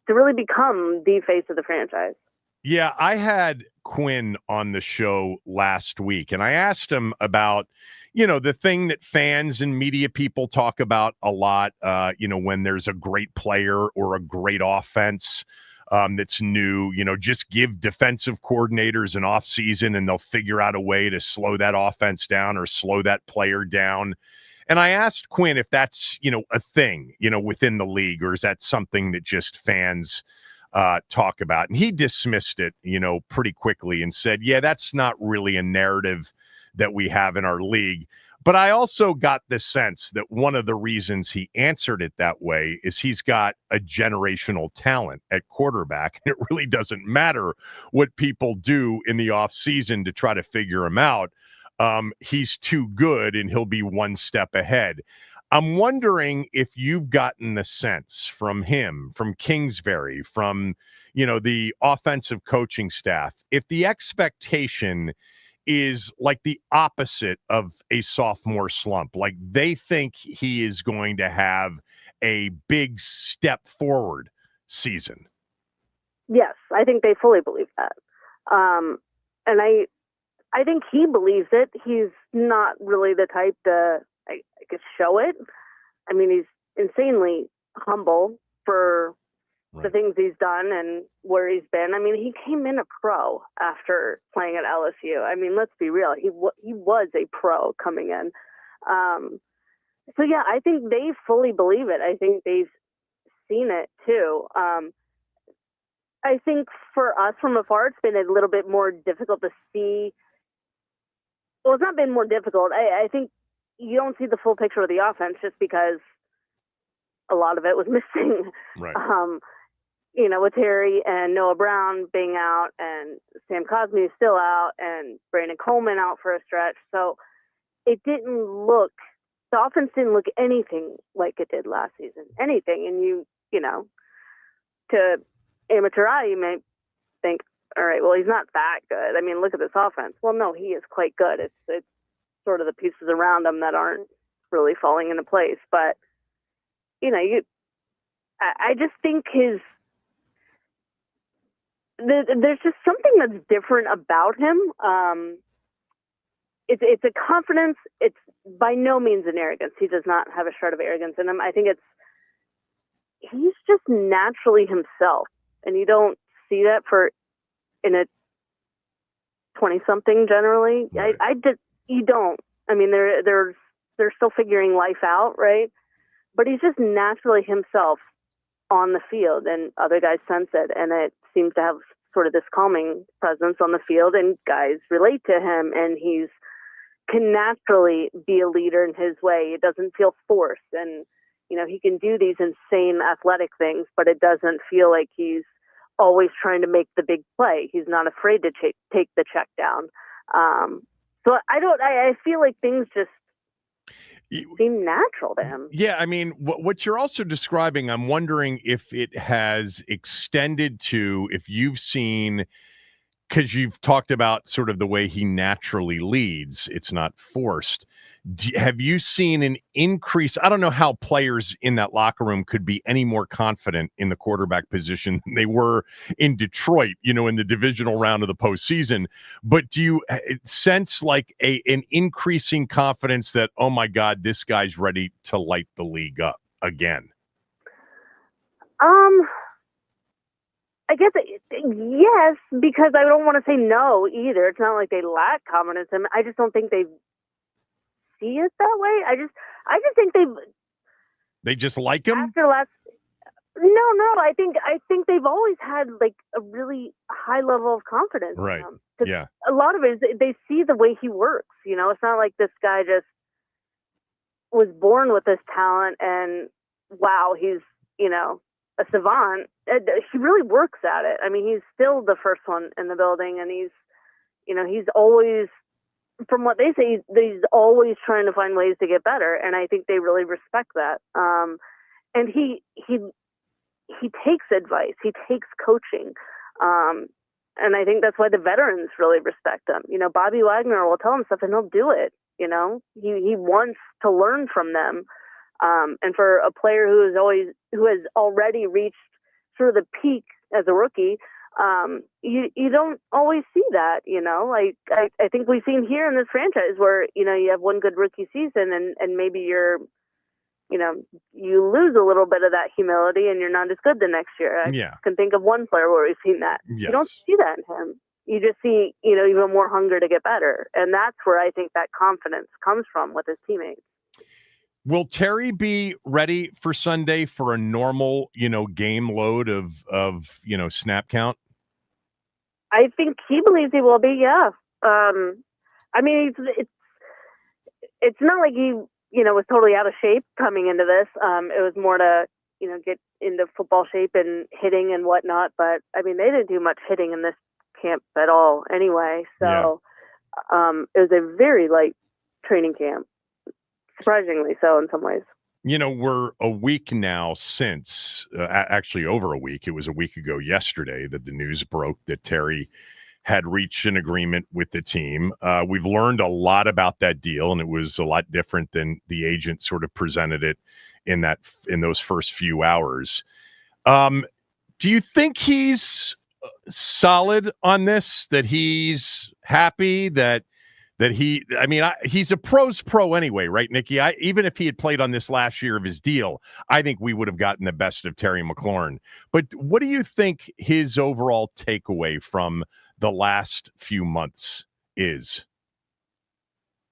really become the face of the franchise. Yeah, I had Quinn on the show last week, and I asked him about, the thing that fans and media people talk about a lot, when there's a great player or a great offense that's new, just give defensive coordinators an off season and they'll figure out a way to slow that offense down or slow that player down. And I asked Quinn if that's, a thing, within the league, or is that something that just fans talk about? And he dismissed it, pretty quickly and said, yeah, that's not really a narrative that we have in our league. But I also got the sense that one of the reasons he answered it that way is he's got a generational talent at quarterback. And it really doesn't matter what people do in the offseason to try to figure him out. He's too good and he'll be one step ahead. I'm wondering if you've gotten the sense from him, from Kingsbury, from, the offensive coaching staff, if the expectation is like the opposite of a sophomore slump, like they think he is going to have a big step forward season. Yes, I think they fully believe that. And I think he believes it. He's not really the type to, I guess, show it. I mean, he's insanely humble for the things he's done and where he's been. I mean, he came in a pro after playing at LSU. I mean, let's be real. He was a pro coming in. So, yeah, I think they fully believe it. I think they've seen it, too. I think for us from afar, it's been a little bit more difficult to see. Well, it's not been more difficult. I think you don't see the full picture of the offense just because a lot of it was missing. Right. With Terry and Noah Brown being out and Sam Cosme is still out and Brandon Coleman out for a stretch. So the offense didn't look anything like it did last season. Anything. And to amateur eye, you may think, all right, well, he's not that good. I mean, look at this offense. Well, no, he is quite good. It's sort of the pieces around him that aren't really falling into place. But, I just think there's just something that's different about him. It's a confidence. It's by no means an arrogance. He does not have a shred of arrogance in him. I think he's just naturally himself. And you don't see that in a 20-something generally. Right. You don't. I mean, they're still figuring life out, right? But he's just naturally himself. on the field, and other guys sense it, and it seems to have sort of this calming presence on the field, and guys relate to him, and he's can naturally be a leader in his way. It doesn't feel forced, and he can do these insane athletic things, but it doesn't feel like he's always trying to make the big play. He's not afraid to take the check down. So I feel like things just seem natural to him. Yeah, I mean, what you're also describing, I'm wondering if it has extended to, if you've seen, because you've talked about sort of the way he naturally leads, it's not forced. Have you seen an increase? I don't know how players in that locker room could be any more confident in the quarterback position than they were in Detroit, in the divisional round of the postseason. But do you sense like an increasing confidence that, oh my God, this guy's ready to light the league up again? I guess yes, because I don't want to say no either. It's not like they lack confidence in him. I just don't think they see it that way. I just think they just like him. After last, no. I think they've always had like a really high level of confidence. Right. In him. Yeah. A lot of it is they see the way he works. It's not like this guy just was born with this talent and wow, he's a savant. He really works at it. I mean, he's still the first one in the building, and he's always, from what they say, he's always trying to find ways to get better, and I think they really respect that. And he takes advice, he takes coaching, and I think that's why the veterans really respect him. Bobby Wagner will tell him stuff, and he'll do it. He wants to learn from them. And for a player who has already reached sort of the peak as a rookie, you don't always see that, like I think we've seen here in this franchise where, you have one good rookie season and maybe you lose a little bit of that humility and you're not as good the next year. I can think of one player where we've seen that. Yes. You don't see that in him. You just see, even more hunger to get better. And that's where I think that confidence comes from with his teammates. Will Terry be ready for Sunday for a normal, game load of snap count? I think he believes he will be. Yeah. I mean, it's not like he, was totally out of shape coming into this. It was more to, get into football shape and hitting and whatnot. But I mean, they didn't do much hitting in this camp at all anyway. So, it was a very light training camp. Surprisingly so in some ways. We're a week now since, actually over a week. It was a week ago yesterday that the news broke that Terry had reached an agreement with the team. We've learned a lot about that deal, and it was a lot different than the agent sort of presented it in those first few hours. Do you think he's solid on this, that he's happy, that he's a pro's pro anyway, right, Nikki? Even if he had played on this last year of his deal, I think we would have gotten the best of Terry McLaurin. But what do you think his overall takeaway from the last few months is?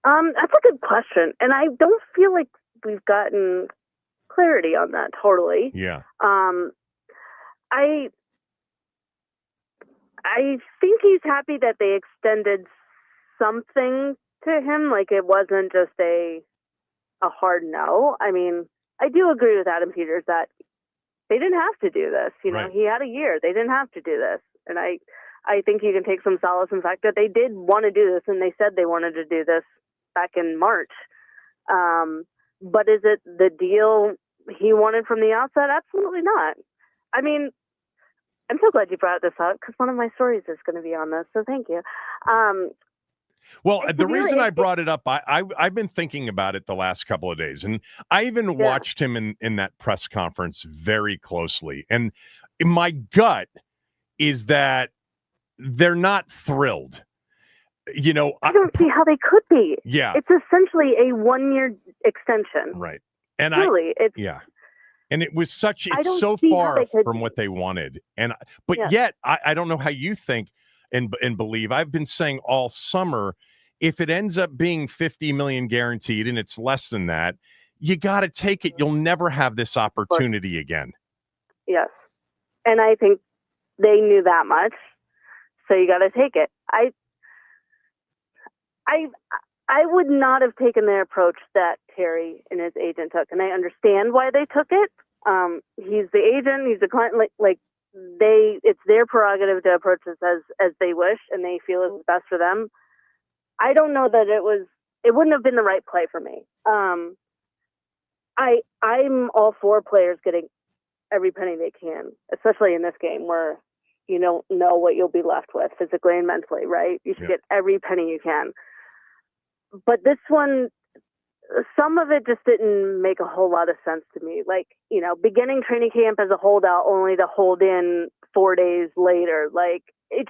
That's a good question. And I don't feel like we've gotten clarity on that totally. Yeah. I think he's happy that they extended something to him, like it wasn't just a hard no. I mean, I do agree with Adam Peters that they didn't have to do this. Right. He had a year. They didn't have to do this. And I think you can take some solace in the fact that they did want to do this, and they said they wanted to do this back in March. But is it the deal he wanted from the outset? Absolutely not. I mean, I'm so glad you brought this up because one of my stories is going to be on this. So thank you. Well, the reason I brought it up, I've been thinking about it the last couple of days, and I even watched him in that press conference very closely. And my gut is that they're not thrilled. I don't see how they could be. Yeah. It's essentially a 1-year extension. Right. And really, and it was it's so far from what they wanted. But yet I don't know how you think and believe. I've been saying all summer, if it ends up being $50 million guaranteed and it's less than that, you got to take it. You'll never have this opportunity again. Yes. And I think they knew that much. So you got to take it. I would not have taken the approach that Terry and his agent took, and I understand why they took it. He's the agent, he's the client. It's their prerogative to approach this as they wish, and they feel is best for them. I don't know that it wouldn't have been the right play for me. I'm all for players getting every penny they can, especially in this game where you don't know what you'll be left with physically and mentally, right? You should get every penny you can. But this one, some of it just didn't make a whole lot of sense to me. Like, beginning training camp as a holdout only to hold in 4 days later. Like, it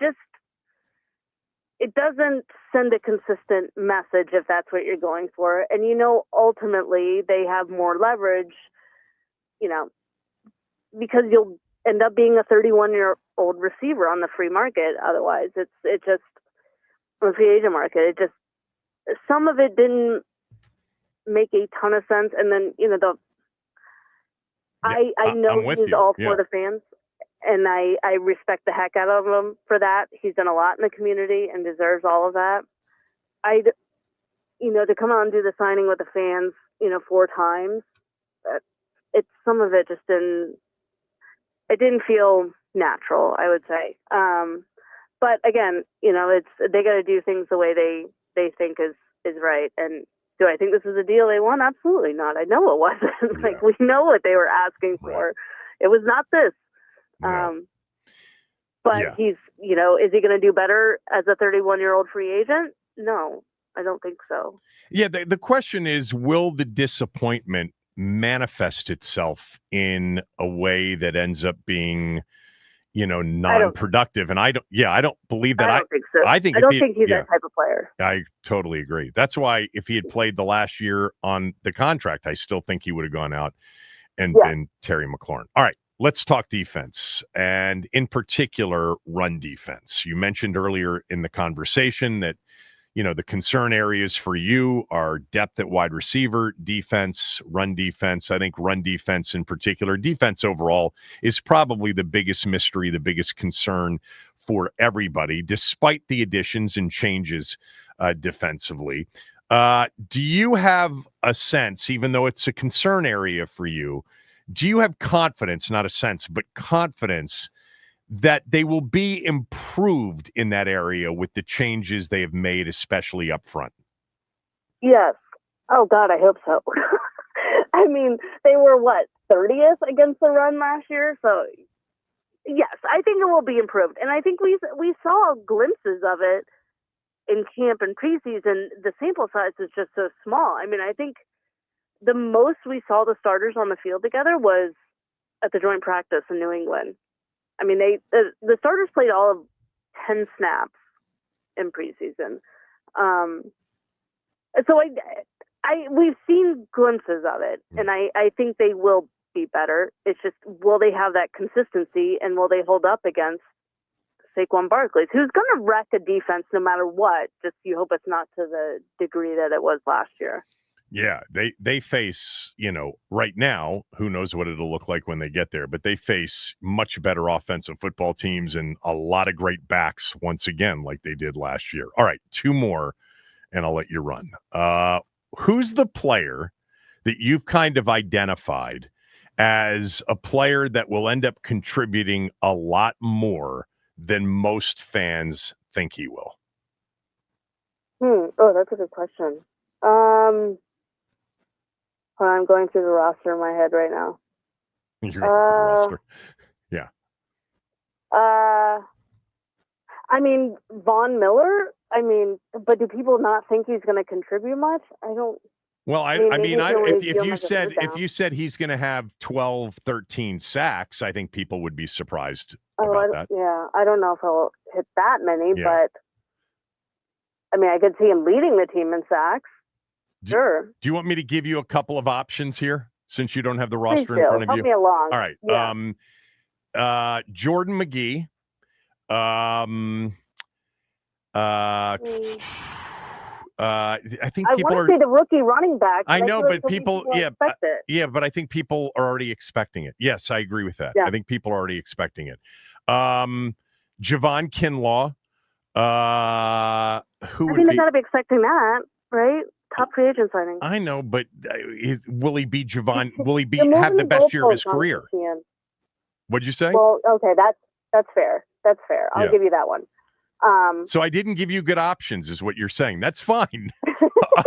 doesn't send a consistent message if that's what you're going for. And, ultimately they have more leverage, because you'll end up being a 31-year-old receiver on the free market. Otherwise, it just on the free agent market. Some of it didn't make a ton of sense. And then, I know he's all for the fans, and I respect the heck out of him for that. He's done a lot in the community and deserves all of that. To come out and do the signing with the fans, 4 times, some of it just didn't feel natural, I would say. But again, they got to do things the way they think is right. And do I think this is a deal they want? Absolutely not. I know it wasn't. Like, we know what they were asking for. It was not this. But he's, is he going to do better as a 31-year-old free agent? No, I don't think so. Yeah. The question is, will the disappointment manifest itself in a way that ends up being, non-productive? And I don't believe that. I don't think so. I don't think he's that type of player. I totally agree. That's why if he had played the last year on the contract, I still think he would have gone out and been Terry McLaurin. All right, let's talk defense, and in particular, run defense. You mentioned earlier in the conversation that, the concern areas for you are depth at wide receiver, defense, run defense. I think run defense in particular, defense overall, is probably the biggest mystery, the biggest concern for everybody, despite the additions and changes defensively. Do you have a sense, even though it's a concern area for you, do you have confidence, not a sense, but confidence that they will be improved in that area with the changes they have made, especially up front? Yes. Oh, God, I hope so. I mean, they were, 30th against the run last year? So, yes, I think it will be improved. And I think we saw glimpses of it in camp and preseason. The sample size is just so small. I mean, I think the most we saw the starters on the field together was at the joint practice in New England. I mean, the starters played all of 10 snaps in preseason. So we've seen glimpses of it, and I think they will be better. It's just, will they have that consistency, and will they hold up against Saquon Barkley, who's going to wreck a defense no matter what? Just you hope it's not to the degree that it was last year. Yeah, they face, right now, who knows what it'll look like when they get there, but they face much better offensive football teams and a lot of great backs once again, like they did last year. All right, 2 more, and I'll let you run. Who's the player that you've kind of identified as a player that will end up contributing a lot more than most fans think he will? Oh, that's a good question. I'm going through the roster in my head right now. You're roster. Yeah. I mean, Von Miller. I mean, but do people not think he's going to contribute much? I don't. Well, if you said he's going to have 12, 13 sacks, I think people would be surprised about that. Yeah, I don't know if he'll hit that many, but I mean, I could see him leading the team in sacks. Sure. Do you want me to give you a couple of options here, since you don't have the roster in front of you? Help me along. All right. Yeah. Jordan McGee. I think I people want are. to say the rookie running back. I know, feel like but so many people, expect it. yeah, but I think people are already expecting it. Yes, I agree with that. Yeah. I think people are already expecting it. Javon Kinlaw, who I would think they be? got to be expecting that, right? Top free agent signing. I know, but will he be Javon? Will he be You're have the moving best year of his goalposts on career? this, Ian. What'd you say? Well, okay, that's fair. That's fair. I'll Yeah. give you that one. So I didn't give you good options, is what you're saying. That's fine.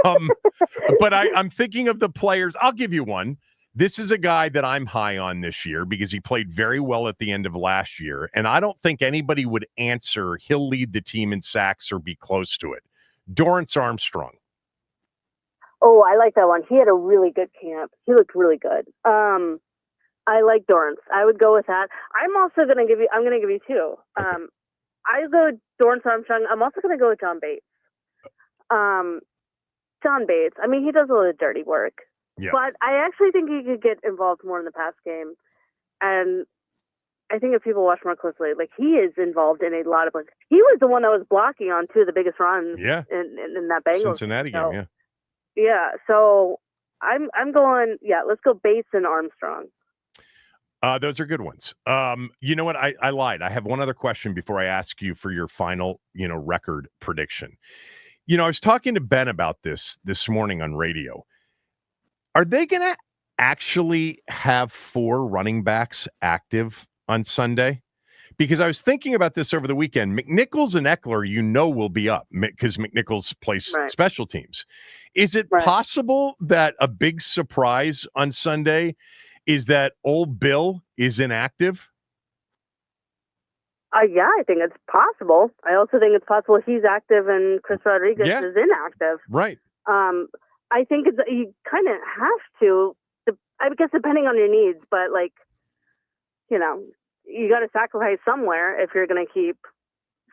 But I'm thinking of the players. I'll give you one. This is a guy that I'm high on this year because he played very well at the end of last year. And I don't think anybody would answer he'll lead the team in sacks or be close to it. Dorrance Armstrong. Oh, I like that one. He had a really good camp. He looked really good. I like Dorrance. I would go with that. I'm going to give you two. Okay. I go with Dorrance Armstrong. I'm also going to go with John Bates. John Bates. I mean, he does a lot of dirty work. Yeah. But I actually think he could get involved more in the pass game. And I think if people watch more closely, like he is involved in a lot of plays. He was the one that was blocking on two of the biggest runs in that Bengals Cincinnati game, yeah. Yeah, so I'm going, let's go Bates and Armstrong. Those are good ones. You know what? I lied. I have one other question before I ask you for your final, record prediction. I was talking to Ben about this morning on radio. Are they going to actually have 4 running backs active on Sunday? Because I was thinking about this over the weekend. McNichols and Eckler, will be up because McNichols plays special teams. Is it possible that a big surprise on Sunday is that old Bill is inactive? Yeah, I think it's possible. I also think it's possible he's active and Chris Rodriguez is inactive. Right. I think you kind of have to, I guess, depending on your needs, but you got to sacrifice somewhere if you're going to keep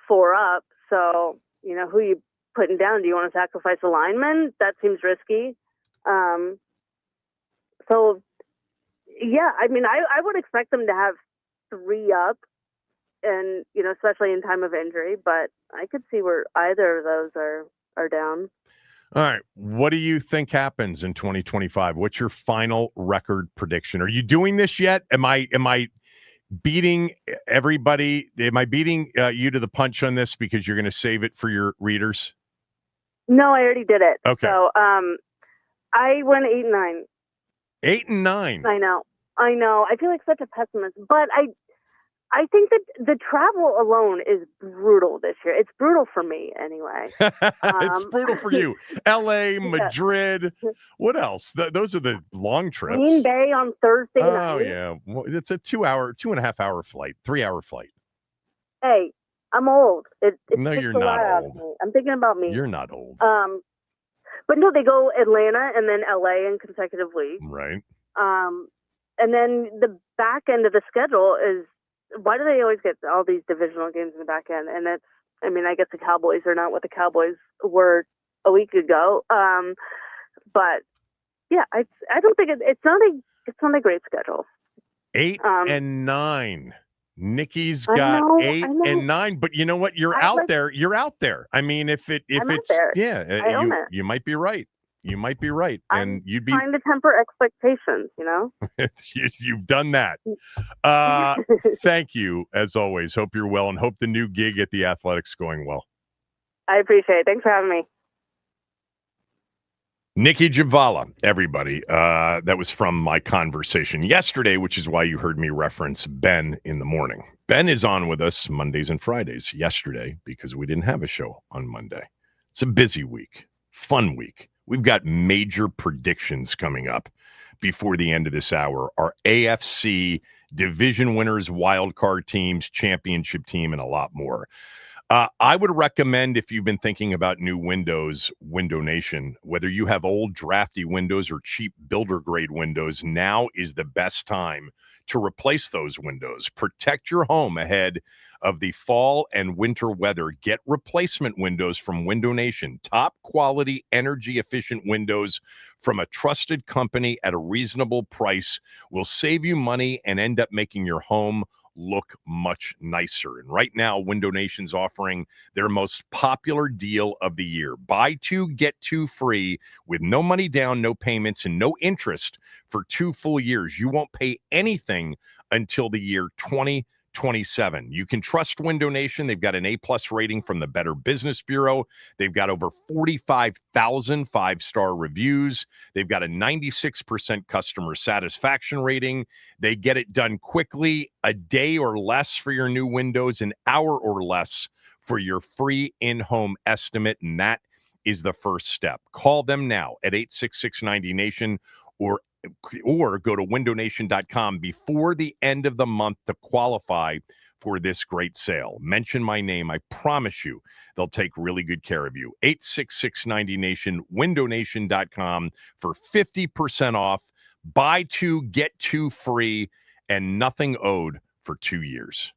4 up. So, who you putting down? Do you want to sacrifice a lineman? That seems risky. So, yeah, I mean, I would expect them to have 3 up and, especially in time of injury, but I could see where either of those are down. All right. What do you think happens in 2025? What's your final record prediction? Are you doing this yet? Am I beating everybody? Am I beating you to the punch on this because you're going to save it for your readers? No, I already did it. Okay. So, I went 8-9. 8-9. I know. I feel like such a pessimist, but I think that the travel alone is brutal this year. It's brutal for me anyway. It's brutal for you. LA, Madrid. What else? Those are the long trips. Green Bay on Thursday night. Oh, yeah. Well, it's a 2.5 hour flight, 3-hour flight. Hey, I'm old. No, you're not old. I'm thinking about me. You're not old. But no, they go Atlanta and then LA in consecutive weeks. Right. And then the back end of the schedule is, why do they always get all these divisional games in the back end? And I guess the Cowboys are not what the Cowboys were a week ago. But yeah, I don't think it's not a great schedule. 8-9. Nikki's got 8 and 9, but you know what? You're out there. You're out there. I mean, if it's there. yeah, you might be right. You might be right, and you'd be trying to temper expectations. You've done that. Thank you as always. Hope you're well, and hope the new gig at the Athletics going well. I appreciate it. Thanks for having me. Nikki Jabvala, everybody. That was from my conversation yesterday, which is why you heard me reference Ben in the morning. Ben is on with us Mondays and Fridays. Yesterday, because we didn't have a show on Monday. It's a busy week, fun week. We've got major predictions coming up before the end of this hour. Our AFC division winners, wild card teams, championship team, and a lot more. I would recommend, if you've been thinking about new windows, Window Nation, whether you have old drafty windows or cheap builder grade windows, now is the best time to replace those windows. Protect your home ahead of the fall and winter weather. Get replacement windows from Window Nation. Top quality, energy efficient windows from a trusted company at a reasonable price will save you money and end up making your home look much nicer. And right now, Window Nation's offering their most popular deal of the year. Buy two, get two free with no money down, no payments, and no interest for 2 full years. You won't pay anything until the year 2027. You can trust Window Nation. They've got an A-plus rating from the Better Business Bureau. They've got over 45,000 five-star reviews. They've got a 96% customer satisfaction rating. They get it done quickly, a day or less for your new windows, an hour or less for your free in-home estimate, and that is the first step. Call them now at 866-90-NATION or go to windownation.com before the end of the month to qualify for this great sale. Mention my name. I promise you they'll take really good care of you. 866-90-NATION, windownation.com for 50% off. Buy two, get two free, and nothing owed for 2 years.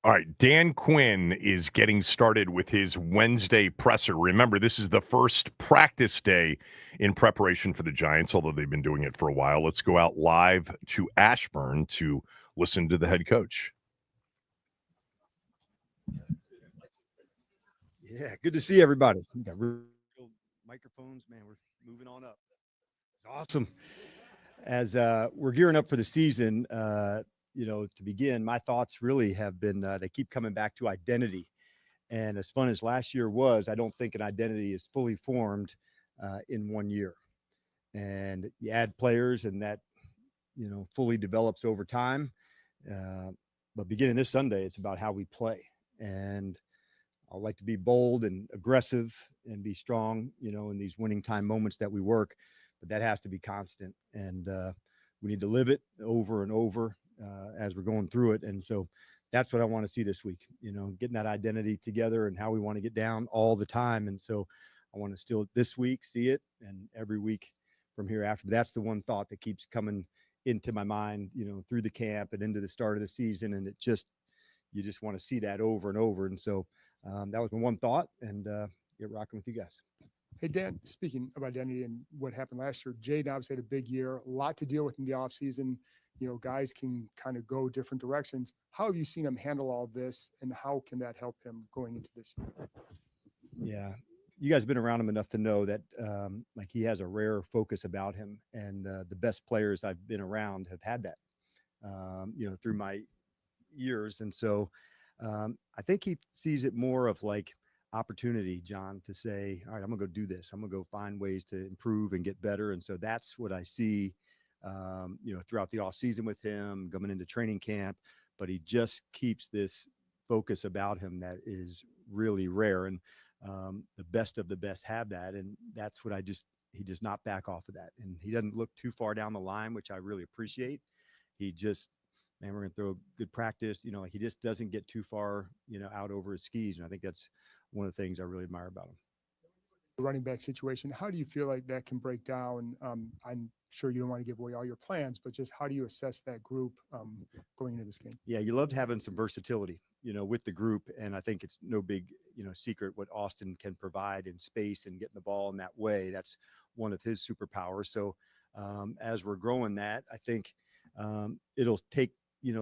All right, Dan Quinn is getting started with his Wednesday presser. Remember, this is the first practice day in preparation for the Giants, although they've been doing it for a while. Let's go out live to Ashburn to listen to the head coach. Yeah, good to see everybody. We got real microphones, man. We're moving on up. It's awesome. As we're gearing up for the season, to begin, my thoughts really have been they keep coming back to identity. And as fun as last year was, I don't think an identity is fully formed in 1 year. And you add players, and that fully develops over time. But beginning this Sunday, it's about how we play. And I like to be bold and aggressive and be strong, in these winning time moments that we work, but that has to be constant. And we need to live it over and over as we're going through it. And so that's what I want to see this week, getting that identity together and how we want to get down all the time. And so I want to still this week see it, and every week from here after. But that's the one thought that keeps coming into my mind, through the camp and into the start of the season. And you just want to see that over and over. And so that was my one thought, and get rocking with you guys. Hey, Dan, speaking of identity and what happened last year, Jaden obviously had a big year, a lot to deal with in the offseason. Guys can kind of go different directions. How have you seen him handle all this, and how can that help him going into this year? Yeah, you guys have been around him enough to know that he has a rare focus about him, and the best players I've been around have had that, through my years. And so I think he sees it more of like opportunity, John, to say, all right, I'm gonna go do this. I'm gonna go find ways to improve and get better. And so that's what I see, throughout the off season with him, coming into training camp. But he just keeps this focus about him that is really rare. And the best of the best have that. And that's what he does not back off of that. And he doesn't look too far down the line, which I really appreciate. He just, man, we're going to throw good practice. He just doesn't get too far, out over his skis. And I think that's one of the things I really admire about him. The running back situation, how do you feel like that can break down? I'm sure you don't want to give away all your plans, but just how do you assess that group going into this game? Yeah, you loved having some versatility, with the group. And I think it's no big, secret what Austin can provide in space and getting the ball in that way. That's one of his superpowers. So as we're growing that, I think it'll take,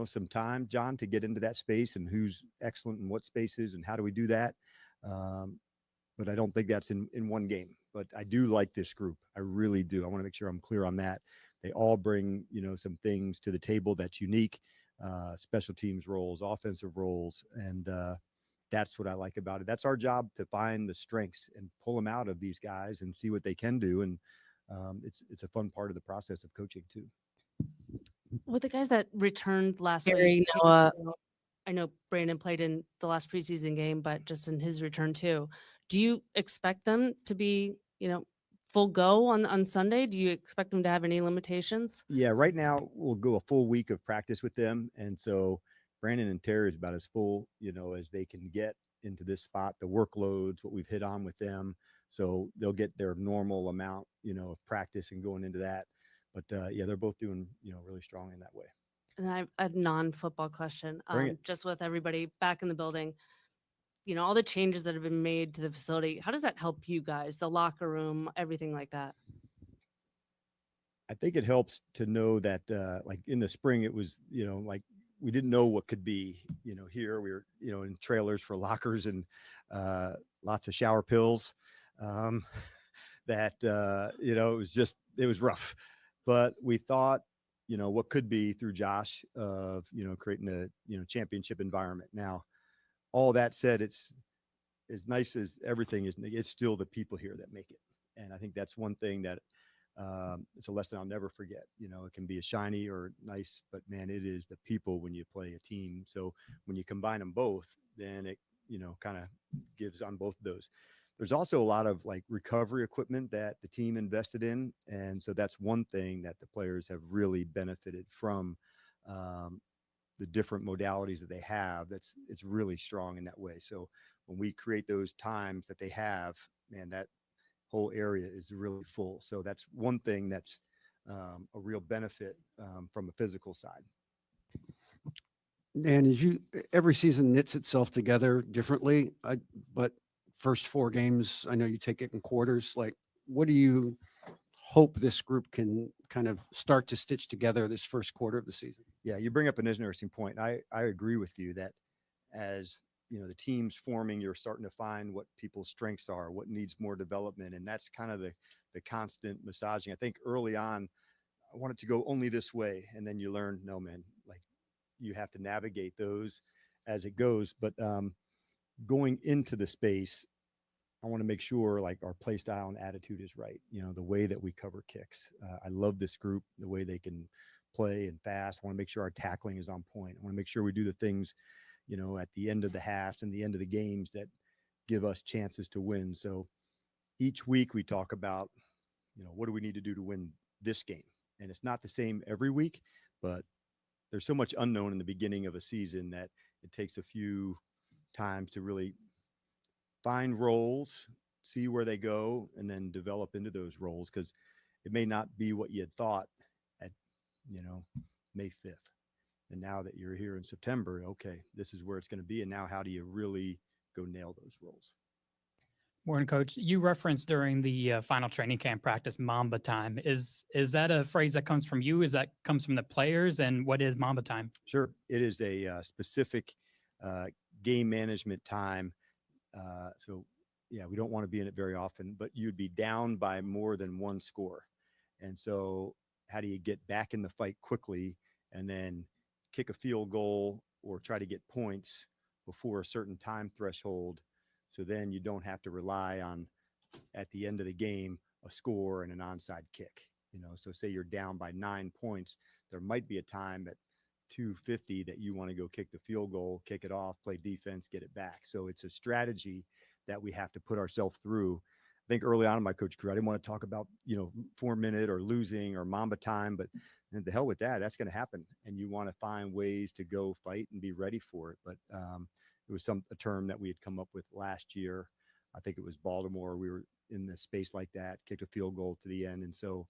some time, John, to get into that space and who's excellent in what spaces and how do we do that. But I don't think that's in one game. But I do like this group. I really do. I want to make sure I'm clear on that. They all bring, some things to the table that's unique, special teams roles, offensive roles. And that's what I like about it. That's our job, to find the strengths and pull them out of these guys and see what they can do. And it's a fun part of the process of coaching too. With the guys that returned last Gary, week, Noah. I know Brandon played in the last preseason game, but just in his return too, do you expect them to be, full go on Sunday? Do you expect them to have any limitations? Yeah, right now we'll go a full week of practice with them. And so Brandon and Terry is about as full, as they can get into this spot, the workloads, what we've hit on with them. So they'll get their normal amount, of practice and going into that. But yeah, they're both doing, really strong in that way. And I have a non-football question, Bring it. just with everybody back in the building, all the changes that have been made to the facility. How does that help you guys, the locker room, everything like that? I think it helps to know that, like in the spring, it was, like we didn't know what could be, here we were, in trailers for lockers and lots of shower pills that, it was rough. But we thought, what could be through Josh of, creating a, championship environment. Now, all that said, it's as nice as everything is, it's still the people here that make it. And I think that's one thing that it's a lesson I'll never forget. It can be a shiny or nice, but man, it is the people when you play a team. So when you combine them both, then it, kind of gives on both of those. There's also a lot of like recovery equipment that the team invested in. And so that's one thing that the players have really benefited from, the different modalities that they have. It's really strong in that way. So when we create those times that they have, man, that whole area is really full. So that's one thing that's a real benefit from a physical side. And every season knits itself together differently, but first 4 games, I know you take it in quarters. Like, what do you hope this group can kind of start to stitch together this first quarter of the season? Yeah, you bring up an interesting point. I agree with you that as the team's forming, you're starting to find what people's strengths are, what needs more development, and that's kind of the constant massaging. I think early on, I wanted to go only this way, and then you learn, no, man, like you have to navigate those as it goes. But going into the space, I want to make sure like our play style and attitude is right. The way that we cover kicks. I love this group, the way they can play and fast. I want to make sure our tackling is on point. I want to make sure we do the things, at the end of the halves and the end of the games that give us chances to win. So each week we talk about, what do we need to do to win this game? And it's not the same every week, but there's so much unknown in the beginning of a season that it takes a few times to really find roles, see where they go, and then develop into those roles, because it may not be what you had thought at, May 5th. And now that you're here in September, okay, this is where it's going to be. And now how do you really go nail those roles? Morning, Coach. You referenced during the final training camp practice Mamba time. Is that a phrase that comes from you? Is that comes from the players? And what is Mamba time? Sure. It is a specific game management time. So, yeah, we don't want to be in it very often, but you'd be down by more than one score. And so how do you get back in the fight quickly and then kick a field goal or try to get points before a certain time threshold? So then you don't have to rely on, at the end of the game, a score and an onside kick. So say you're down by 9 points, there might be a time at 2:50 that you want to go kick the field goal, kick it off, play defense, get it back. So it's a strategy that we have to put ourselves through. I think early on in my coach career, I didn't want to talk about, 4-minute or losing or Mamba time, but the hell with that, that's going to happen. And you want to find ways to go fight and be ready for it. But it was a term that we had come up with last year. I think it was Baltimore. We were in the space like that, kicked a field goal to the end. And so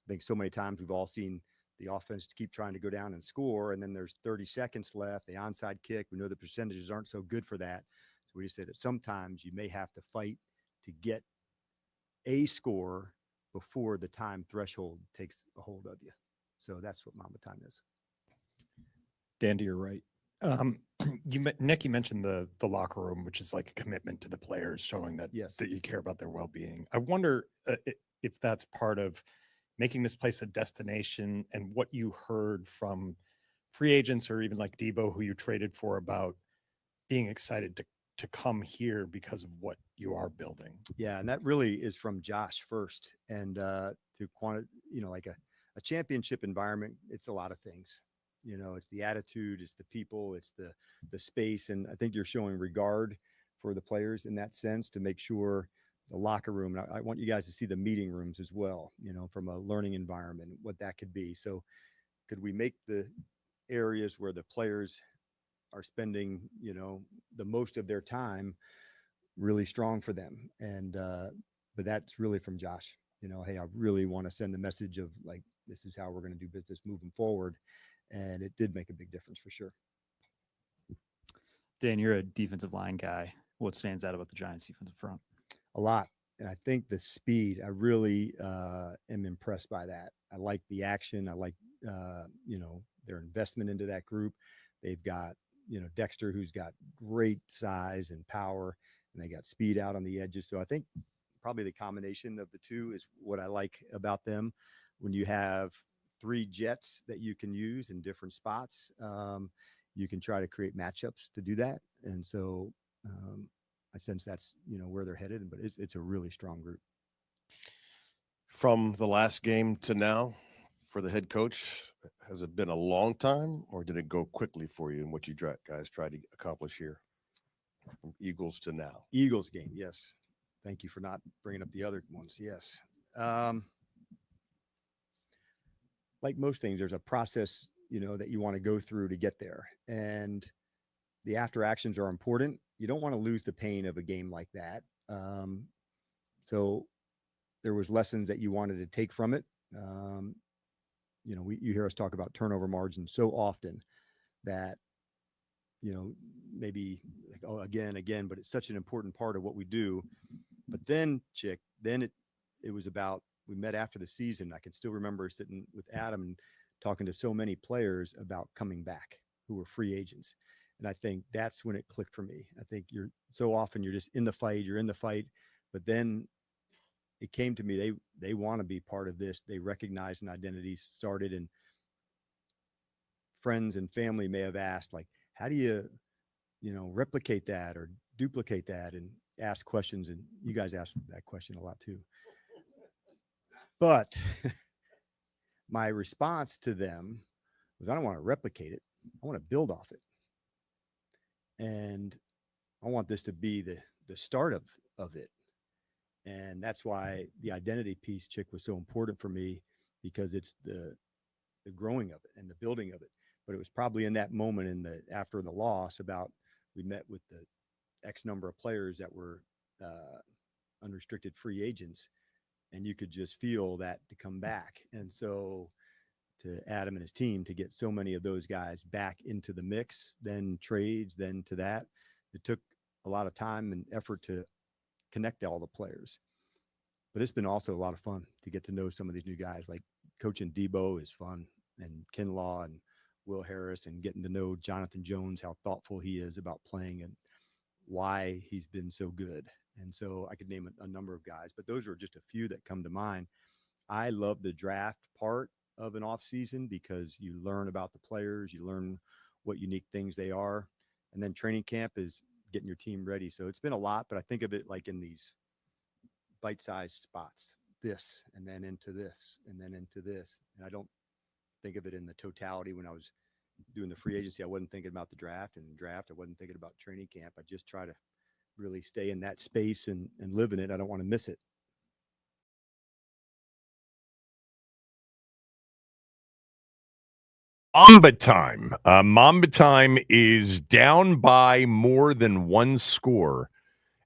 I think so many times we've all seen the offense keep trying to go down and score, and then there's 30 seconds left, the onside kick. We know the percentages aren't so good for that. So we just said that sometimes you may have to fight to get a score before the time threshold takes a hold of you. So that's what Mamba time is. Dan, to your right. Nikki mentioned the locker room, which is like a commitment to the players, showing that that you care about their well-being. I wonder if that's part of making this place a destination, and what you heard from free agents or even like Debo, who you traded for, about being excited to come here because of what you are building. Yeah, and that really is from Josh first. And to like a championship environment, it's a lot of things. It's the attitude, it's the people, it's the space. And I think you're showing regard for the players in that sense, to make sure the locker room. And I want you guys to see the meeting rooms as well, from a learning environment, what that could be. So could we make the areas where the players are spending, the most of their time really strong for them? And, but that's really from Josh, hey, I really want to send the message of like, this is how we're going to do business moving forward. And it did make a big difference for sure. Dan, you're a defensive line guy. What stands out about the Giants defensive front? A lot. And I think the speed, I really am impressed by that. I like the action. I like, their investment into that group. They've got, Dexter, who's got great size and power, and they got speed out on the edges. So I think probably the combination of the two is what I like about them. When you have 3 jets that you can use in different spots, you can try to create matchups to do that. And so I sense that's, where they're headed, but it's a really strong group. From the last game to now, for the head coach, has it been a long time, or did it go quickly for you in what you guys tried to accomplish here? From Eagles to now. Eagles game, yes. Thank you for not bringing up the other ones. Yes. Like most things, there's a process, that you want to go through to get there. And the after actions are important. You don't want to lose the pain of a game like that. So there was lessons that you wanted to take from it. You hear us talk about turnover margin so often that maybe like, oh, again, but it's such an important part of what we do. But then, it was about, we met after the season. I can still remember sitting with Adam and talking to so many players about coming back who were free agents. And I think that's when it clicked for me. I think you're just in the fight, but then it came to me, they want to be part of this. They recognize an identity started, and friends and family may have asked, like, how do you replicate that or duplicate that, and ask questions. And you guys ask that question a lot too. But my response to them was, I don't want to replicate it. I want to build off it. And I want this to be the start of it. And that's why the identity piece, Chick, was so important for me, because it's the growing of it and the building of it. But it was probably in that moment after the loss, we met with the X number of players that were unrestricted free agents, and you could just feel that to come back. And so to Adam and his team to get so many of those guys back into the mix, then trades, then to that, it took a lot of time and effort to connect all the players. But it's been also a lot of fun to get to know some of these new guys. Like coaching Debo is fun, and Kinlaw and Will Harris, and getting to know Jonathan Jones, how thoughtful he is about playing and why he's been so good. And so I could name a number of guys, but those are just a few that come to mind. I love the draft part of an off season because you learn about the players, you learn what unique things they are. And then training camp is getting your team ready. So it's been a lot, but I think of it like in these bite-sized spots, this, and then into this, and then into this. And I don't think of it in the totality. When I was doing the free agency, I wasn't thinking about the draft, and I wasn't thinking about training camp. I just try to really stay in that space and live in it. I don't want to miss it. Mamba time. Mamba time is down by more than one score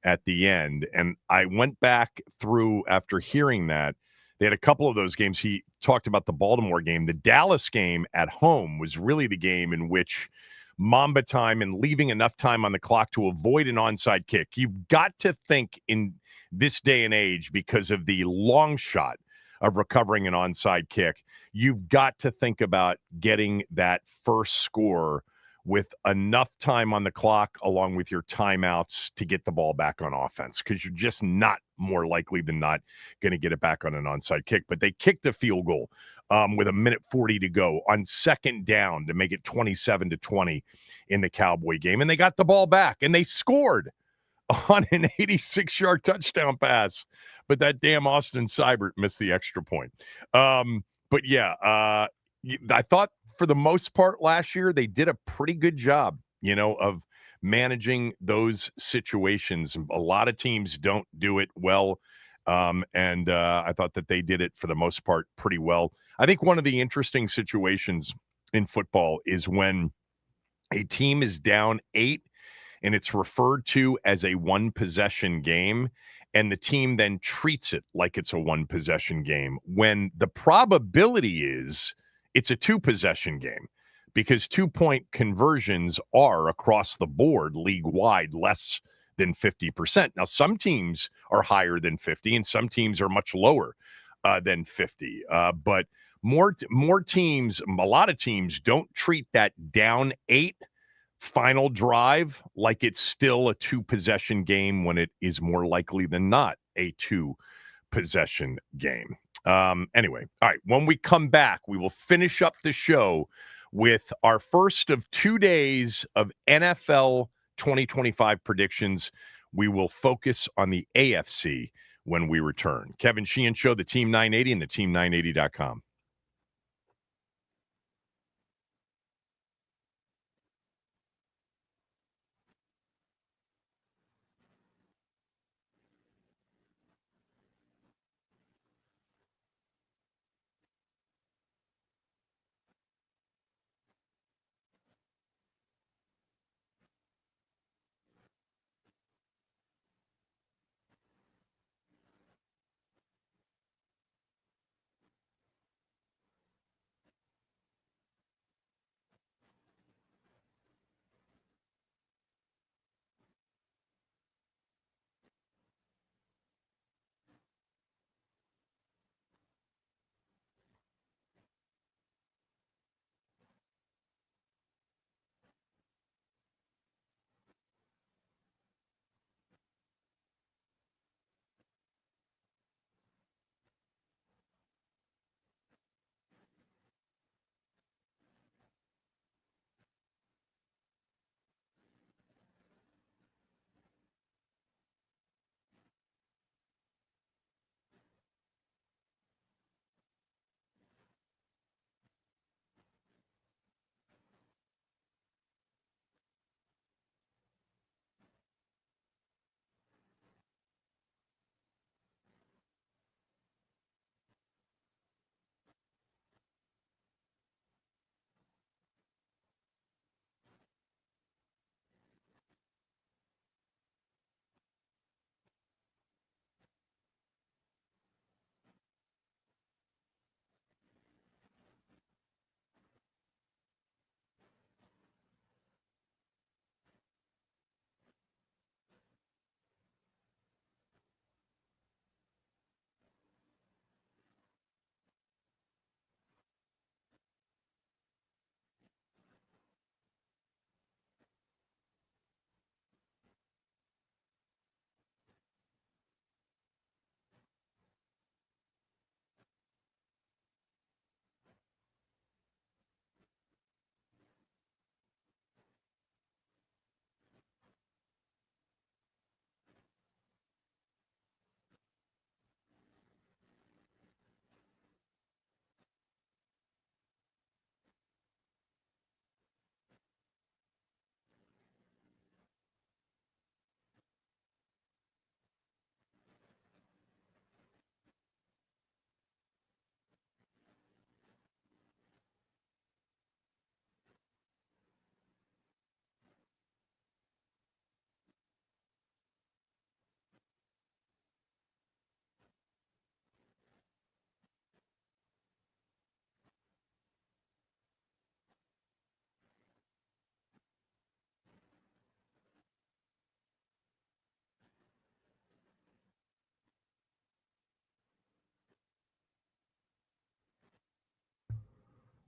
at the end. And I went back through after hearing that. They had a couple of those games. He talked about the Baltimore game. The Dallas game at home was really the game in which Mamba time and leaving enough time on the clock to avoid an onside kick. You've got to think in this day and age, because of the long shot of recovering an onside kick, you've got to think about getting that first score with enough time on the clock along with your timeouts to get the ball back on offense, because you're just not more likely than not going to get it back on an onside kick. But they kicked a field goal with 1:40 to go on second down to make it 27-20 in the Cowboy game. And they got the ball back and they scored on an 86-yard touchdown pass. But that damn Austin Seibert missed the extra point. But yeah, I thought for the most part last year, they did a pretty good job, of managing those situations. A lot of teams don't do it well. And I thought that they did it for the most part pretty well. I think one of the interesting situations in football is when a team is down 8 and it's referred to as a one-possession game, and the team then treats it like it's a one-possession game, when the probability is it's a two-possession game, because two-point conversions are across the board league-wide less than 50%. Now, some teams are higher than 50, and some teams are much lower than 50. But more teams, a lot of teams don't treat that down 8 final drive like it's still a two-possession game, when it is more likely than not a two-possession game. Anyway, all right, when we come back, we will finish up the show with our first of 2 days of NFL 2025 predictions. We will focus on the AFC when we return. Kevin Sheehan Show, the Team 980 and the team980.com.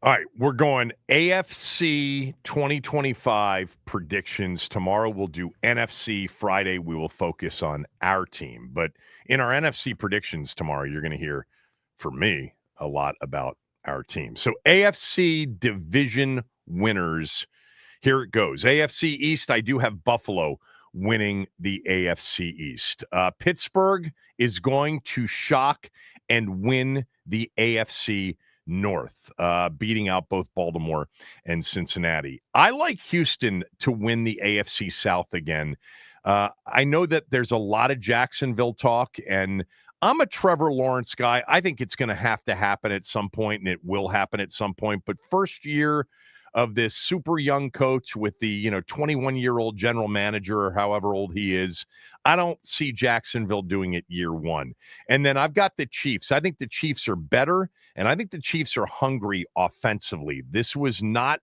All right, we're going AFC 2025 predictions. Tomorrow we'll do NFC. Friday we will focus on our team. But in our NFC predictions tomorrow, you're going to hear from me a lot about our team. So AFC division winners, here it goes. AFC East, I do have Buffalo winning the AFC East. Pittsburgh is going to shock and win the AFC North, beating out both Baltimore and Cincinnati. I like Houston to win the AFC South again. I know that there's a lot of Jacksonville talk, and I'm a Trevor Lawrence guy. I think it's going to have to happen at some point, and it will happen at some point. But first year of this super young coach with the 21-year-old general manager or however old he is, I don't see Jacksonville doing it year one. And then I've got the Chiefs. I think the Chiefs are better, and I think the Chiefs are hungry offensively. This was not,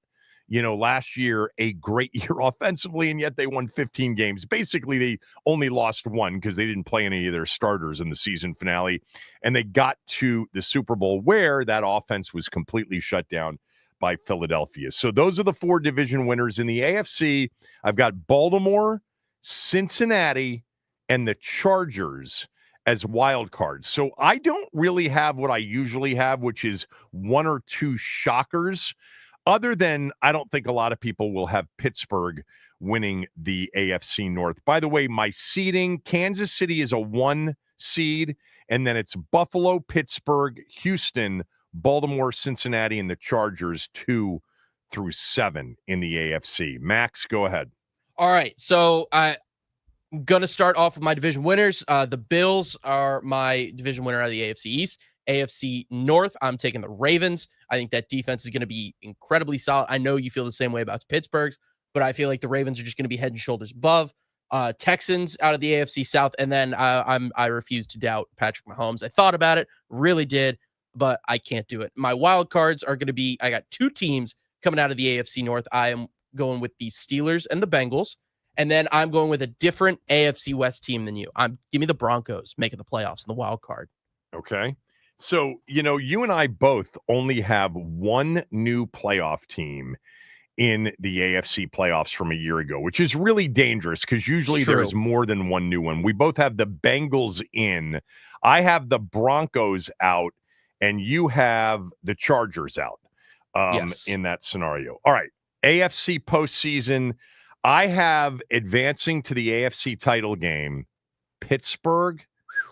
last year a great year offensively, and yet they won 15 games. Basically, they only lost one because they didn't play any of their starters in the season finale, and they got to the Super Bowl where that offense was completely shut down by Philadelphia. So those are the four division winners. In the AFC, I've got Baltimore, Cincinnati, and the Chargers as wild cards. So I don't really have what I usually have, which is one or two shockers, other than I don't think a lot of people will have Pittsburgh winning the AFC North. By the way, my seeding, Kansas City is a 1 seed, and then it's Buffalo, Pittsburgh, Houston, Baltimore, Cincinnati, and the Chargers 2 through 7 in the AFC. Max, go ahead. All right. So I'm going to start off with my division winners. The Bills are my division winner out of the AFC East. AFC North, I'm taking the Ravens. I think that defense is going to be incredibly solid. I know you feel the same way about Pittsburgh's, but I feel like the Ravens are just going to be head and shoulders above. Texans out of the AFC South, and then I refuse to doubt Patrick Mahomes. I thought about it, really did, but I can't do it. My wild cards are going to be, I got two teams coming out of the AFC North. I am going with the Steelers and the Bengals, and then I'm going with a different AFC West team than you. Give me the Broncos making the playoffs in the wild card. Okay. So, you and I both only have one new playoff team in the AFC playoffs from a year ago, which is really dangerous because usually there is more than one new one. We both have the Bengals in. I have the Broncos out, and you have the Chargers out in that scenario. All right, AFC postseason, I have advancing to the AFC title game, Pittsburgh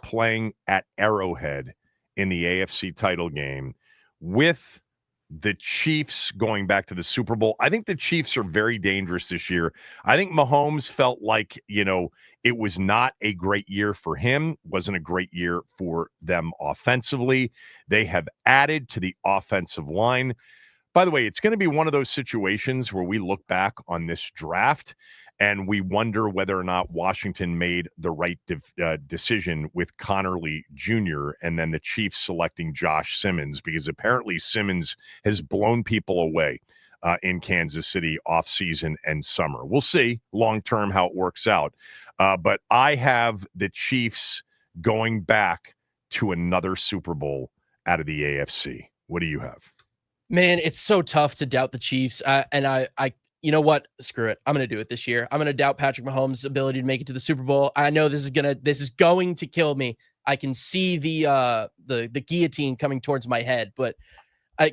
playing at Arrowhead in the AFC title game with the Chiefs going back to the Super Bowl. I think the Chiefs are very dangerous this year. I think Mahomes felt like, it was not a great year for him, wasn't a great year for them offensively. They have added to the offensive line. By the way, it's going to be one of those situations where we look back on this draft and we wonder whether or not Washington made the right decision with Connerly Jr. and then the Chiefs selecting Josh Simmons, because apparently Simmons has blown people away in Kansas City offseason and summer. We'll see long-term how it works out. But I have the Chiefs going back to another Super Bowl out of the AFC. What do you have? Man, it's so tough to doubt the Chiefs. And I you know what? Screw it. I'm going to do it this year. I'm going to doubt Patrick Mahomes' ability to make it to the Super Bowl. I know this is going to kill me. I can see the guillotine coming towards my head, but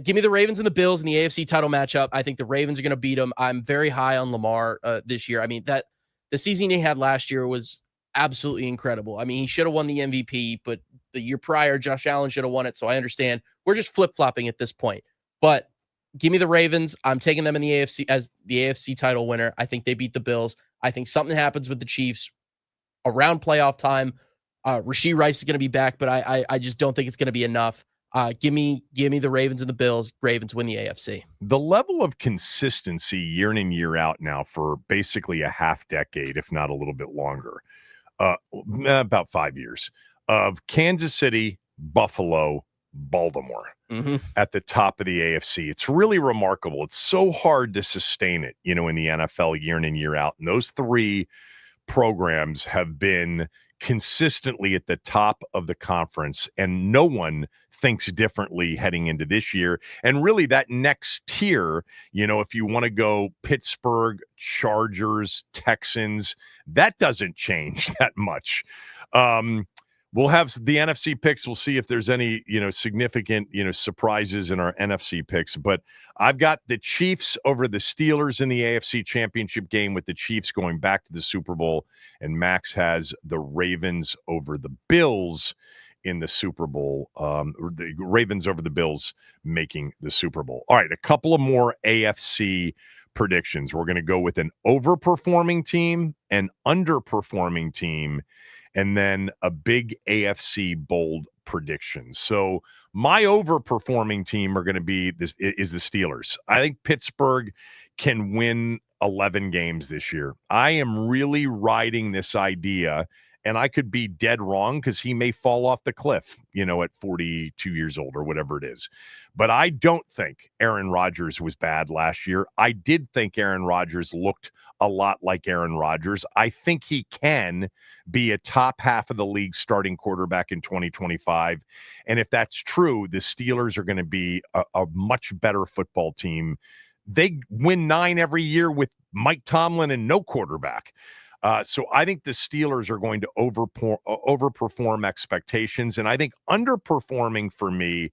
give me the Ravens and the Bills in the AFC title matchup. I think the Ravens are going to beat them. I'm very high on Lamar this year. I mean, that the season he had last year was absolutely incredible. I mean, he should have won the MVP, but the year prior, Josh Allen should have won it. So I understand. We're just flip-flopping at this point. But give me the Ravens. I'm taking them in the AFC as the AFC title winner. I think they beat the Bills. I think something happens with the Chiefs around playoff time. Rashee Rice is going to be back, but I just don't think it's going to be enough. Give me the Ravens and the Bills. Ravens win the AFC. The level of consistency year in and year out now for basically a half decade, if not a little bit longer, about 5 years, of Kansas City, Buffalo, Baltimore at the top of the AFC. It's really remarkable. It's so hard to sustain it, in the NFL year in and year out. And those three programs have been consistently at the top of the conference, and no one thinks differently heading into this year. And really that next tier, if you want to go Pittsburgh, Chargers, Texans, that doesn't change that much. We'll have the NFC picks. We'll see if there's any, significant, surprises in our NFC picks. But I've got the Chiefs over the Steelers in the AFC Championship game, with the Chiefs going back to the Super Bowl. And Max has the Ravens over the Bills in the Super Bowl. The Ravens over the Bills making the Super Bowl. All right, a couple of more AFC predictions. We're going to go with an overperforming team, an underperforming team, and then a big AFC bold prediction. So my overperforming team are going to be the Steelers. I think Pittsburgh can win 11 games this year. I am really riding this idea, and I could be dead wrong because he may fall off the cliff, at 42 years old or whatever it is. But I don't think Aaron Rodgers was bad last year. I did think Aaron Rodgers looked a lot like Aaron Rodgers. I think he can be a top half of the league starting quarterback in 2025. And if that's true, the Steelers are going to be a much better football team. They win 9 every year with Mike Tomlin and no quarterback. So I think the Steelers are going to overperform expectations. And I think underperforming for me,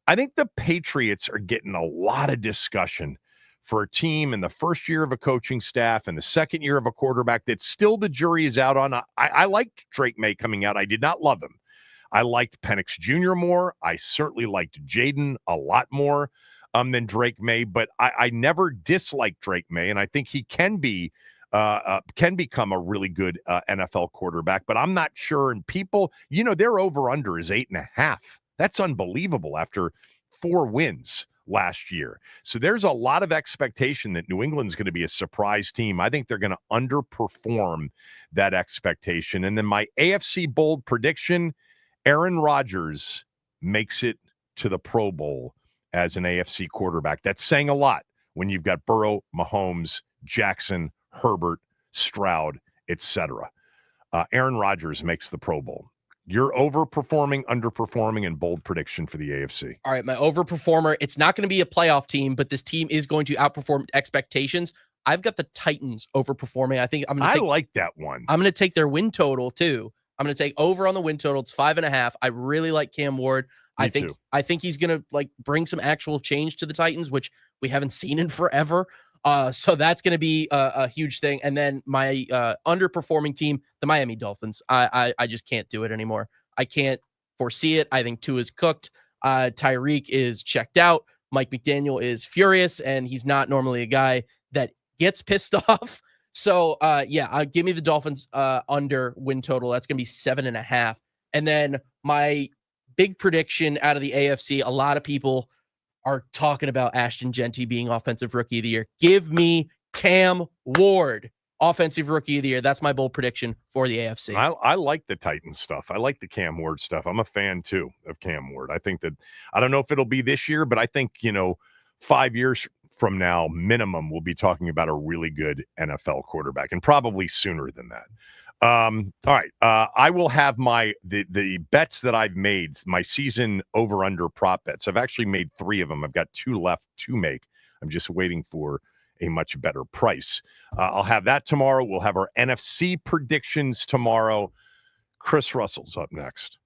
I think the Patriots are getting a lot of discussion for a team in the first year of a coaching staff and the second year of a quarterback that still the jury is out on. I liked Drake May coming out. I did not love him. I liked Penix Jr. more. I certainly liked Jaden a lot more than Drake May, but I never disliked Drake May, and I think he can become a really good NFL quarterback, but I'm not sure. And people, their over-under is 8.5. That's unbelievable after 4 wins last year. So there's a lot of expectation that New England's going to be a surprise team. I think they're going to underperform that expectation. And then my AFC bold prediction, Aaron Rodgers makes it to the Pro Bowl as an AFC quarterback. That's saying a lot when you've got Burrow, Mahomes, Jackson, Herbert, Stroud, etc. Aaron Rodgers makes the Pro Bowl. You're overperforming, underperforming, and bold prediction for the AFC. All right, my overperformer, it's not going to be a playoff team, but this team is going to outperform expectations. I've got the Titans overperforming. I like that one. I'm going to take their win total too. I'm going to take over on the win total. It's 5.5. I really like Cam Ward. I think he's going to bring some actual change to the Titans, which we haven't seen in forever. So that's going to be a huge thing. And then my underperforming team, the Miami Dolphins. I just can't do it anymore. I can't foresee it. I think Tua is cooked. Tyreek is checked out. Mike McDaniel is furious, and he's not normally a guy that gets pissed off. So, give me the Dolphins under win total. That's going to be 7.5. And then my big prediction out of the AFC, a lot of people are talking about Ashton Genty being offensive rookie of the year. Give me Cam Ward, offensive rookie of the year. That's my bold prediction for the AFC. I like the Titans stuff. I like the Cam Ward stuff. I'm a fan too of Cam Ward. I think that, I don't know if it'll be this year, but I think, 5 years from now, minimum, we'll be talking about a really good NFL quarterback, and probably sooner than that. All right. I will have the bets that I've made, my season over under prop bets. I've actually made 3 of them. I've got 2 left to make. I'm just waiting for a much better price. I'll have that tomorrow. We'll have our NFC predictions tomorrow. Chris Russell's up next.